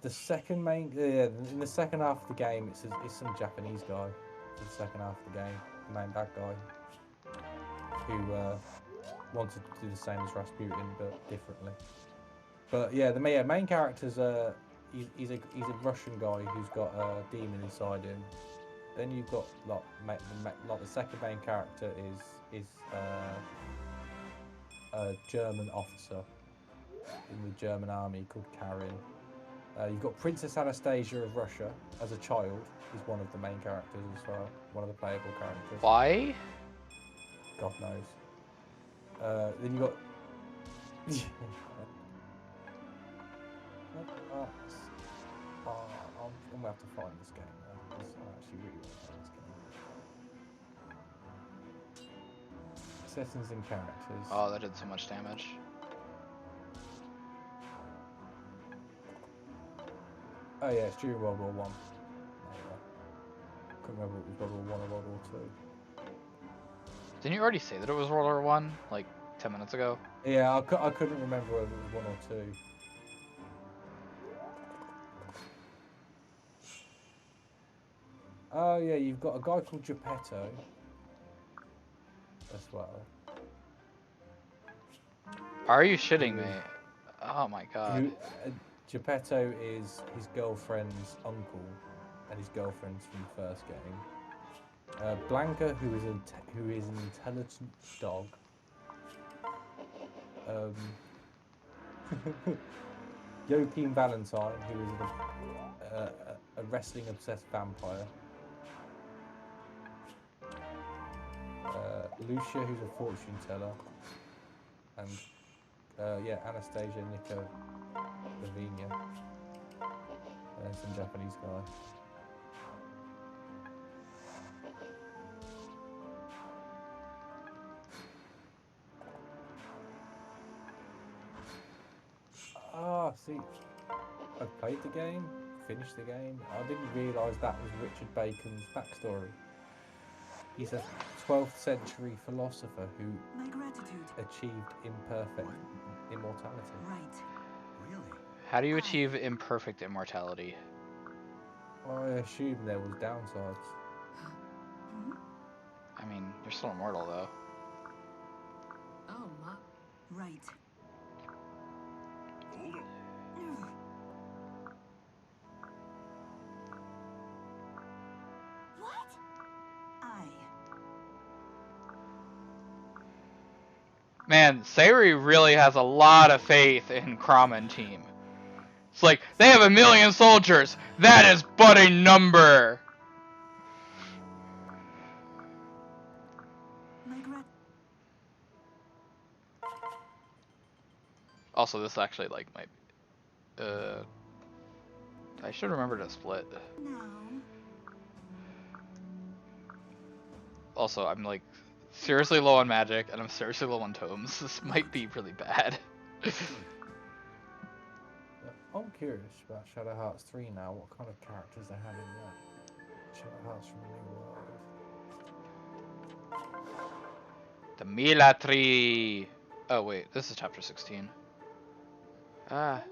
The second in the second half of the game, it's some Japanese guy. For the second half of the game, the main bad guy who wanted to do the same as Rasputin but differently. But yeah, the main character's he's a Russian guy who's got a demon inside him. Then you've got the second main character is a German officer in the German army called Karin. You've got Princess Anastasia of Russia as a child. He's one of the main characters as well, one of the playable characters. Why? God knows. Then you got. I'm gonna have to find this game now because I actually really want to find this game. Settings and characters. Oh, that did so much damage. Oh yeah, it's during World War One. Couldn't remember if it was World War One or World War Two. Didn't you already say that it was World War One like 10 minutes ago? Yeah, I couldn't remember whether it was 1 or 2. Oh yeah, you've got a guy called Geppetto as well. Are you shitting me? Oh my god. Geppetto is his girlfriend's uncle, and his girlfriend's from the first game. Blanca, who is an intelligent dog. Joaquin Valentine, who is a wrestling-obsessed vampire. Lucia, who's a fortune teller, and Anastasia Lavinia, and some Japanese guy. See, I played the game, finished the game. I didn't realise that was Richard Bacon's backstory. He's a 12th century philosopher who achieved imperfect immortality. Right. Really? How do you achieve imperfect immortality? I assume there was downsides. I mean, you're still immortal though. Oh, my. Right. Hold up. What? Man, Sayuri really has a lot of faith in Kramen team. It's like, they have 1 million soldiers! That is but a number! Also, this actually, like, might... I should remember to split. No. Also, I'm, like, seriously low on magic, and I'm seriously low on tomes. This might be really bad. I'm curious about Shadow Hearts 3 now, what kind of characters they have in that. Shadow Hearts from the New World. The Mila tree! Oh wait, this is chapter 16. Ah.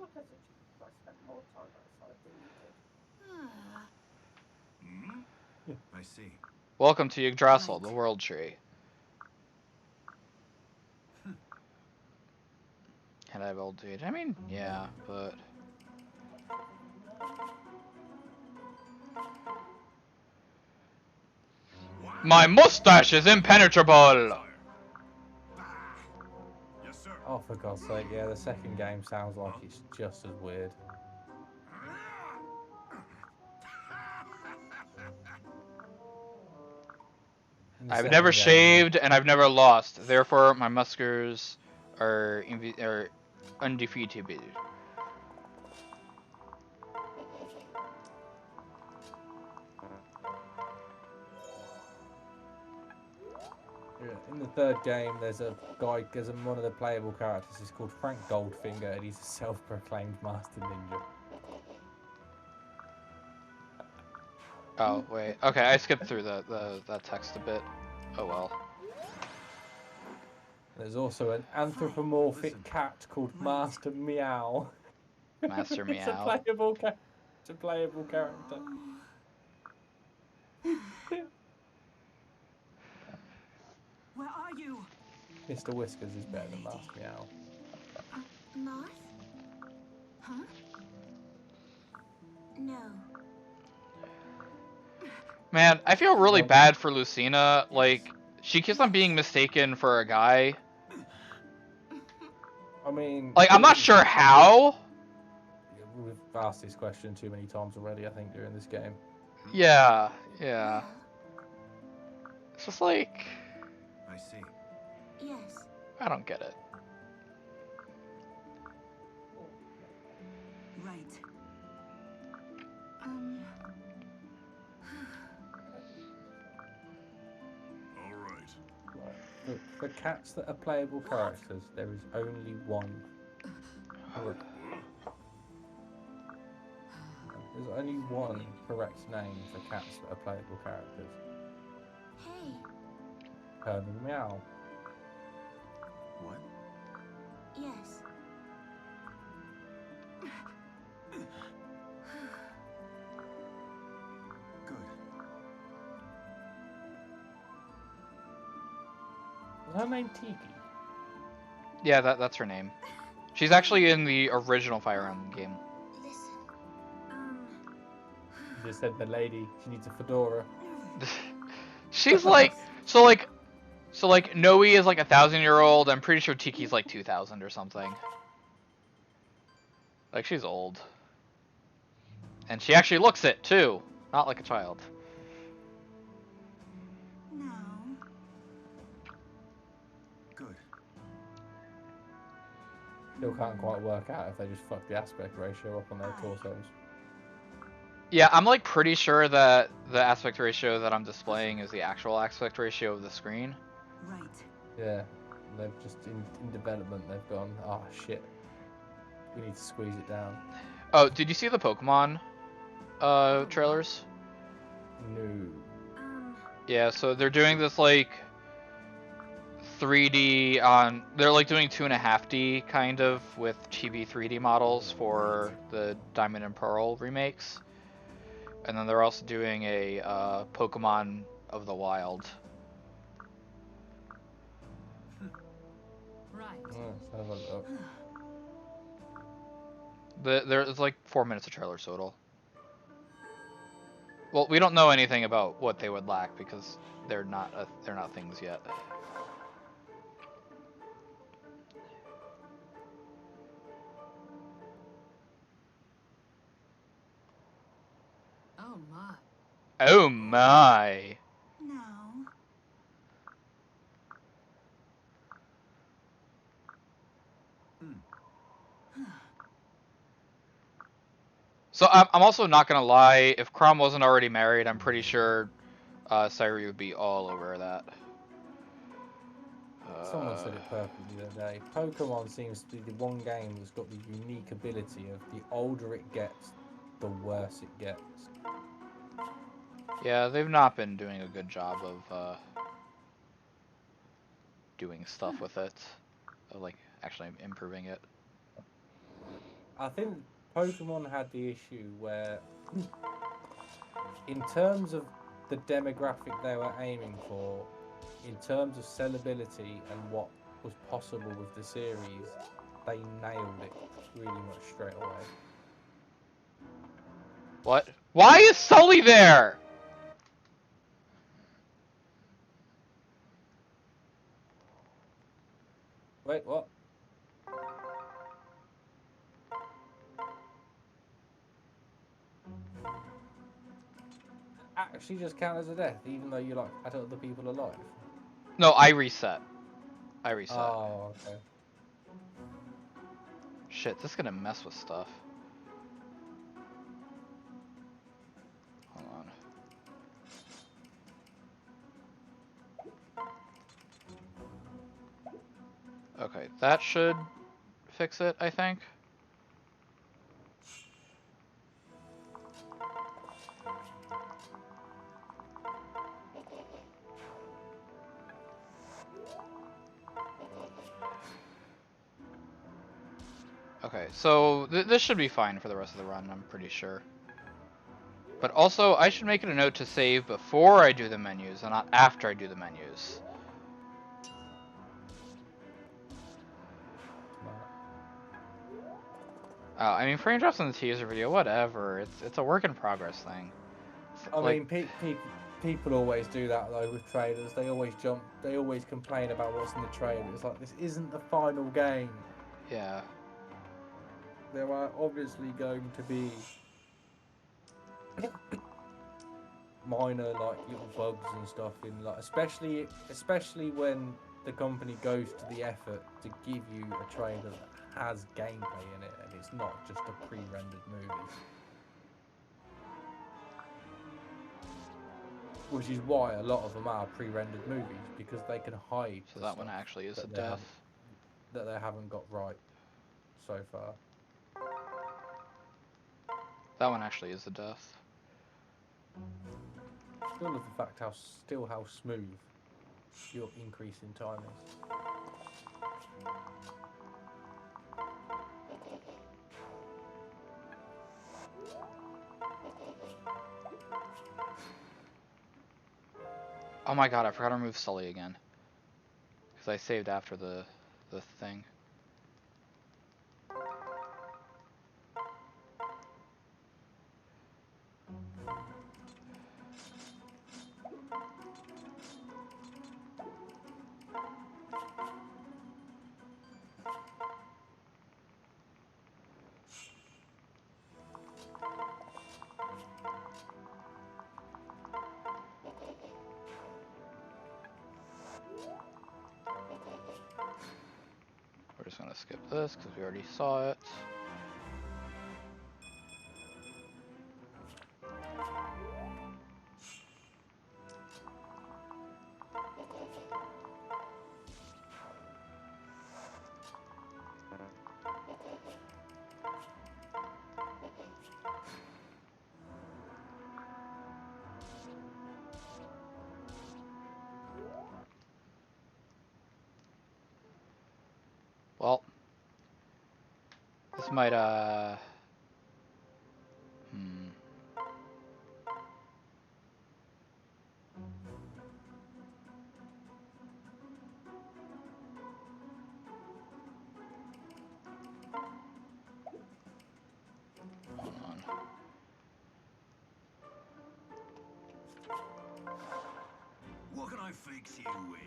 I see. Welcome to Yggdrasil, the World Tree. Can I have old age? I mean, yeah, but... My mustache is impenetrable! Yes, sir. Oh, for God's sake, yeah, the second game sounds like it's just as weird. I've never shaved and I've never lost, therefore my muskers are undefeatable. In the third game, there's one of the playable characters is called Frank Goldfinger, and he's a self-proclaimed master ninja. Oh wait, okay, I skipped through that text a bit. Oh well. There's also an anthropomorphic cat called Master Meow. Master It's a Meow. playable character. It's a playable character. Where are you? Mr. Whiskers is better than Master Meow. Moth? Huh? No. Man, I feel really bad for Lucina. Like, she keeps on being mistaken for a guy. I mean, Like, I'm not sure how. We've asked this question too many times already, I think, during this game. Yeah, yeah. It's just like, I see. Yes. I don't get it. Right. All right. For cats that are playable characters, there is only one. There's only one correct name for cats that are playable characters. Hey. Herman Meow. What? Yes. Good. Is her name Tiki? Yeah, that's her name. She's actually in the original Fire Emblem game. Listen. You just said the lady, she needs a fedora. She's like, so like Noe is like 1,000-year-old. I'm pretty sure Tiki's like 2,000 or something. Like, she's old. And she actually looks it too, not like a child. No. Good. Still can't quite work out if they just fuck the aspect ratio up on their torsos. Yeah, I'm like pretty sure that the aspect ratio that I'm displaying is the actual aspect ratio of the screen. Right. Yeah, they've just in development they've gone, oh shit, we need to squeeze it down. Oh, did you see the Pokemon trailers? No. Yeah, so they're doing this like 3D on, they're like doing 2.5D kind of with chibi 3D models for the Diamond and Pearl remakes. And then they're also doing a Pokemon of the Wild. Right. Let's have a look. There's like 4 minutes of trailer total. Well, we don't know anything about what they would lack because they're not things yet. Oh my. Oh my! No. So I'm also not gonna lie. If Chrom wasn't already married, I'm pretty sure Sairi would be all over that. Someone said it perfectly the other day. Pokemon seems to be the one game that's got the unique ability of the older it gets, the worse it gets. Yeah, they've not been doing a good job of doing stuff with it, of like actually improving it. I think Pokemon had the issue where, in terms of the demographic they were aiming for, in terms of sellability and what was possible with the series, they nailed it really much straight away. What? Why is Sully there? Wait, what? Actually just count as a death, even though you like had other people alive? No, I reset. Oh, okay. Shit, this is gonna mess with stuff. Hold on. that should fix it, I think. Okay, so this should be fine for the rest of the run, I'm pretty sure. But also, I should make it a note to save before I do the menus and not after I do the menus. I mean, frame drops in the teaser video, whatever. It's a work in progress thing. I mean, people always do that though with trailers. They always complain about what's in the trailer. It's like, this isn't the final game. Yeah. There are obviously going to be minor little bugs and stuff in, like, especially when the company goes to the effort to give you a trailer that has gameplay in it and it's not just a pre-rendered movie. Which is why a lot of them are pre-rendered movies, because they can hide. So that one actually is a death. That they haven't got right so far. That one actually is a death. Still love the fact how smooth your increase in time is. Oh my god, I forgot to remove Sully again. Because I saved after the thing. We're just gonna skip this because we already saw it. Well, this might, hold on. What can I fix you with?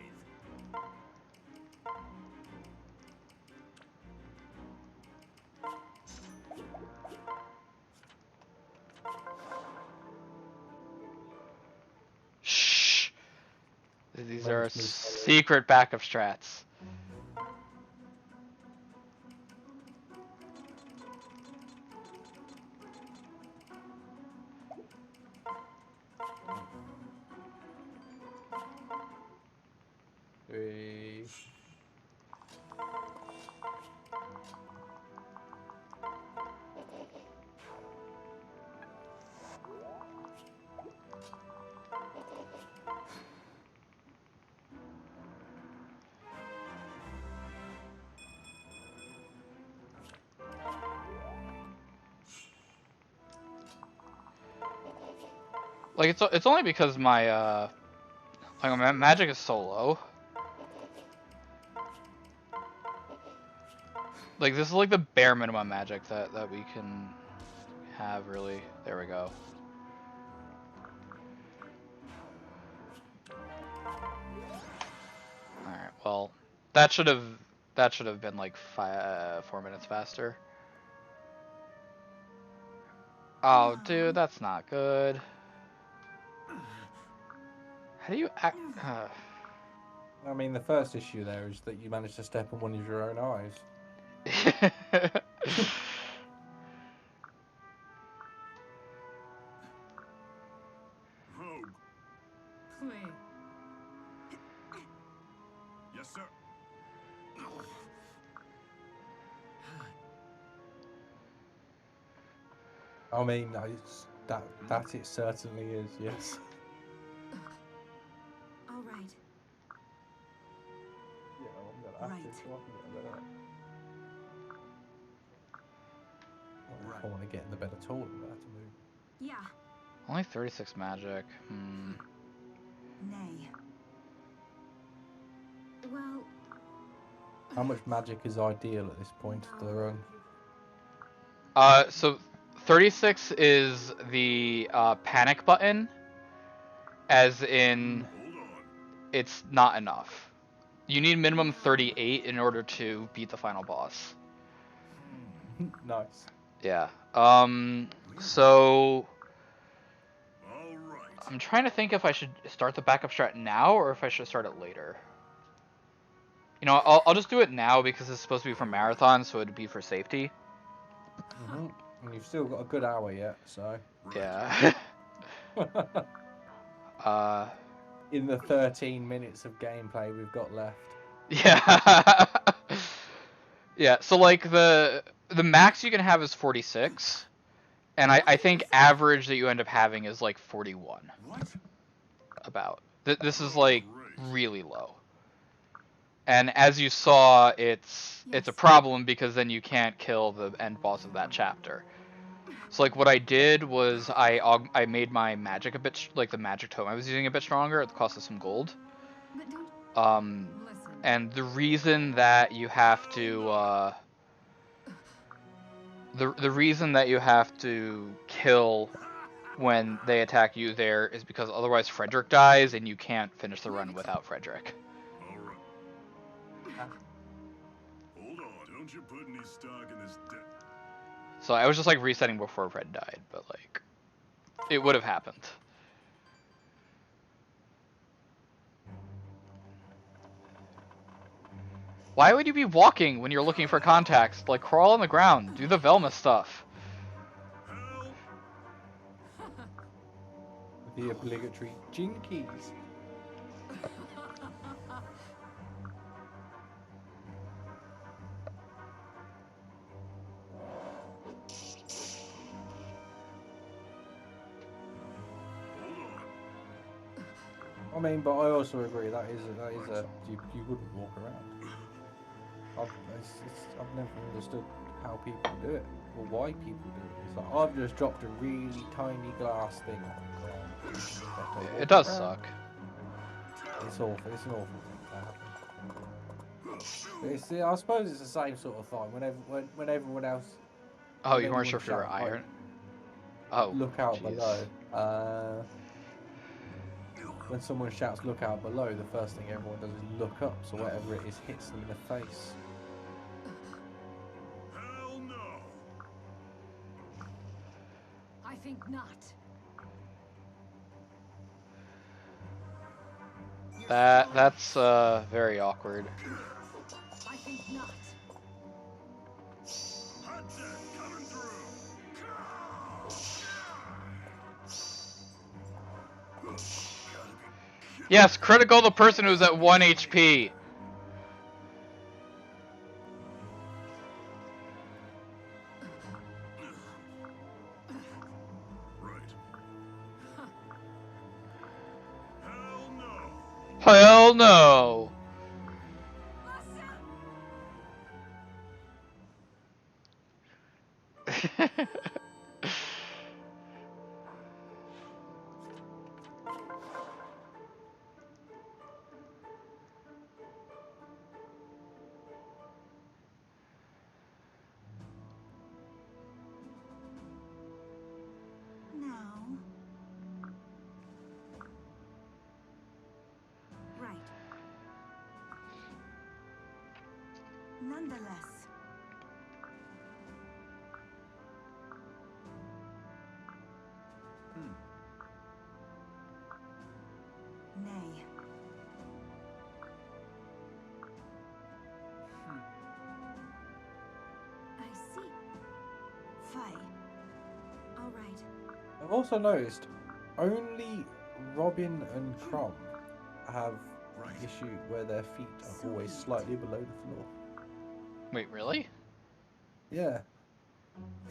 Shh! These are secret backup strats. Like, it's only because my, like, my magic is so low. Like, this is like the bare minimum magic that we can have, really. There we go. Alright, well, that should have been like 4 minutes faster. Oh, dude, that's not good. How do you act? I mean, the first issue there is that you managed to step on one of your own eyes. Rogue. Please. Yes, sir. I mean, that it certainly is. Yes. All right. Yeah, I'm gonna have to. So I can get a better. If I want to get in the bed at all, I'm gonna have to move. Yeah. Only 36 magic. Nay. Well. How much magic is ideal at this point of the run? So 36 is the panic button, as in it's not enough. You need minimum 38 in order to beat the final boss. Nice. Yeah. So I'm trying to think if I should start the backup strat now or if I should start it later. You know, I'll just do it now because it's supposed to be for marathon, so it'd be for safety. And you've still got a good hour yet, so. Yeah. In the 13 minutes of gameplay we've got left. Yeah. Yeah, so like the max you can have is 46, and I think average that you end up having is like 41. What? About. This is like really low. And as you saw, it's a problem because then you can't kill the end boss of that chapter. So like what I did was I made my magic a bit like the magic tome I was using a bit stronger at the cost of some gold. And the reason that you have to the reason that you have to kill when they attack you there is because otherwise Frederick dies and you can't finish the run without Frederick. Hold on, don't you put any stock in this So I was just like resetting before Fred died, but like it would have happened. Why would you be walking when you're looking for contacts? Like crawl on the ground, do the Velma stuff. The obligatory jinkies. I mean, but I also agree that is a you wouldn't walk around. I've never understood how people do it or why people do it. It's like I've just dropped a really tiny glass thing on the ground. It does suck. It's awful. It's an awful thing to happen. But it's, I suppose it's the same sort of thing when everyone else. Oh, you weren't sure if you were iron. Oh. Look out geez. below. When someone shouts "look out below," the first thing everyone does is look up, so whatever it is hits them in the face. Hell no! I think not. That's very awkward. I think not. Hot deck coming through! Yes, critical the person who's at 1 HP. Right. Hell no! Hell no. Now. Right. Nonetheless. Nay. I see. Fine. All right. I've also noticed only Robin and Crom have the issue where their feet are always slightly below the floor. Wait, really? Yeah.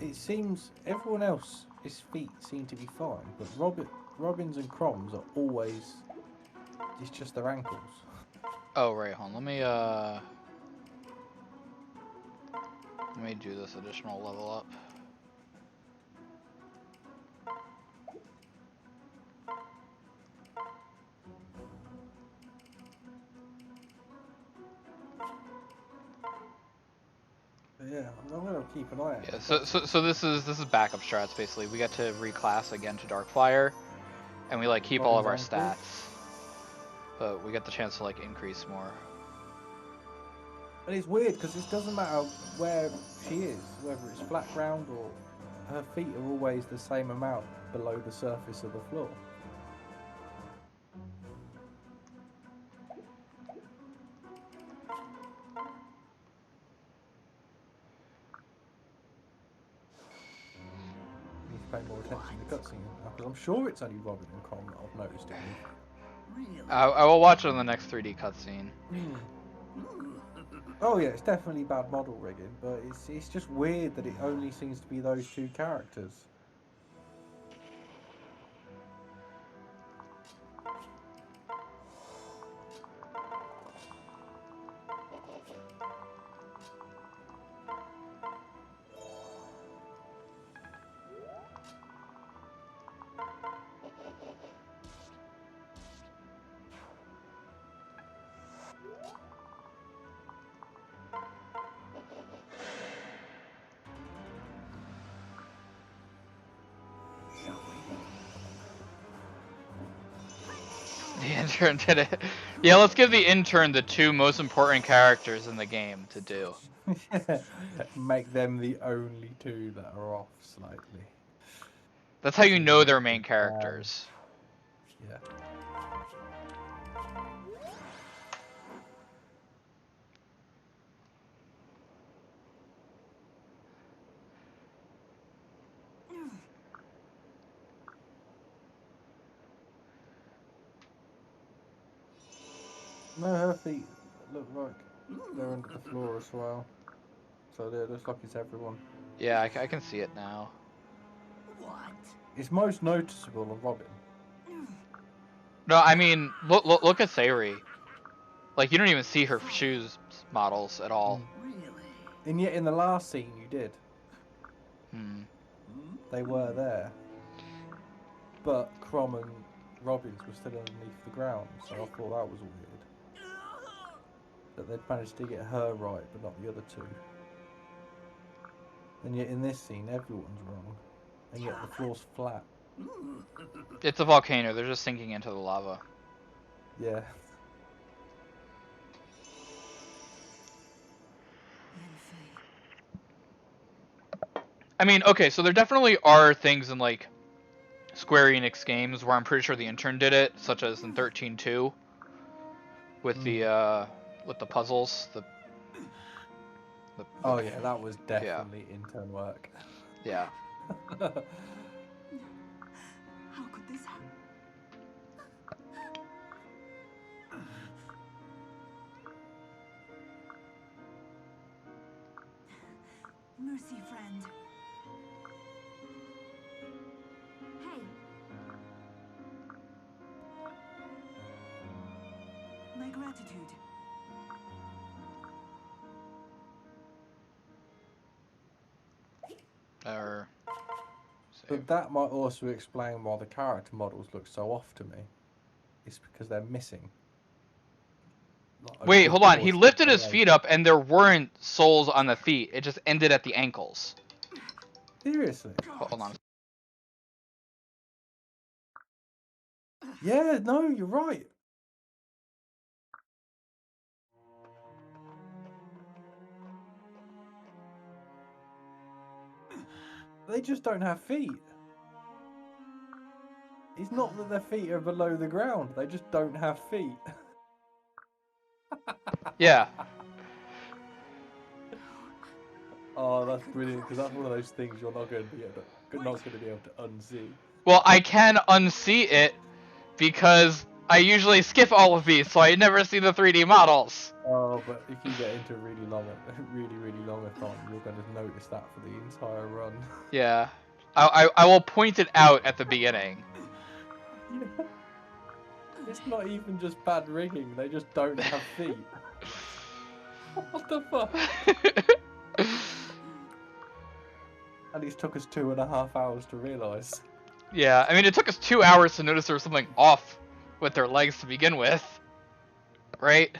it seems everyone else, his feet seem to be fine, but Robin's and Crom's are always. It's just their ankles. Oh right, hold on. Let me do this additional level up. Yeah, I'm gonna keep an eye out. Yeah, so this is backup strats basically. We get to reclass again to Darkflyer, and we like keep all of our Robin's ankles? stats, but we get the chance to like increase more. And it's weird because it doesn't matter where she is, whether it's flat ground or her feet are always the same amount below the surface of the floor. You need to pay more attention to the cutscene now, because I'm sure it's only Robin and Crom that I've noticed it with. I will watch it on the next 3D cutscene. Oh yeah, it's definitely bad model rigging, but it's just weird that it only seems to be those two characters. The intern did it. Yeah, let's give the intern the two most important characters in the game to do. Make them the only two that are off slightly. That's how you know they're main characters. Yeah. No, her feet look like they're under the floor as well. So it looks like it's everyone. Yeah, I can see it now. It's most noticeable on Robin. No, I mean, look at Sayori. Like, you don't even see her shoes models at all. And yet in the last scene you did. Hmm. They were there. But Crom and Robin's were still underneath the ground, so I thought that was weird. That they'd managed to get her right, but not the other two. And yet in this scene, everyone's wrong. And yet the floor's flat. It's a volcano, they're just sinking into the lava. Yeah. I mean, okay, so there definitely are things in, like, Square Enix games where I'm pretty sure the intern did it, such as in 13.2 with the puzzles. Oh yeah, that was definitely intern work. Yeah. How could this happen? Mercy, friend. Hey. My gratitude. But that might also explain why the character models look so off to me. It's because they're missing. Wait, hold on. He lifted his feet up and there weren't soles on the feet. It just ended at the ankles. Seriously? Hold on. Yeah, no, you're right. They just don't have feet. It's not that their feet are below the ground. They just don't have feet. Yeah. Oh, that's brilliant, because that's one of those things you're not going to be able to unsee. Well, I can unsee it because I usually skip all of these, so I never see the 3D models. Oh, but if you get into really long-a-thon, you're going to notice that for the entire run. Yeah. I will point it out at the beginning. Yeah. It's not even just bad rigging, they just don't have feet. What the fuck? And it took us 2.5 hours to realise. Yeah, I mean, it took us 2 hours to notice there was something off with their legs to begin with. Right?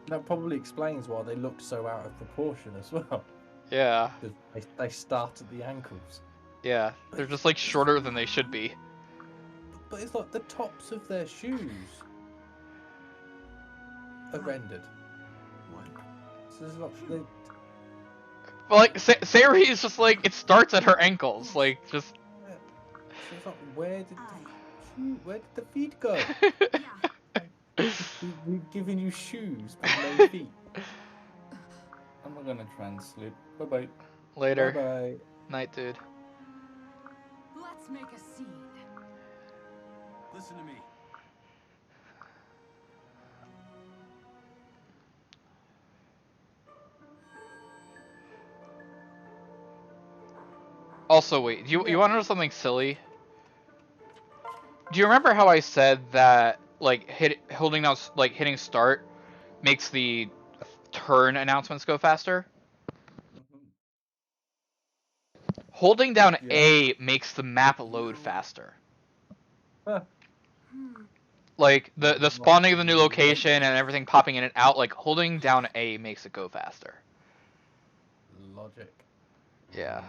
That probably explains why they looked so out of proportion as well. Yeah. They start at the ankles. Yeah, they're just like shorter than they should be. But it's like the tops of their shoes are rendered. What? So it's like they... Well, like, Sayori is just like, it starts at her ankles, like, just... So it's like, where did the feet go? We've given you shoes, but no feet. I'm not gonna try and sleep. Bye bye. Later. Bye-bye. Night, dude. Let's make a scene. Listen to me. Also, wait, you want to know something silly? Do you remember how I said that, like, holding down, like, hitting start makes the turn announcements go faster? Holding down A makes the map load faster. Huh. Like, the spawning of the new location and everything popping in and out, like, holding down A makes it go faster. Logic. Yeah.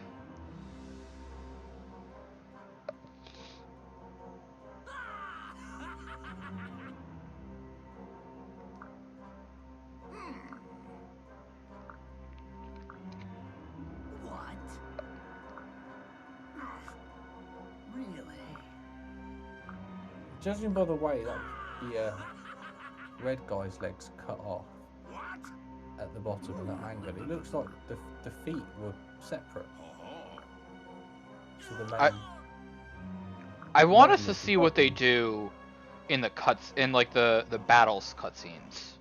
What? Really? Judging by the way that the red guy's legs cut off at the bottom of that angle, it looks like the feet were separate. So the main... I want us to see what they do in the like the battles cutscenes,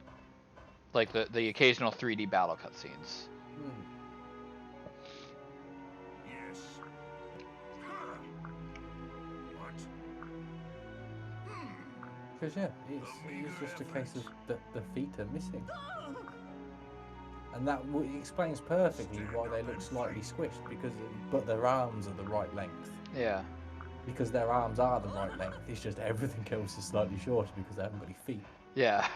like the occasional 3D battle cutscenes. Yes. What? Because yeah, it's just a case of the feet are missing, and that explains perfectly why they look slightly squished. But their arms are the right length. Yeah. Because their arms are the right length. It's just everything else is slightly shorter because they haven't got any feet. Yeah.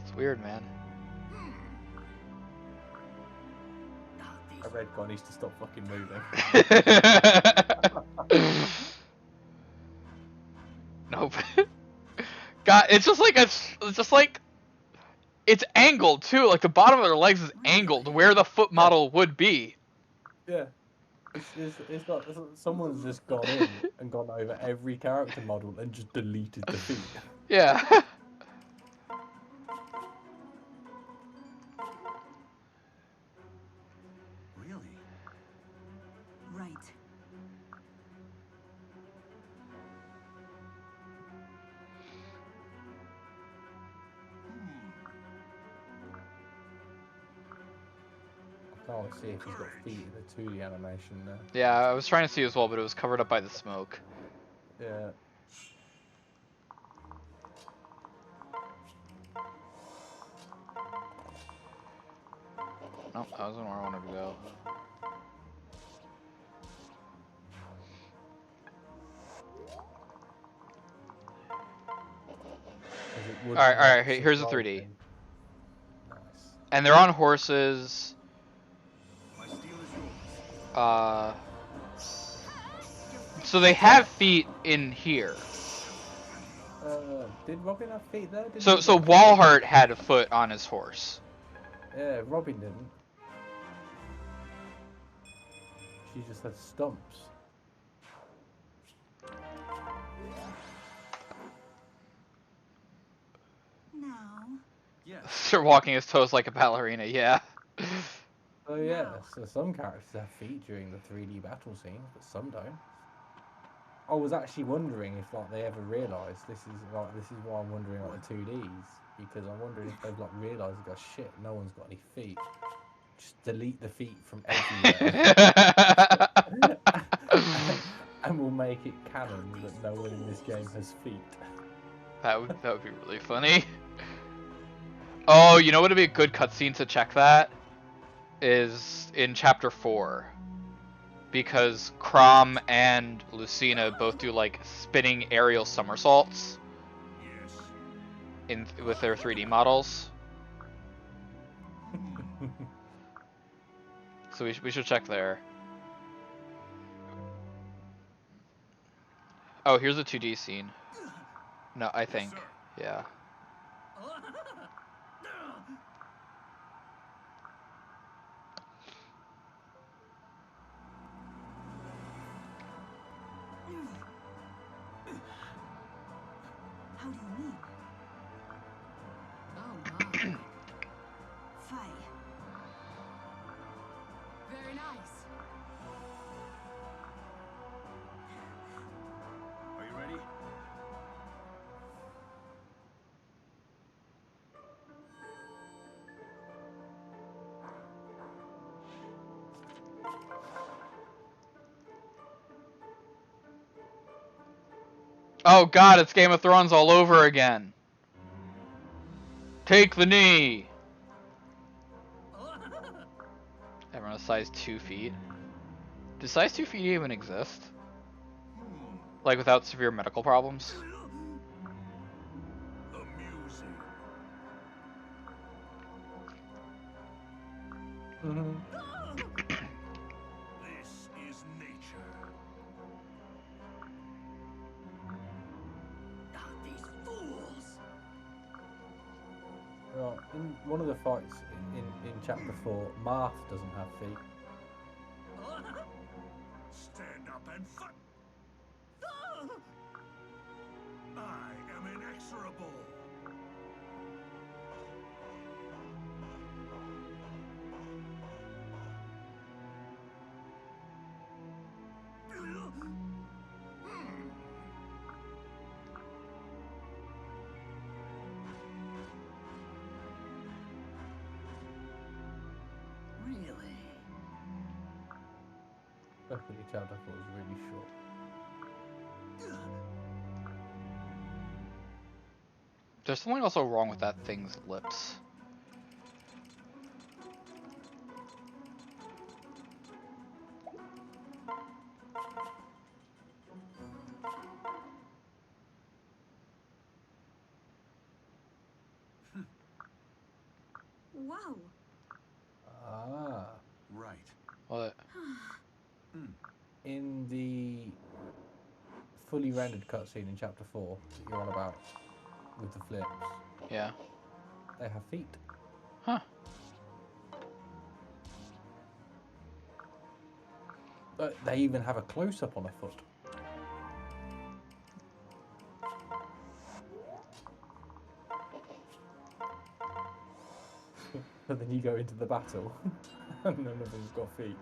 It's weird, man. A red guy needs to stop fucking moving. Nope. God, it's just like it's angled too. Like the bottom of their legs is angled where the foot model would be. Yeah. It's like someone's just gone in and gone over every character model and just deleted the feet. Yeah. Really? Right. I can't see if he's got feet in the 2D animation there. Yeah, I was trying to see as well, but it was covered up by the smoke. Yeah. Nope, that wasn't where I wanted to go. Alright, here's the 3D. Nice. And they're on horses. My steel is yours. So they have feet in here. Did Robin have feet there? So Walhart had a foot on his horse. Yeah, Robin didn't. She just had stumps. Now. Yes. They're walking his toes like a ballerina, yeah. Oh yeah, so some characters have feet during the 3D battle scenes, but some don't. I was actually wondering if like they ever realised this is why I'm wondering like the 2Ds, because I'm wondering if they've like realised, go shit, no one's got any feet. Just delete the feet from everywhere. And we'll make it canon that no one in this game has feet. That would be really funny. Oh, you know what would be a good cutscene to check that? Is in chapter 4. Because Crom and Lucina both do like spinning aerial somersaults with their 3D models. So we should check there. Oh, here's a 2D scene. No, I think. Yeah. How do you mean? Oh my. Faye. Very nice. Are you ready? Oh god, it's Game of Thrones all over again. Take the knee. Everyone has size 2 feet. Does size 2 feet even exist? Like without severe medical problems? Amusing. This is nature. These fools! Right, in one of the fights in chapter 4, Marth doesn't have feet. Stand up and fight! I am inexorable! Really? Luckily, chapter 4 is really short. There's something also wrong with that thing's lips. Whoa. Ah. Right. What? In the fully rendered cutscene in chapter 4 that you're on about, with the flips, Yeah. they have feet. Huh. But they even have a close-up on a foot. But then you go into the battle, and none of them's got feet.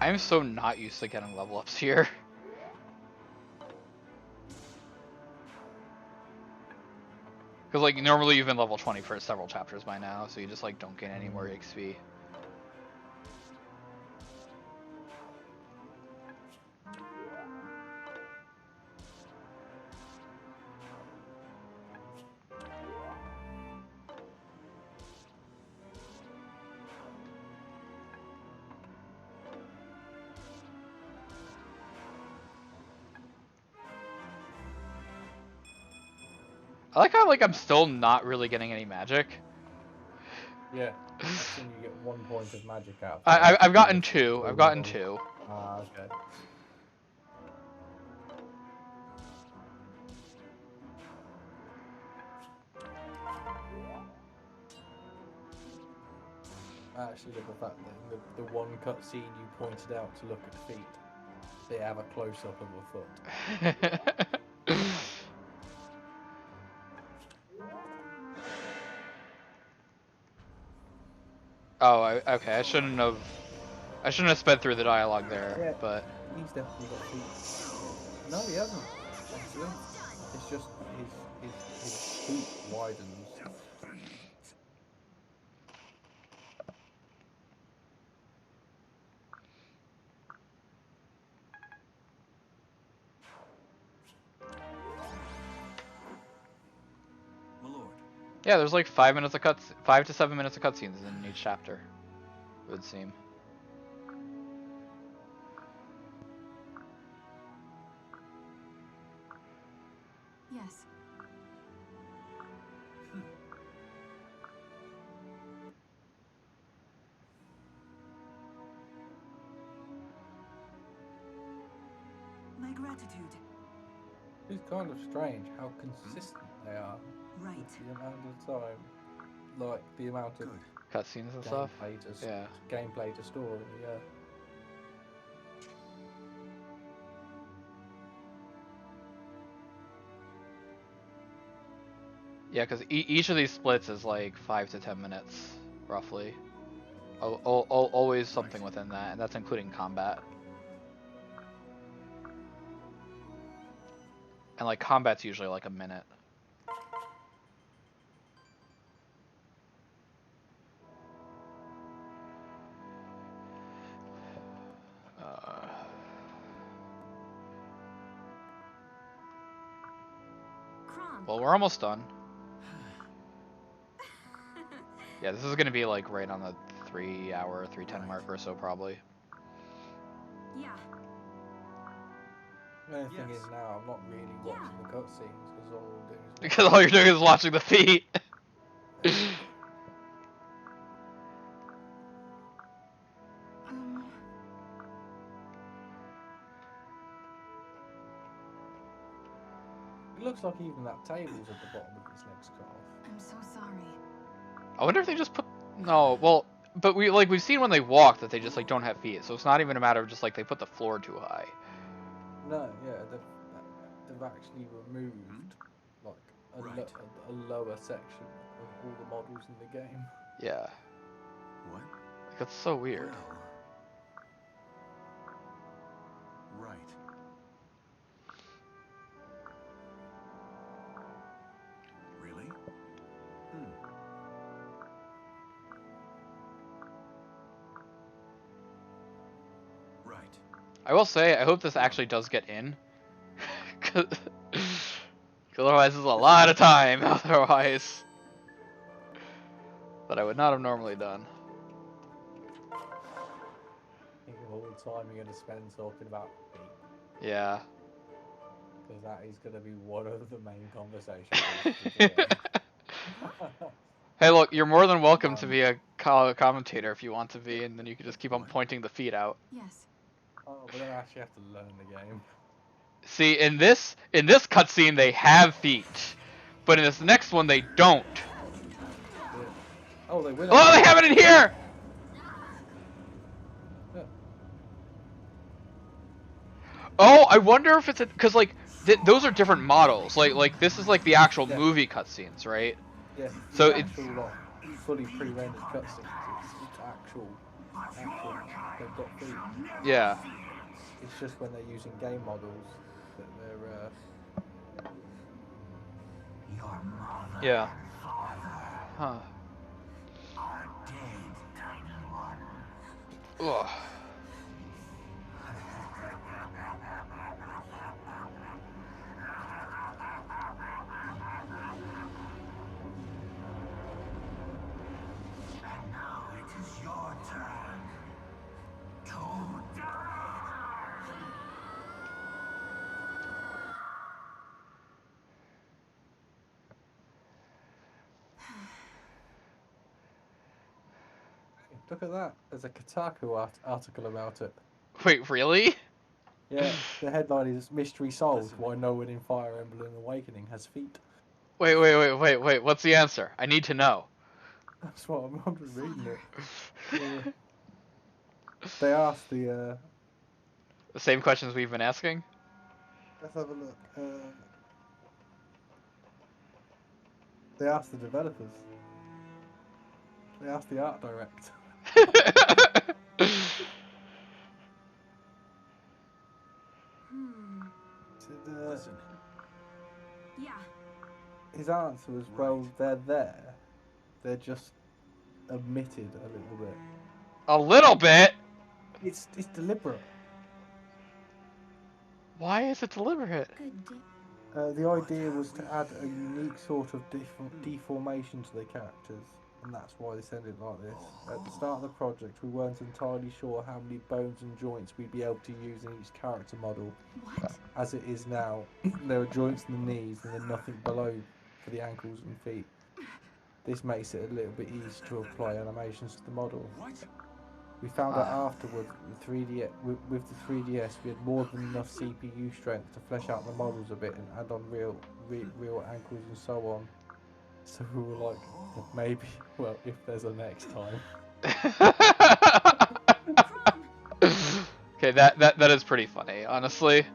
I'm so not used to getting level ups here. Because like normally you've been level 20 for several chapters by now, so you just like don't gain any more XP. like how I'm still not really getting any magic. Yeah. I've seen you get 1 point of magic out. I've gotten 2. I've gotten 2. Ah, okay. I actually love the fact that the one cutscene you pointed out to look at feet, they have a close-up of a foot. Oh, okay. I shouldn't have sped through the dialogue there, Yeah. but He's definitely got feet. No, he hasn't. Actually, it's just his boot widens. My lord. yeah, there's like 5 to 7 minutes of cutscenes in each chapter. It would seem. Yes. My gratitude. It's kind of strange how consistent they are Right. with the amount of time, like the amount of Cutscenes and stuff. Yeah. gameplay to story. Yeah. Yeah, because each of these splits is like 5 to 10 minutes, roughly. Always something within that, and that's including combat. And like combat's usually like a minute. Well, we're almost done. Yeah, this is gonna be like right on the 3 hour, 3:10 mark or so probably. Yeah. The only thing is now I'm not really watching the cutscenes because all I'm doing is Because all you're doing is watching the feet. It looks like even that table's at the bottom of its legs cut off. I'm so sorry. I wonder if they just put no, well, but we've seen when they walk that they just like don't have feet, so it's not even a matter of just like they put the floor too high. No, yeah, they've actually removed like a lower section of all the models in the game. Yeah. What? Like, that's so weird. Well, right. Really? Right. I will say, I hope this actually does get in. Cause otherwise it's a lot of time, otherwise. That I would not have normally done. Think of all the time you're going to spend talking about feet. Yeah. Because that is going to be one of the main conversations. Hey, look, you're more than welcome to be a commentator if you want to be, and then you can just keep on pointing the feet out. Yes. Oh, but then I actually have to learn the game. See, in this cutscene they have feet, but in this next one they don't. Yeah. Oh, they will. Oh, they have it in here. Yeah. Oh, I wonder if it's because like those are different models. Like this is like the actual movie cutscenes, right? Yeah. So it's it's actual, like, fully pre-rendered cutscenes. It's actual. They've got feet. Yeah. It's just when they're using game models that they're. Your mother Yeah. and father Huh. are dead, tiny one. Ugh. And now it is your turn to die. Look at that. There's a Kotaku article about it. Wait, really? Yeah, the headline is "Mystery Solved: Why No One in Fire Emblem Awakening Has Feet." Wait. What's the answer? I need to know. That's what I'm just reading it. They asked the. The same questions we've been asking? Let's have a look. They asked the developers. They asked the art director. Listen. Yeah. His answer was, well, they're there. They're just omitted a little bit. A little bit? It's deliberate. Why is it deliberate? The idea was to add a unique sort of deformation to the characters, and that's why they sent it like this. At the start of the project, we weren't entirely sure how many bones and joints we'd be able to use in each character model. What? As it is now, there are joints in the knees and then nothing below for the ankles and feet. This makes it a little bit easier to apply animations to the model. What? We found out afterwards that with the 3DS we had more than enough CPU strength to flesh out the models a bit and add on real ankles and so on. So we were like, maybe, well, if there's a next time. Okay, that is pretty funny, honestly.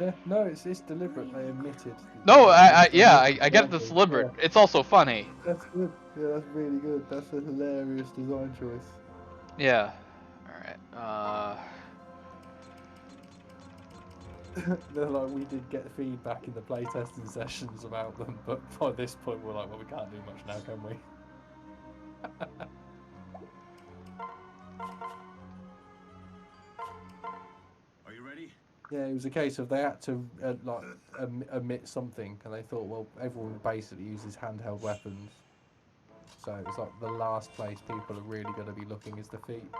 Yeah, no, it's deliberate. They omitted. No, I get it's deliberate. Yeah. It's also funny. That's good. Yeah, that's really good. That's a hilarious design choice. Yeah. Alright, They're like, we did get feedback in the playtesting sessions about them, but by this point we're like, well, we can't do much now, can we? Are you ready? Yeah, it was a case of they had to omit something, and they thought, well, everyone basically uses handheld weapons, so it's like the last place people are really going to be looking is the feet.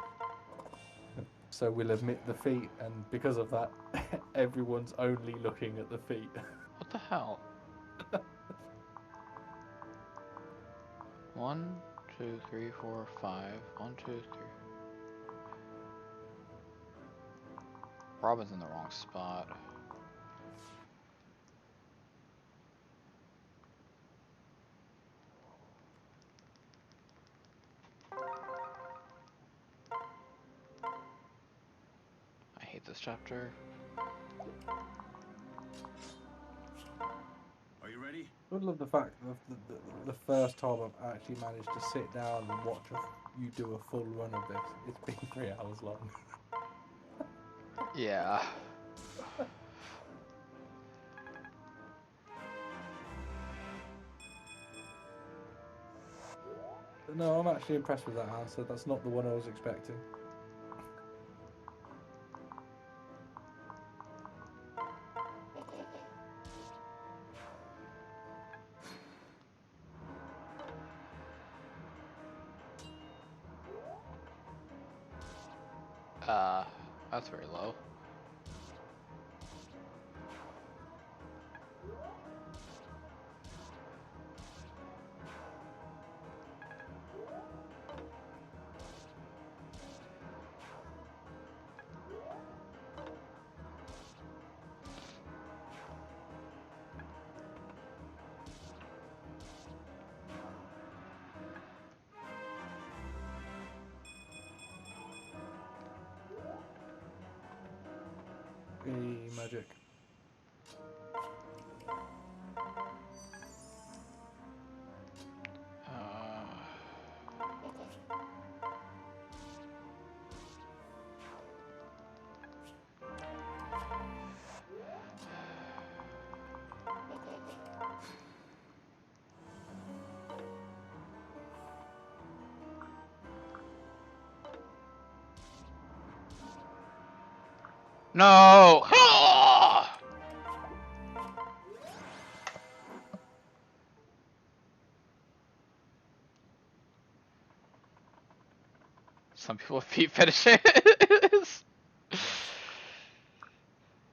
So we'll omit the feet, and because of that, everyone's only looking at the feet. What the hell? 1, 2, 3, 4, 5. 1, 2, 3. Robin's in the wrong spot. I hate this chapter. Are you ready? I love the fact that the first time I've actually managed to sit down and watch you do a full run of this. It's been 3 hours long. Yeah. But no, I'm actually impressed with that answer. That's not the one I was expecting. That's very low. Magic. No! Some people have feet fetishes.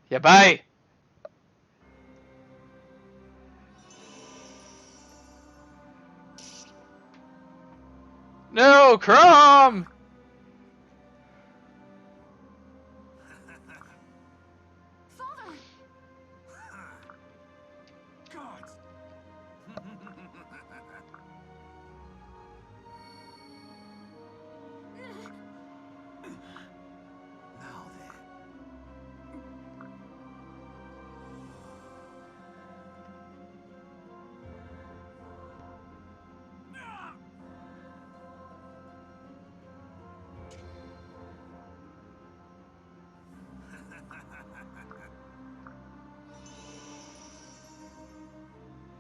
Yeah, bye. No, Crom! Father! Gods! Now then.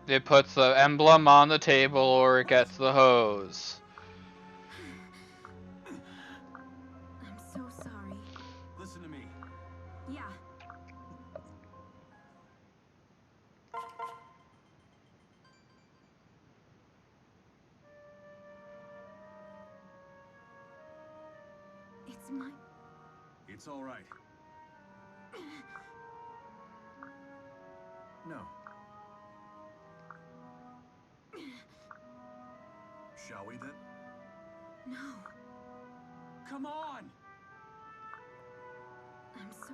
It puts the emblem on the table or it gets the hose. I'm so sorry. Listen to me. Yeah. It's my... It's all right. No. Shall we then? No. Come on! I'm so...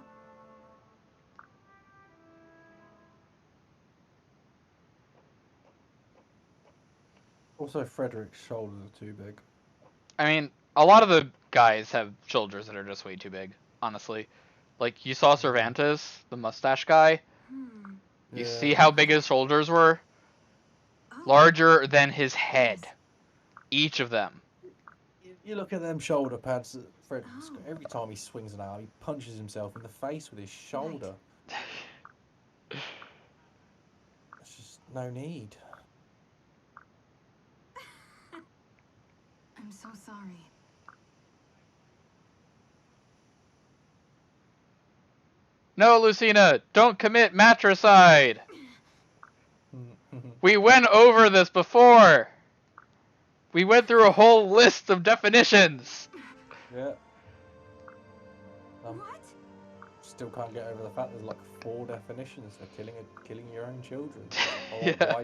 Also, Frederick's shoulders are too big. I mean, a lot of the guys have shoulders that are just way too big, honestly. Like, you saw Cervantes, the mustache guy. Hmm. You Yeah. see how big his shoulders were? Oh. Larger than his head. Yes. Each of them. You look at them shoulder pads that Frederick's Oh. got. Every time he swings an arm, he punches himself in the face with his shoulder. There's just no need. I'm so sorry. No, Lucina, don't commit matricide! We went over this before! We went through a whole list of definitions! Yeah. What? Still can't get over the fact there's like 4 definitions for killing your own children. Yeah.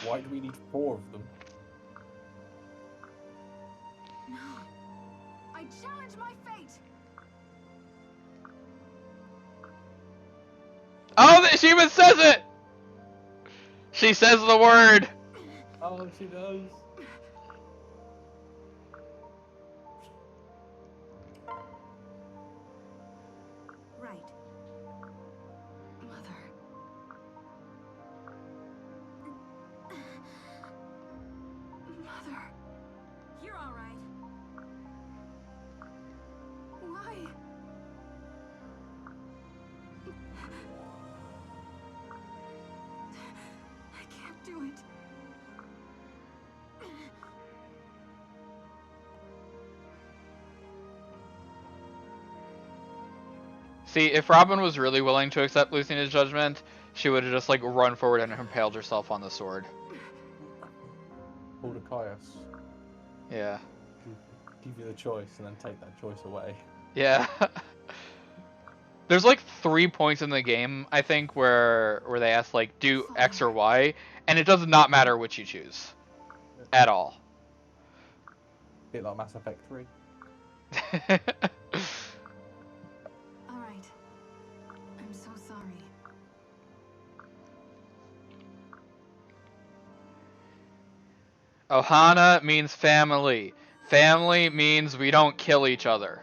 Why do we need 4 of them? No. I challenge my fate! Oh, she even says it! She says the word! Oh, she does. Right. Mother. Mother. You're all right. Why? I can't do it. See, if Robin was really willing to accept Lucina's judgment, she would have just, like, run forward and impaled herself on the sword. Pull the Caius. Yeah. Give you the choice and then take that choice away. Yeah. There's, like, 3 points in the game, I think, where they ask, like, do X or Y, and it does not matter which you choose. At all. Bit like Mass Effect 3. All right. I'm so sorry. Ohana means family. Family means we don't kill each other.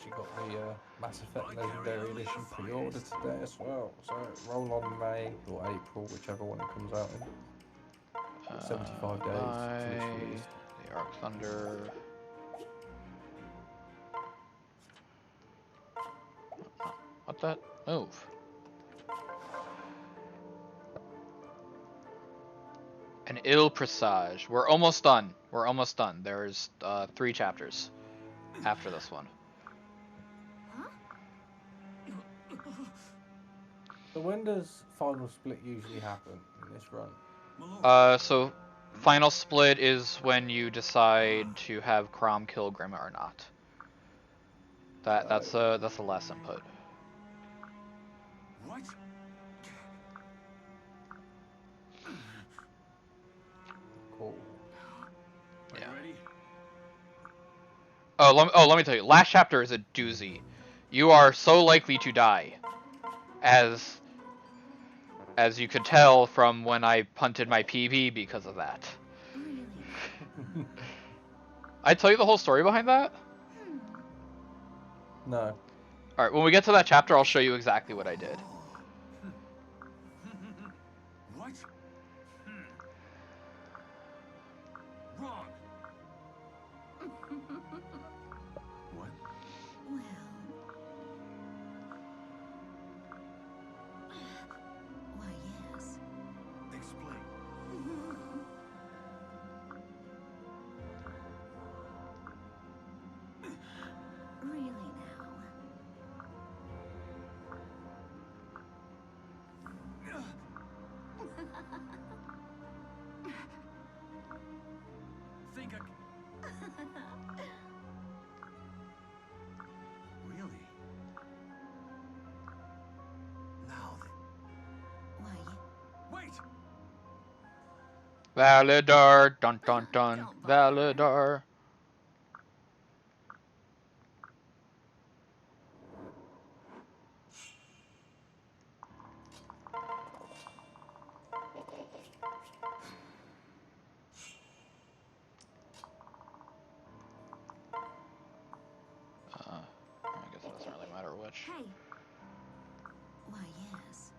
She got the Mass Effect Legendary Edition pre-order today as well. So roll on May or April, whichever one it comes out in. 75 days till it's released. The Arc Thunder. What that move? An ill presage. We're almost done. We're almost done. There's 3 chapters after this one. So when does final split usually happen in this run? So final split is when you decide to have Crom kill Grima or not. That's the last input. What? Cool. Are Yeah. you ready? Let me tell you. Last chapter is a doozy. You are so likely to die, as you could tell from when I punted my PB because of that. Really? I tell you the whole story behind that? No. Alright, when we get to that chapter, I'll show you exactly what I did. What? Wrong. What? Well. Why, yes. Explain. Really now. Think I... Really? Now then. Why, Wait! Validar, dun dun dun, Don't bother. Validar. I guess it doesn't really matter which. Hey. Why, yes.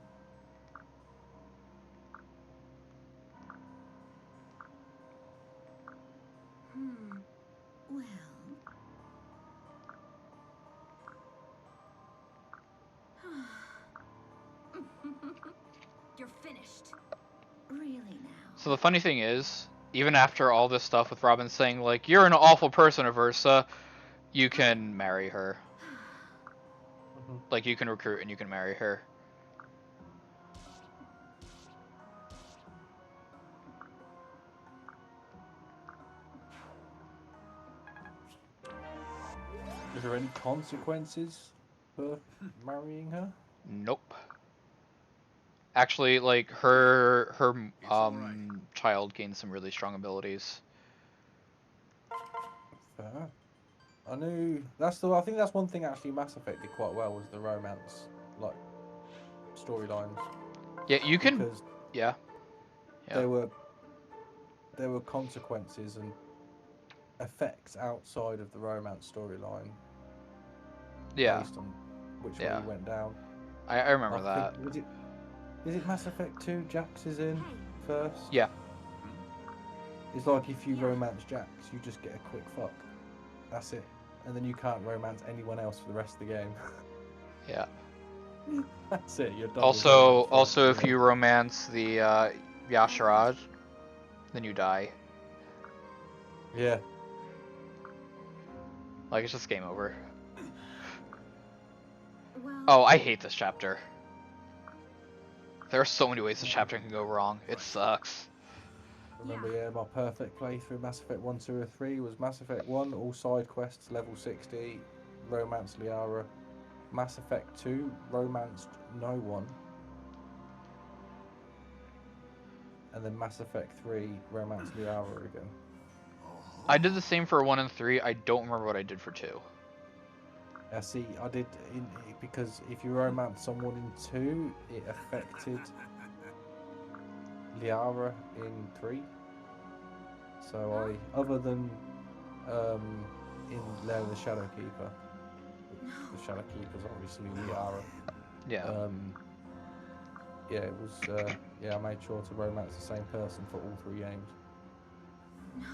Well. You're finished. Really now. So the funny thing is, even after all this stuff with Robin saying, like, you're an awful person, Aversa, you can marry her. Like, you can recruit and you can marry her. Is there any consequences for marrying her? Nope. Actually, like, her alright. child gained some really strong abilities. Fair. I knew I think that's one thing actually Mass Effect did quite well was the romance, like storylines. Yeah, you can. Because Yeah. there were consequences and effects outside of the romance storyline. Yeah. Based on which way Yeah. you went down. I remember I that. think, is it Mass Effect 2 Jax is in first? Yeah. It's like if you romance Jax, you just get a quick fuck. That's it. And then you can't romance anyone else for the rest of the game. Yeah. That's it. You're done. Also, if you romance the Yasharaj, then you die. Yeah. Like, it's just game over. Well. Oh, I hate this chapter. There are so many ways this chapter can go wrong. It sucks. Remember, yeah, my perfect playthrough Mass Effect 1, 2, or 3 was Mass Effect 1, all side quests, level 60, romance Liara. Mass Effect 2, romanced no one. And then Mass Effect 3, romance Liara again. I did the same for 1 and 3. I don't remember what I did for 2. See, I did because if you romance someone in 2, it affected Liara in 3. So other than in Lair of the Shadowkeeper, the Shadowkeeper's obviously Liara. Yeah. Yeah, it was. I made sure to romance the same person for all 3 games. No.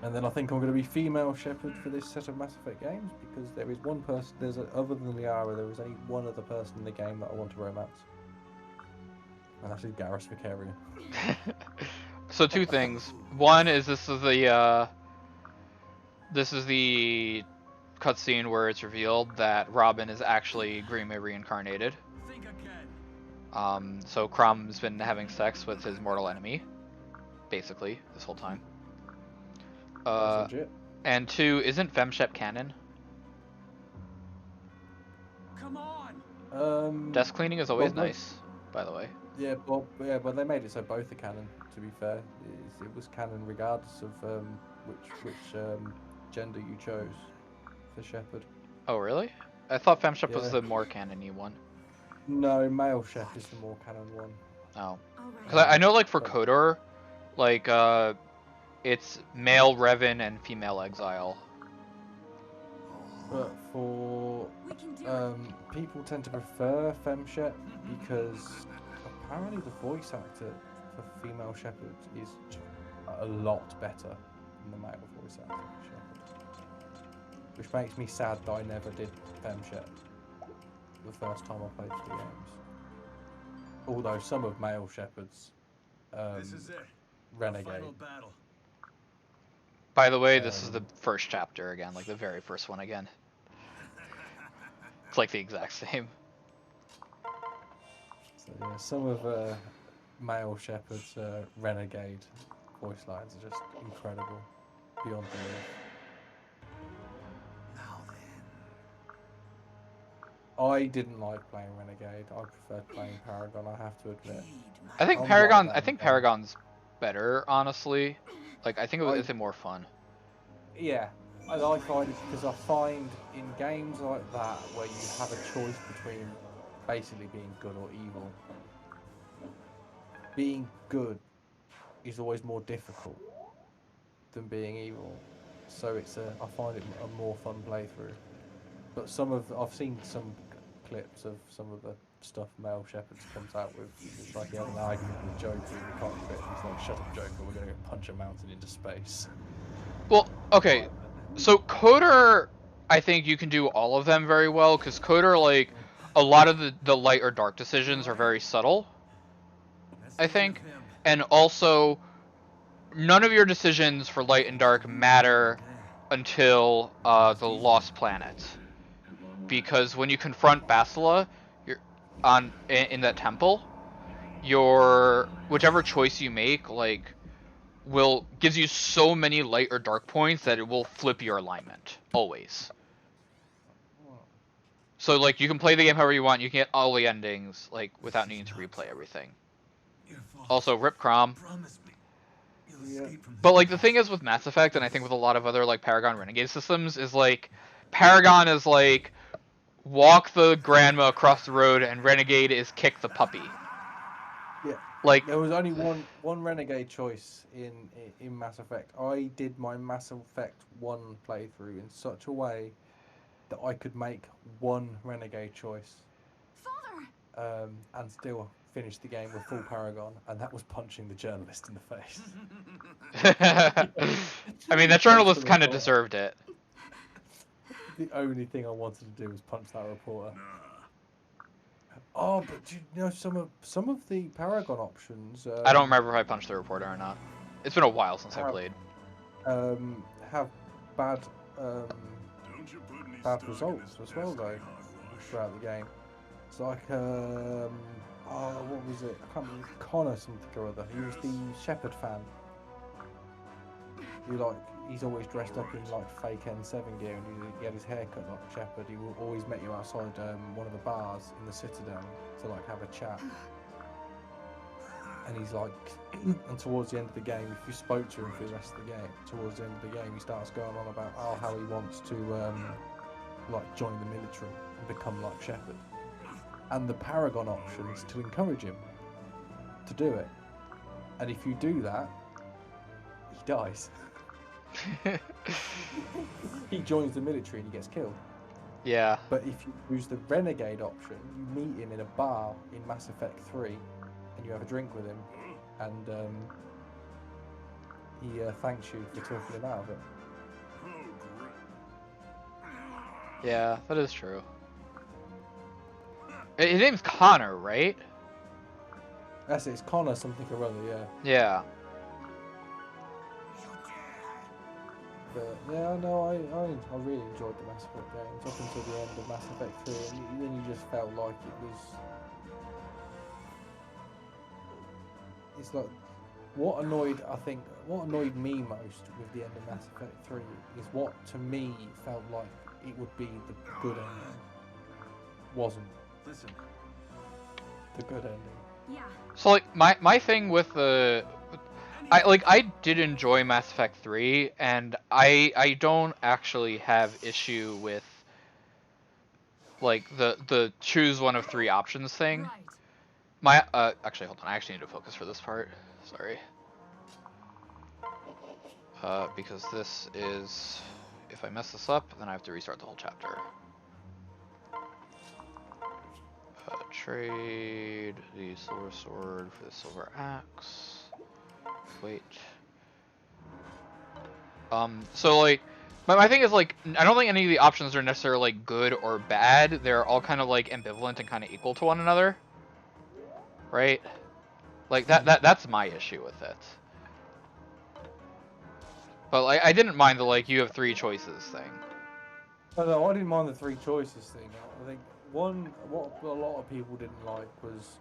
And then I think I'm going to be female Shepherd for this set of Mass Effect games because there is one person. Other than Liara, there is only one other person in the game that I want to romance, and that is Garrus Vicarian. So 2 things. One is this is the cutscene where it's revealed that Robin is actually Grima reincarnated. Think again. So Crom's been having sex with his mortal enemy, basically, this whole time. That's legit. And 2, isn't Femshep canon? Come on. Desk cleaning is always well, nice, by the way. but they made it so both are canon. To be fair, it was canon regardless of which gender you chose for Shepard. Oh, really? I thought FemShep was Yeah. the more canon-y one. No, male Shep is the more canon one. Oh. Alright. Because I know, like, for But- KOTOR, like, it's male Revan and female Exile. But for We can do it. people tend to prefer FemShep because apparently the voice actor for female Shepard is a lot better than the male voice actor for Shepard. Which makes me sad that I never did FemShep the first time I played the games. Although some of male Shepards, This is it. The Renegade. final battle. By the way, this is the first chapter again, like the very first one again. It's like the exact same. So yeah, some of male Shepard's Renegade voice lines are just incredible, beyond belief. Now then. I didn't like playing Renegade. I preferred playing Paragon. I have to admit. I think I'm Paragon. like I that think in Paragon's better, honestly. Like I think it I- was more fun. Yeah, I find it because I find in games like that where you have a choice between basically being good or evil, being good is always more difficult than being evil. So I find it a more fun playthrough. But I've seen some clips of some of the stuff Mel Shepards comes out with. It's like he had an argument with Joker in the cockpit. He's like, "Shut up, Joker! We're going to punch a mountain into space." Well, okay. So KOTOR, I think you can do all of them very well because KOTOR, like, a lot of the light or dark decisions are very subtle. I think, and also, none of your decisions for light and dark matter until the Lost Planet, because when you confront Basila, you're in that temple, whichever choice you make, like, gives you so many light or dark points that it will flip your alignment always. So like you can play the game however you want, you can get all the endings like without needing to replay everything. Also, Rip Crom. But like the thing is with Mass Effect, and I think with a lot of other like Paragon Renegade systems, is like Paragon is like walk the grandma across the road, and Renegade is kick the puppy. Yeah. Like There was only one Renegade choice in Mass Effect. I did my Mass Effect 1 playthrough in such a way that I could make one Renegade choice. Father! And still finish the game with full Paragon, and that was punching the journalist in the face. I mean, that journalist kind of deserved it. The only thing I wanted to do was punch that reporter. Oh, but do you know some of the Paragon options? I don't remember if I punched the reporter or not. It's been a while since I played. Have bad results as well though throughout the game. It's like what was it? I can't remember. Connor something or other. He was the Shepard fan. He's always dressed up in like fake N7 gear, and he had his hair cut like Shepard. He will always met you outside one of the bars in the Citadel to like have a chat. And he's like, and towards the end of the game, if you spoke to him for the rest of the game, towards the end of the game, he starts going on about how he wants to like join the military and become like Shepard. And the Paragon option is to encourage him to do it. And if you do that, he dies. He joins the military and he gets killed. Yeah. But if you use the Renegade option, you meet him in a bar in Mass Effect 3 and you have a drink with him, and he thanks you for talking him out of it. Yeah, that is true. His name's Connor, right? That's it, it's Connor something or other, yeah. Yeah. But yeah, no, I really enjoyed the Mass Effect games up until the end of Mass Effect 3, and then you just felt like it was... It's like, what annoyed me most with the end of Mass Effect 3 is what to me felt like it would be the good ending wasn't Listen. the good ending. Yeah. So like my thing with the I did enjoy Mass Effect 3, and I don't actually have issue with like the choose one of three options thing. Right. My actually hold on, I actually need to focus for this part. Sorry. Because this is, if I mess this up, then I have to restart the whole chapter. Trade the silver sword for the silver axe. Wait. So like, my thing is like, I don't think any of the options are necessarily like good or bad. They're all kind of like ambivalent and kind of equal to one another, right? Like that's my issue with it. But like, I didn't mind the like you have three choices thing. Oh, no, I didn't mind the three choices thing. I think what a lot of people didn't like was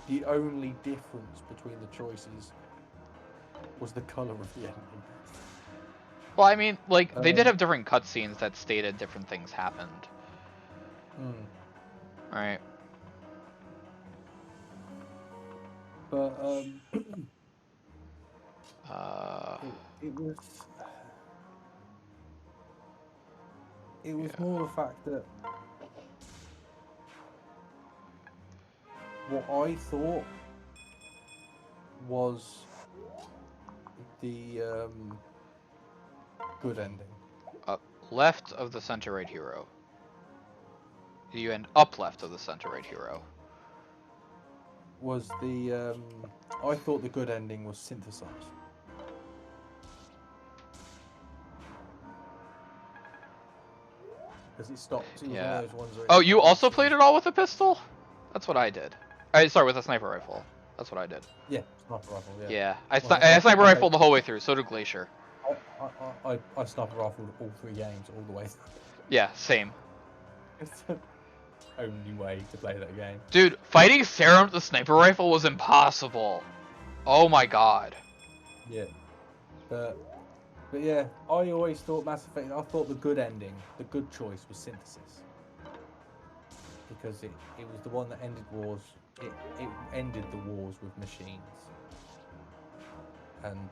the only difference between the choices was the color of the ending. Well, I mean, like they did have different cutscenes that stated different things happened. Right. But it was yeah. more the fact that what I thought was the good ending. Up left of the center right hero. You end up left of the center right hero. Was the I thought the good ending was synthesized. Because it stopped. It was one of those ones where oh, you also played it all with a pistol? That's what I did. Sorry, with a sniper rifle. That's what I did. Yeah, sniper rifle. Yeah. Yeah, I sniper rifled the whole way through. So did Glacier. I sniper rifled all three games all the way through. Yeah, same. It's the only way to play that game. Dude, fighting Serum with the sniper rifle was impossible. Oh my god. Yeah, but yeah, I always thought Mass Effect. I thought the good ending, the good choice was Synthesis, because it was the one that ended wars. It ended the wars with machines, and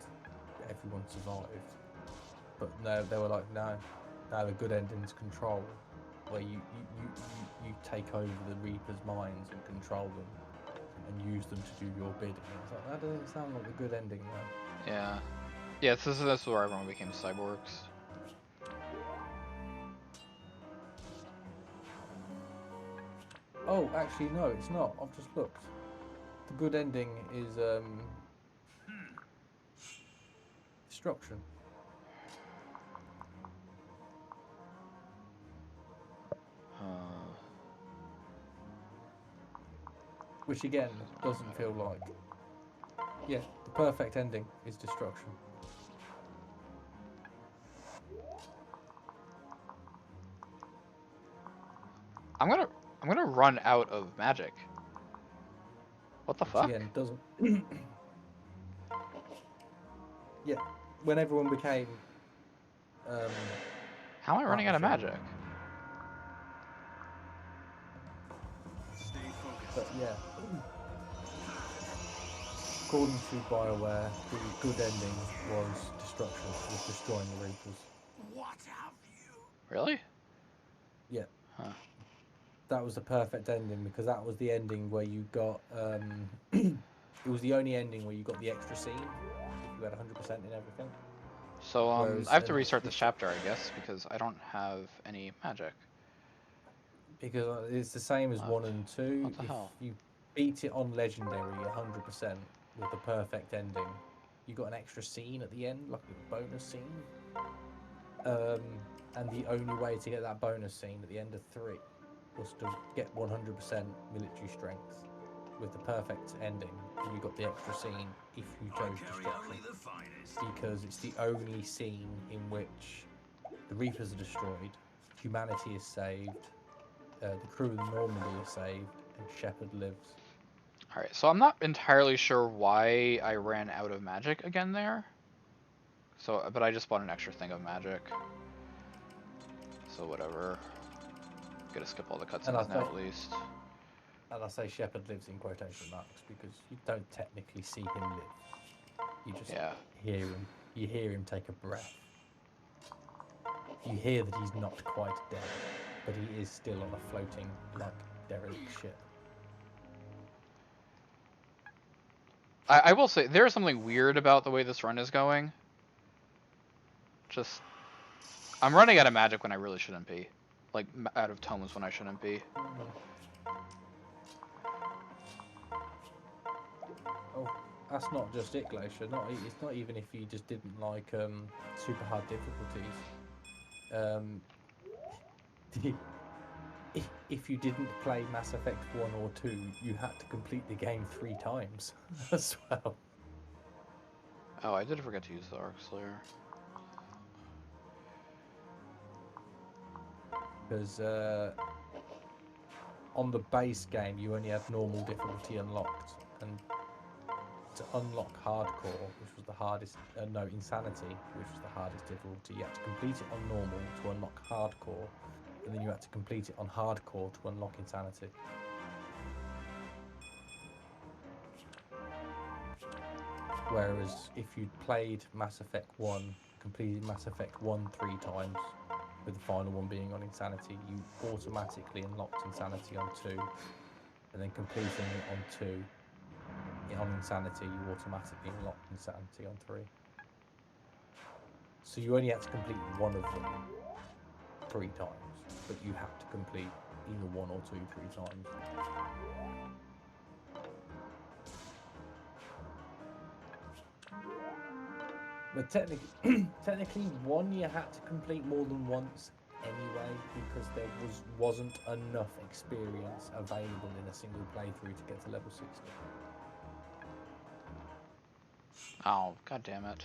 everyone survived. But no, they were like, no, the good ending's Control, where you take over the Reaper's minds and control them and use them to do your bidding. It's like, that doesn't sound like the good ending, though. Yeah. Yeah, this is where everyone became cyborgs. Oh, actually, no, it's not. I've just looked. The good ending is destruction. Which again doesn't feel like. Yeah, the perfect ending is destruction. I'm gonna run out of magic. What the fuck? Again, doesn't. Yeah, when everyone became. How am I running out of magic? Stay focused. But yeah. According to BioWare, the good ending was destruction, was destroying the Reapers. What have you? Really? Yeah. Huh. That was the perfect ending because that was the ending where you got. It was the only ending where you got the extra scene. If you had 100% in everything. So Whereas, I have to restart this chapter, I guess, because I don't have any magic. Because it's the same as 1 and 2. What the hell? You beat it on Legendary 100% with the perfect ending, you got an extra scene at the end, like a bonus scene. And the only way to get that bonus scene at the end of 3 was to get 100% military strength with the perfect ending, and you got the extra scene if you chose destruction. Because it's the only scene in which the Reapers are destroyed, humanity is saved, the crew of Normandy is saved, and Shepard lives. Alright, so I'm not entirely sure why I ran out of magic again there. So, but I just bought an extra thing of magic. So, whatever. Gotta skip all the cutscenes now, at least. and I say shepherd lives in quotation marks because you don't technically see him live. You just hear him. You hear him take a breath. You hear that he's not quite dead, but he is still on a floating, like, derelict ship. I will say, there's something weird about the way this run is going. Just, I'm running out of magic when I really shouldn't be. Like, out of tomes when I shouldn't be. Oh, that's not just it, Glacier. It's not even if you just didn't like super hard difficulties. If you didn't play Mass Effect 1 or 2, you had to complete the game 3 times as well. Oh, I did forget to use the Arc Slayer. Because on the base game, you only had normal difficulty unlocked, and to unlock hardcore, which was the hardest, insanity, which was the hardest difficulty, you had to complete it on normal to unlock hardcore, and then you had to complete it on hardcore to unlock insanity. Whereas if you'd played Mass Effect 1, completed Mass Effect 1 3 times, with the final one being on insanity, you automatically unlocked insanity on 2, and then completing it on 2, on insanity, you automatically unlocked insanity on 3. So you only had to complete one of them 3 times, but you have to complete either 1 or 2 3 times. But technically, 1 you had to complete more than once anyway, because there wasn't enough experience available in a single playthrough to get to level 60. Oh, god damn it.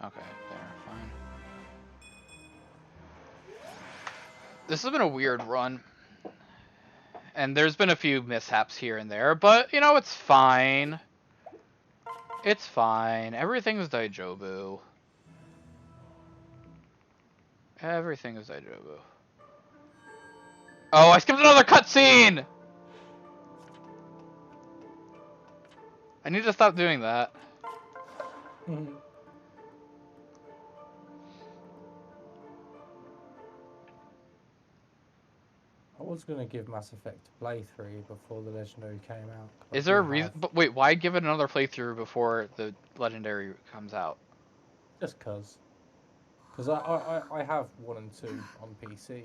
Okay, there, fine. This has been a weird run. And there's been a few mishaps here and there, but, you know, it's fine. It's fine. Everything's Daijobu. Everything is Daijobu. Oh, I skipped another cutscene! I need to stop doing that. I was going to give Mass Effect a playthrough before the Legendary came out. Is there a reason? But wait, why give it another playthrough before the Legendary comes out? Just cause. Because I have 1 and 2 on PC,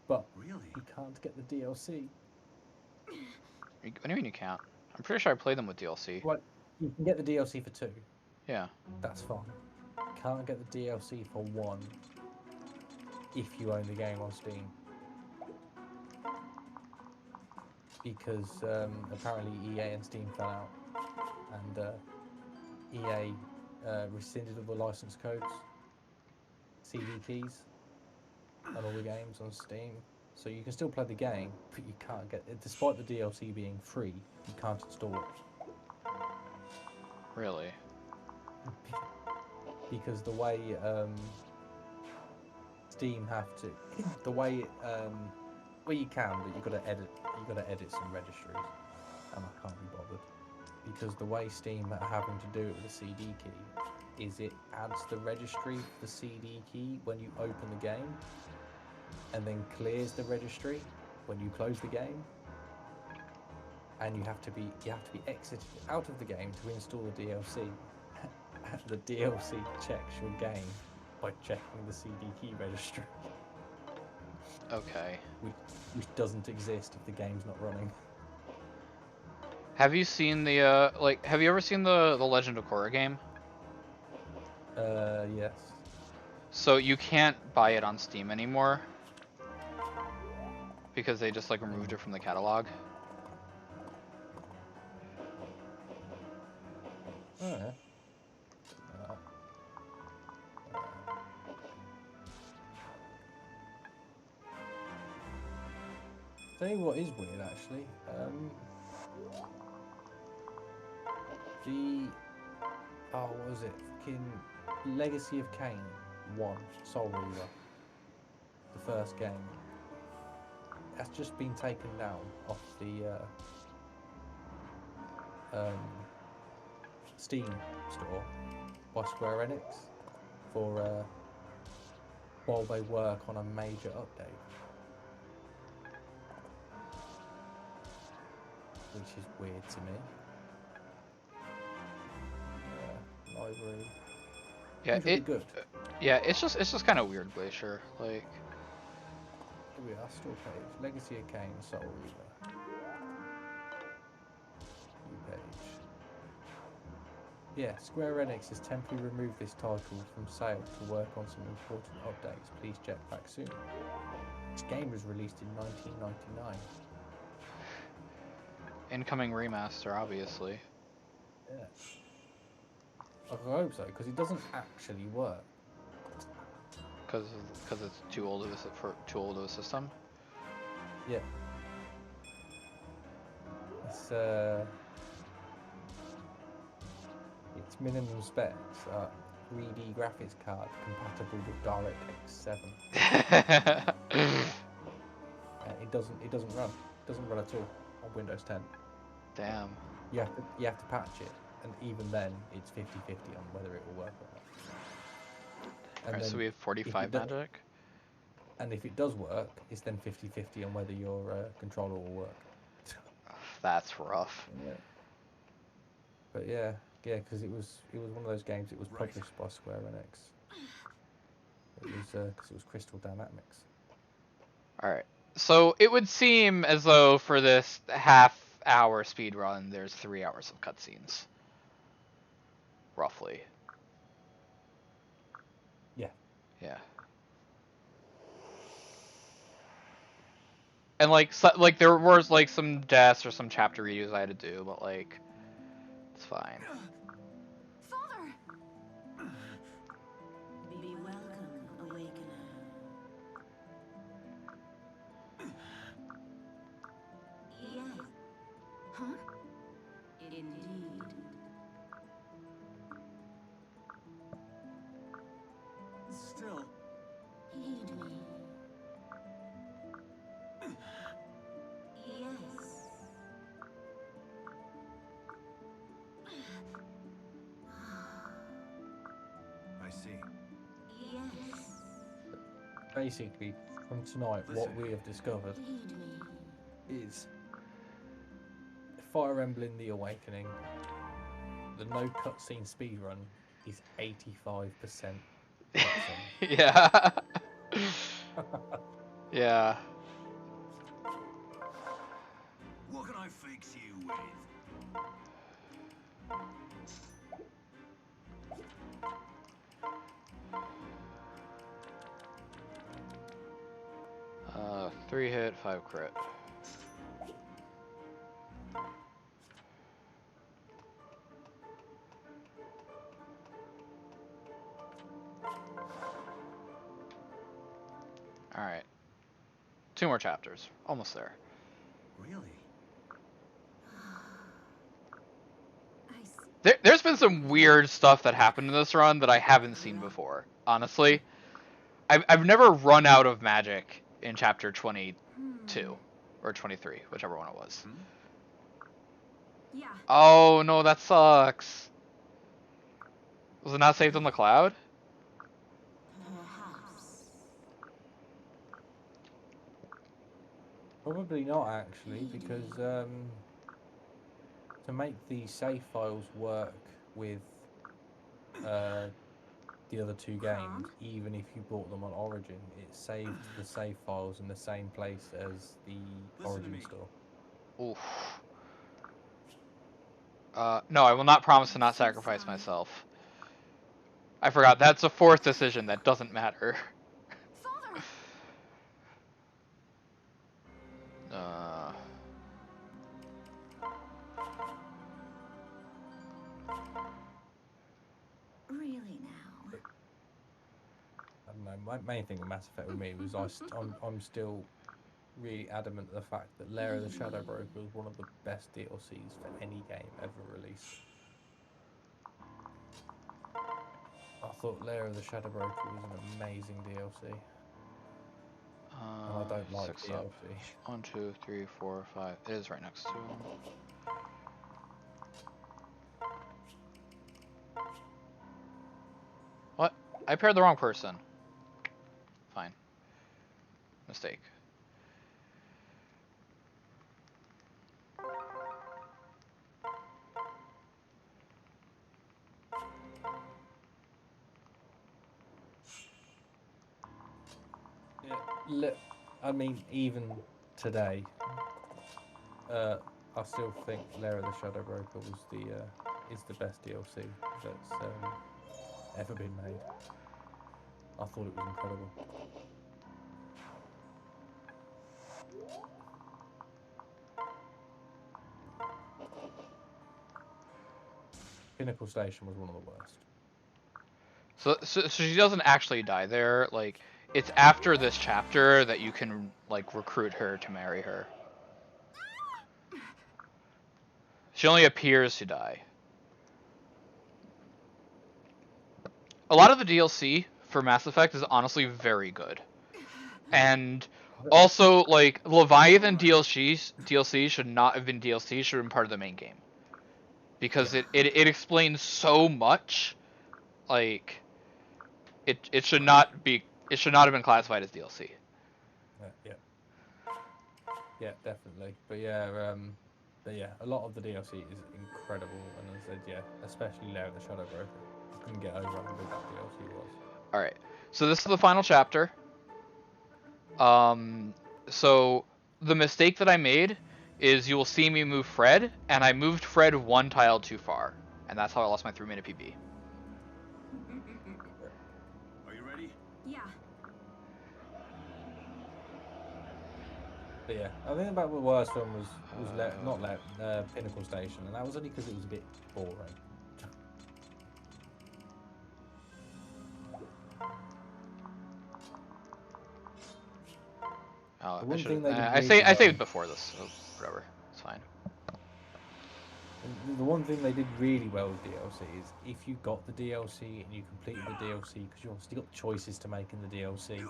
but you can't get the DLC. What do you mean you can't? I'm pretty sure I played them with DLC. Well, you can get the DLC for 2. Yeah. That's fine. You can't get the DLC for 1 if you own the game on Steam. Because apparently EA and Steam fell out, and EA rescinded all the license codes, CD keys, and all the games on Steam. So you can still play the game, but you can't get it. Despite the DLC being free, you can't install it. Really? Because the way Steam have to, the way well, you can, but you've got to edit some registries, and I can't be bothered. Because the way Steam are having to do it with the CD key is it adds the registry for the CD key when you open the game, and then clears the registry when you close the game. And you have to be exited out of the game to install the DLC. The DLC checks your game by checking the CD key registry. Okay. Which doesn't exist if the game's not running. Have you seen the have you ever seen the Legend of Korra game? Yes. So you can't buy it on Steam anymore because they just like removed it from the catalog. Oh yeah. Tell you what is weird actually. The what was it? Fucking Legacy of Kain 1, Soul Reaver, the first game. That's just been taken down off the Steam store by Square Enix for while they work on a major update, which is weird to me. Library. Yeah, Usually good. Yeah, it's just kind of weird, Glacier. Like, Here we are, store page. Legacy of Kain, Soul Reaver. New page. Yeah, Square Enix has temporarily removed this title from sale to work on some important updates. Please check back soon. This game was released in 1999. incoming remaster, obviously. Yeah. I hope so, because it doesn't actually work. Because it's too old of a system. Yeah. It's minimum specs. 3D graphics card compatible with DirectX 7. It doesn't run. It doesn't run at all on Windows 10. Damn. You have to patch it, and even then it's 50-50 on whether it will work or not. Alright, so we have 45 magic. And if it does work, it's then 50-50 on whether your controller will work. That's rough. Yeah. But yeah, because it was one of those games. It was published by Square Enix. It was because it was Crystal Dynamics. All right. So it would seem as though for this half-hour speed run, there's 3 hours of cutscenes, roughly. Yeah. Yeah. And like there was like some deaths or some chapter redos I had to do, but like it's fine. Father! Be welcome, Awakener. Yes. Huh? Indeed. Still, Heed me. Yes. I see. Yes. Basically, from tonight, what we have discovered Heed me. is Fire Emblem: The Awakening. The no cutscene speedrun is 85% cutscene. Yeah. Yeah. What can I fix you with? Uh, 3 hit, 5 crit. All right. 2 more chapters. Almost there. Really? I see. There's been some weird stuff that happened in this run that I haven't seen before. Honestly, I've never run out of magic in chapter 22 or 23, whichever one it was. Yeah. Oh no, that sucks. Was it not saved on the cloud? Perhaps. Probably not actually, because to make the save files work with the other 2 games, even if you bought them on Origin, it saved the save files in the same place as the Origin store. Oof. No, I will not promise to not sacrifice myself. I forgot, that's a 4th decision that doesn't matter. Father! Really now. I don't know. My main thing with Mass Effect with me was I'm still really adamant of the fact that Lair of the Shadow Broker was one of the best DLCs for any game ever released. I thought Lair of the Shadow Broker was an amazing DLC. And I don't like 6 DLC. up. 1, 2, 3, 4, 5. It is right next to him. What? I paired the wrong person. Fine. Mistake. Yeah, I mean, even today, I still think Lair of the Shadow Broker was is the best DLC that's ever been made. I thought it was incredible. Pinnacle Station was one of the worst. So she doesn't actually die there. Like, it's after this chapter that you can, like, recruit her to marry her. She only appears to die. A lot of the DLC for Mass Effect is honestly very good. And also, like, Leviathan DLC should not have been DLC, should have been part of the main game. Because it explains so much. Like, it should not have been classified as DLC. Yeah, definitely. But yeah, a lot of the DLC is incredible, and as I said, yeah, especially Lair of the Shadow Broker. I couldn't get over how good that DLC was. Alright, so this is the final chapter. So the mistake that I made is you will see me move Fred, and I moved Fred one tile too far, and that's how I lost my 3-minute PB. Are you ready? Yeah. But yeah, I think about the worst one was Pinnacle Station, and that was only because it was a bit boring. Oh, The one thing I saved before this, so whatever, it's fine. The one thing they did really well with DLC is if you got the DLC and you completed the DLC, because you obviously got choices to make in the DLC,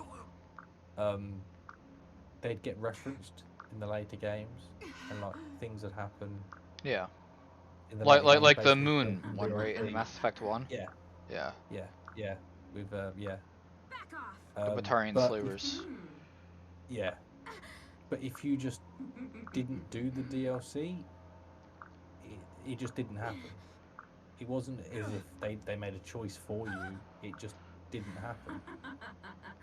they'd get referenced in the later games, and like things that happen. Yeah. In the Like the games, moon one, right? In Mass Effect 1? Yeah. Yeah. Yeah. With yeah. Back off. The Batarian slavers. Yeah. But if you just didn't do the DLC, it just didn't happen. It wasn't as if they made a choice for you. It just didn't happen.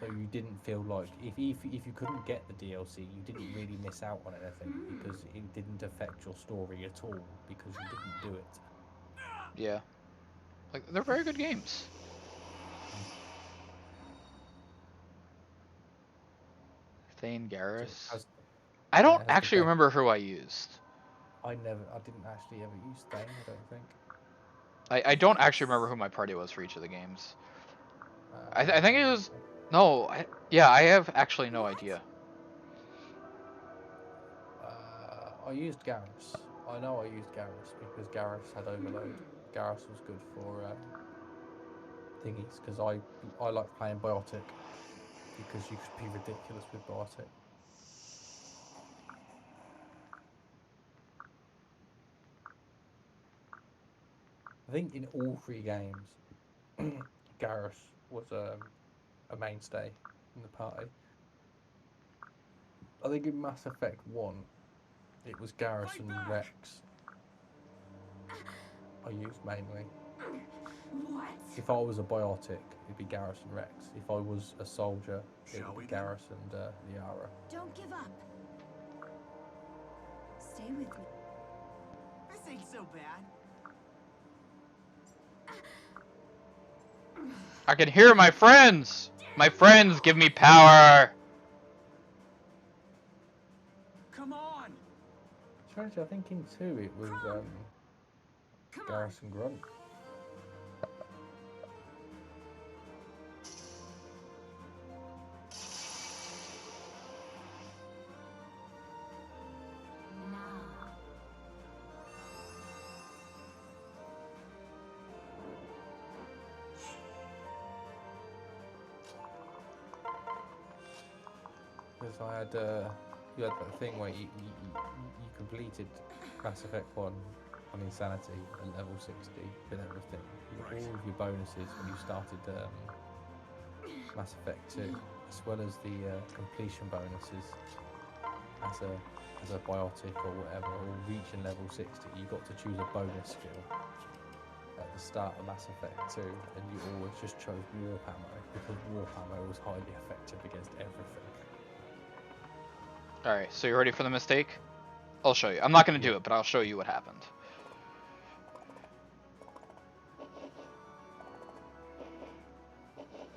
So you didn't feel like if you couldn't get the DLC, you didn't really miss out on anything because it didn't affect your story at all because you didn't do it. Yeah. Like, they're very good games. Thane Garrus. I don't actually remember who I used. I didn't actually ever use Thane, I don't think. I don't actually remember who my party was for each of the games. I think it was... No, I have actually no idea. I used Garrus. I know I used Garrus because Garrus had overload. Garrus was good for thingies because I like playing Biotic because you could be ridiculous with Biotic. I think in all 3 games, Garrus was a mainstay in the party. I think in Mass Effect 1, it was Garrus and Rex I used mainly. What? If I was a Biotic, it'd be Garrus and Rex. If I was a soldier, it would be Garrus and Liara. Don't give up. Stay with me. This ain't so bad. I can hear my friends! My friends give me power! Come on! Strange, I think in 2 it was Garrus and Grunt. Because I had you had that thing where you completed Mass Effect 1 on Insanity at level 60 with everything. You got all of your bonuses when you started Mass Effect 2, as well as the completion bonuses as a biotic or whatever, or reaching level 60. You got to choose a bonus skill at the start of Mass Effect 2, and you always just chose warp ammo because warp ammo was highly effective against everything. Alright, so you ready for the mistake? I'll show you. I'm not going to do it, but I'll show you what happened.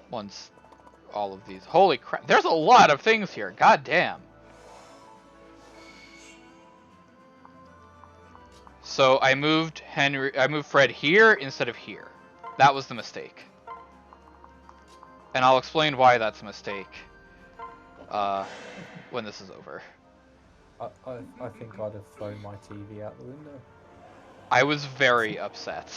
Once all of these... Holy crap, there's a lot of things here, god damn. So I moved Fred here instead of here. That was the mistake. And I'll explain why that's a mistake when this is over. I think I'd have thrown my TV out the window. I was very upset.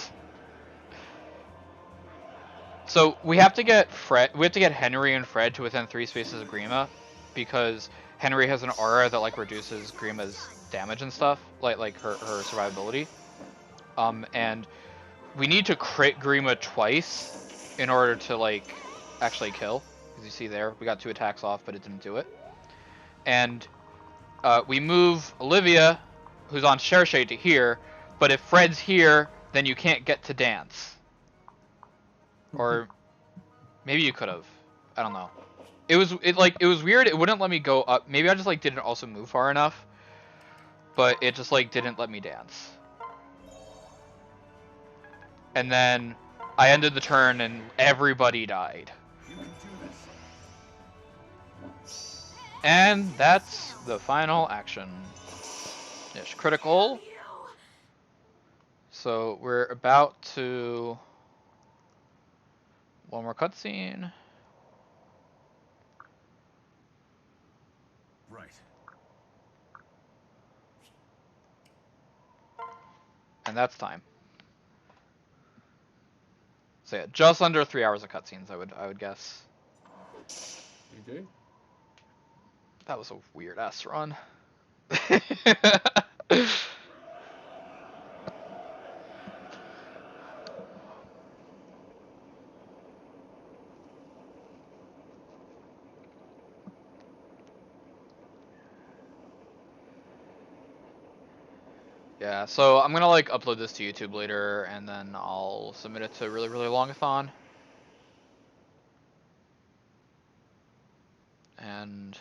So we have to get Henry and Fred to within 3 spaces of Grima, because Henry has an aura that like reduces Grima's damage and stuff, like her survivability. And we need to crit Grima twice in order to like actually kill. As you see there, we got 2 attacks off, but it didn't do it. And we move Olivia, who's on Share Shade, to here, but if Fred's here, then you can't get to dance. Or maybe you could have. I don't know. It was weird. It wouldn't let me go up. Maybe I just like didn't also move far enough, but it just like didn't let me dance. And then I ended the turn and everybody died. And that's the final action. Ish critical. So we're about to... One more cutscene. Right. And that's time. So yeah, just under 3 hours of cutscenes, I would guess. You do? That was a weird ass run. Yeah, so I'm gonna like upload this to YouTube later, and then I'll submit it to Really Really Longathon. And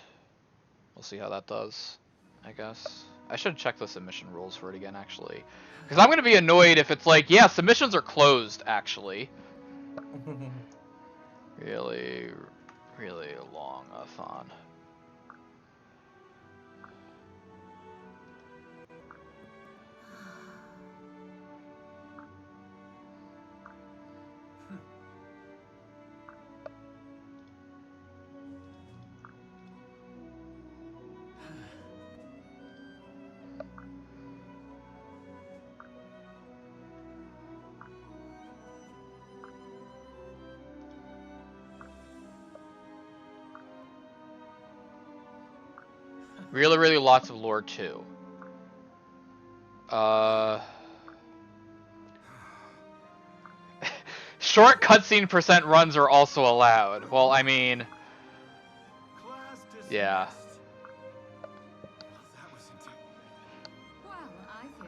we'll see how that does, I guess. I should check the submission rules for it again, actually. Because I'm gonna be annoyed if it's like, yeah, submissions are closed, actually. Really, really Longathon. Really, really lots of lore too. Short cutscene percent runs are also allowed. Well, I mean, yeah. Well, I feel.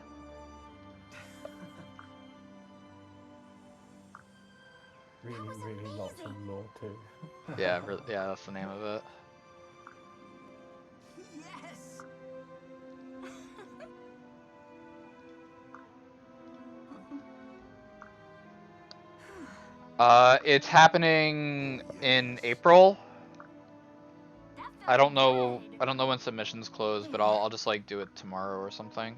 Really lots of lore too. Yeah, yeah, that's the name of it. Yes. It's happening in April. I don't know when submissions close, but I'll just like do it tomorrow or something.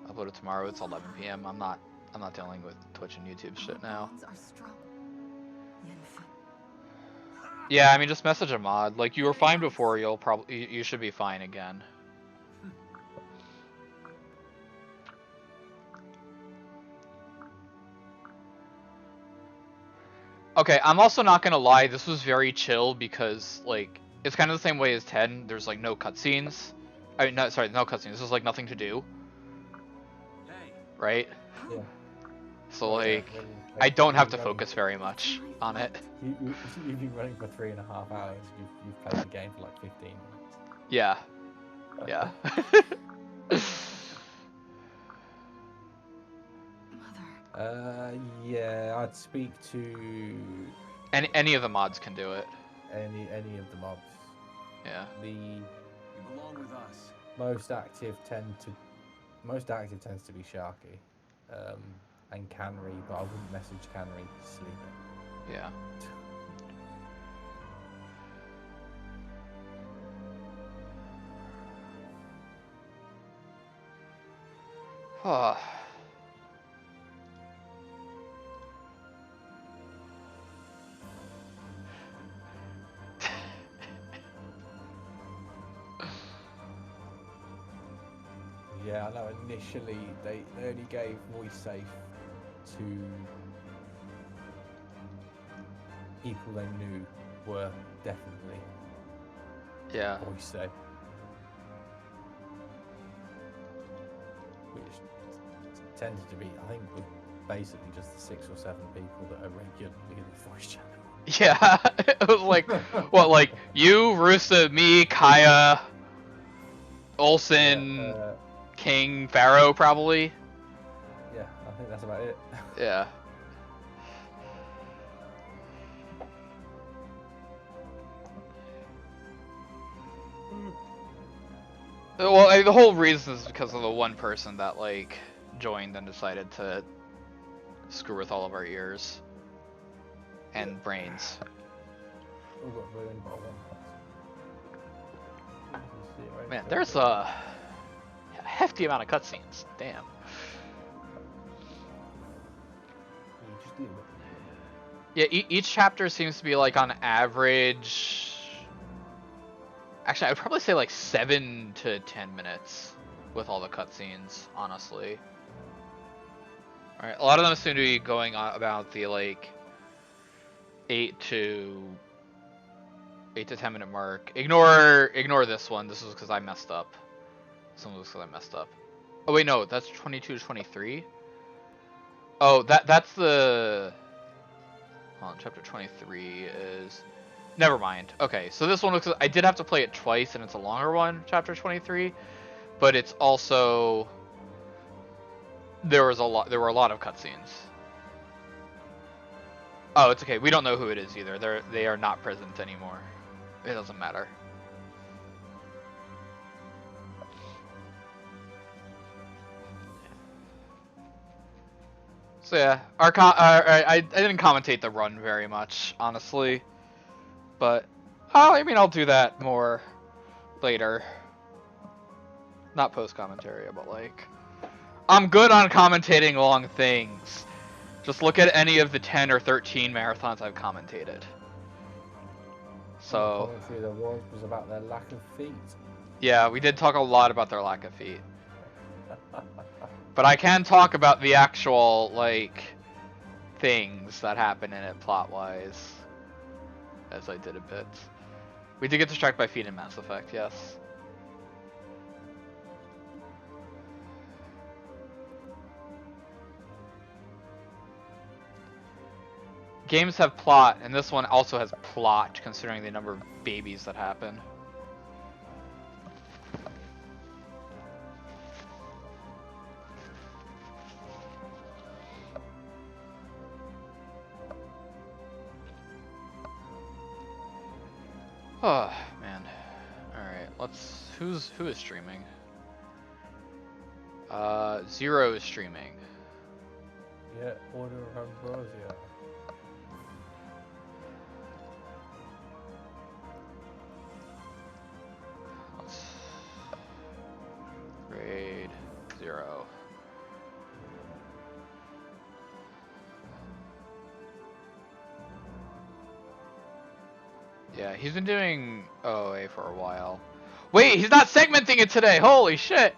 Upload it tomorrow. It's 11 p.m. I'm not dealing with Twitch and YouTube shit now. Yeah, I mean, just message a mod. Like, you were fine before, you should be fine again. Okay, I'm also not gonna lie, this was very chill because, like, it's kind of the same way as 10. There's like no cutscenes. I mean, no, sorry, no cutscenes. There's like nothing to do, Hey, right? Yeah. So Yeah, like, when I don't have to you're running- focus very much on it. You've been running for 3.5 hours. You've played the game for like 15 minutes. Yeah. Yeah. Mother. Yeah, I'd speak to Any of the mods can do it. any of the mobs. Yeah. The you belong with us. most active tends to be Sharky, and Canry, but I wouldn't message Canry sleeping. Yeah. Oh. Yeah, I know. Initially, they only gave voice safe to people they knew were definitely Yeah. voice safe, which tended to be, I think, with basically just the 6 or 7 people that are regularly in the voice channel. Yeah. It was like, what, like you, Rusa, me, Kaya, Olsen, Yeah, King, Pharaoh, probably. yeah, I think that's about it. Yeah. Well, the whole reason is because of the one person that like joined and decided to screw with all of our ears and brains. All got ruined by one person. Man, there's a hefty amount of cutscenes. Damn. Just deal with it. Yeah, each chapter seems to be like on average. Actually, I would probably say like 7 to 10 minutes with all the cutscenes, honestly. Alright, a lot of them seem to be going on about the like 8 to 10 minute mark. Ignore this one. This is because I messed up. Some of this because I messed up. Oh wait, no, that's 22 to 23. Oh, that's the. Hold on, chapter 23 is. Never mind. Okay, so this one looks. I did have to play it twice, and it's a longer one, chapter 23, but it's also. There were a lot of cutscenes. Oh, it's okay. We don't know who it is either. They are not present anymore. It doesn't matter. So yeah, I didn't commentate the run very much, honestly, but I mean I'll do that more later. Not post commentary, but like I'm good on commentating long things. Just look at any of the 10 or 13 marathons I've commentated. So commentary there was about their lack of feet. Yeah, we did talk a lot about their lack of feet. But I can talk about the actual, like, things that happen in it plot-wise. As I did a bit. We did get distracted by feet in Mass Effect, yes. Games have plot, and this one also has plot, considering the number of babies that happen. Oh man. Alright, who is streaming? Zero is streaming. Yeah, Order of Ambrosia. Grade 0. Yeah, he's been doing OA for a while. Wait, he's not segmenting it today! Holy shit!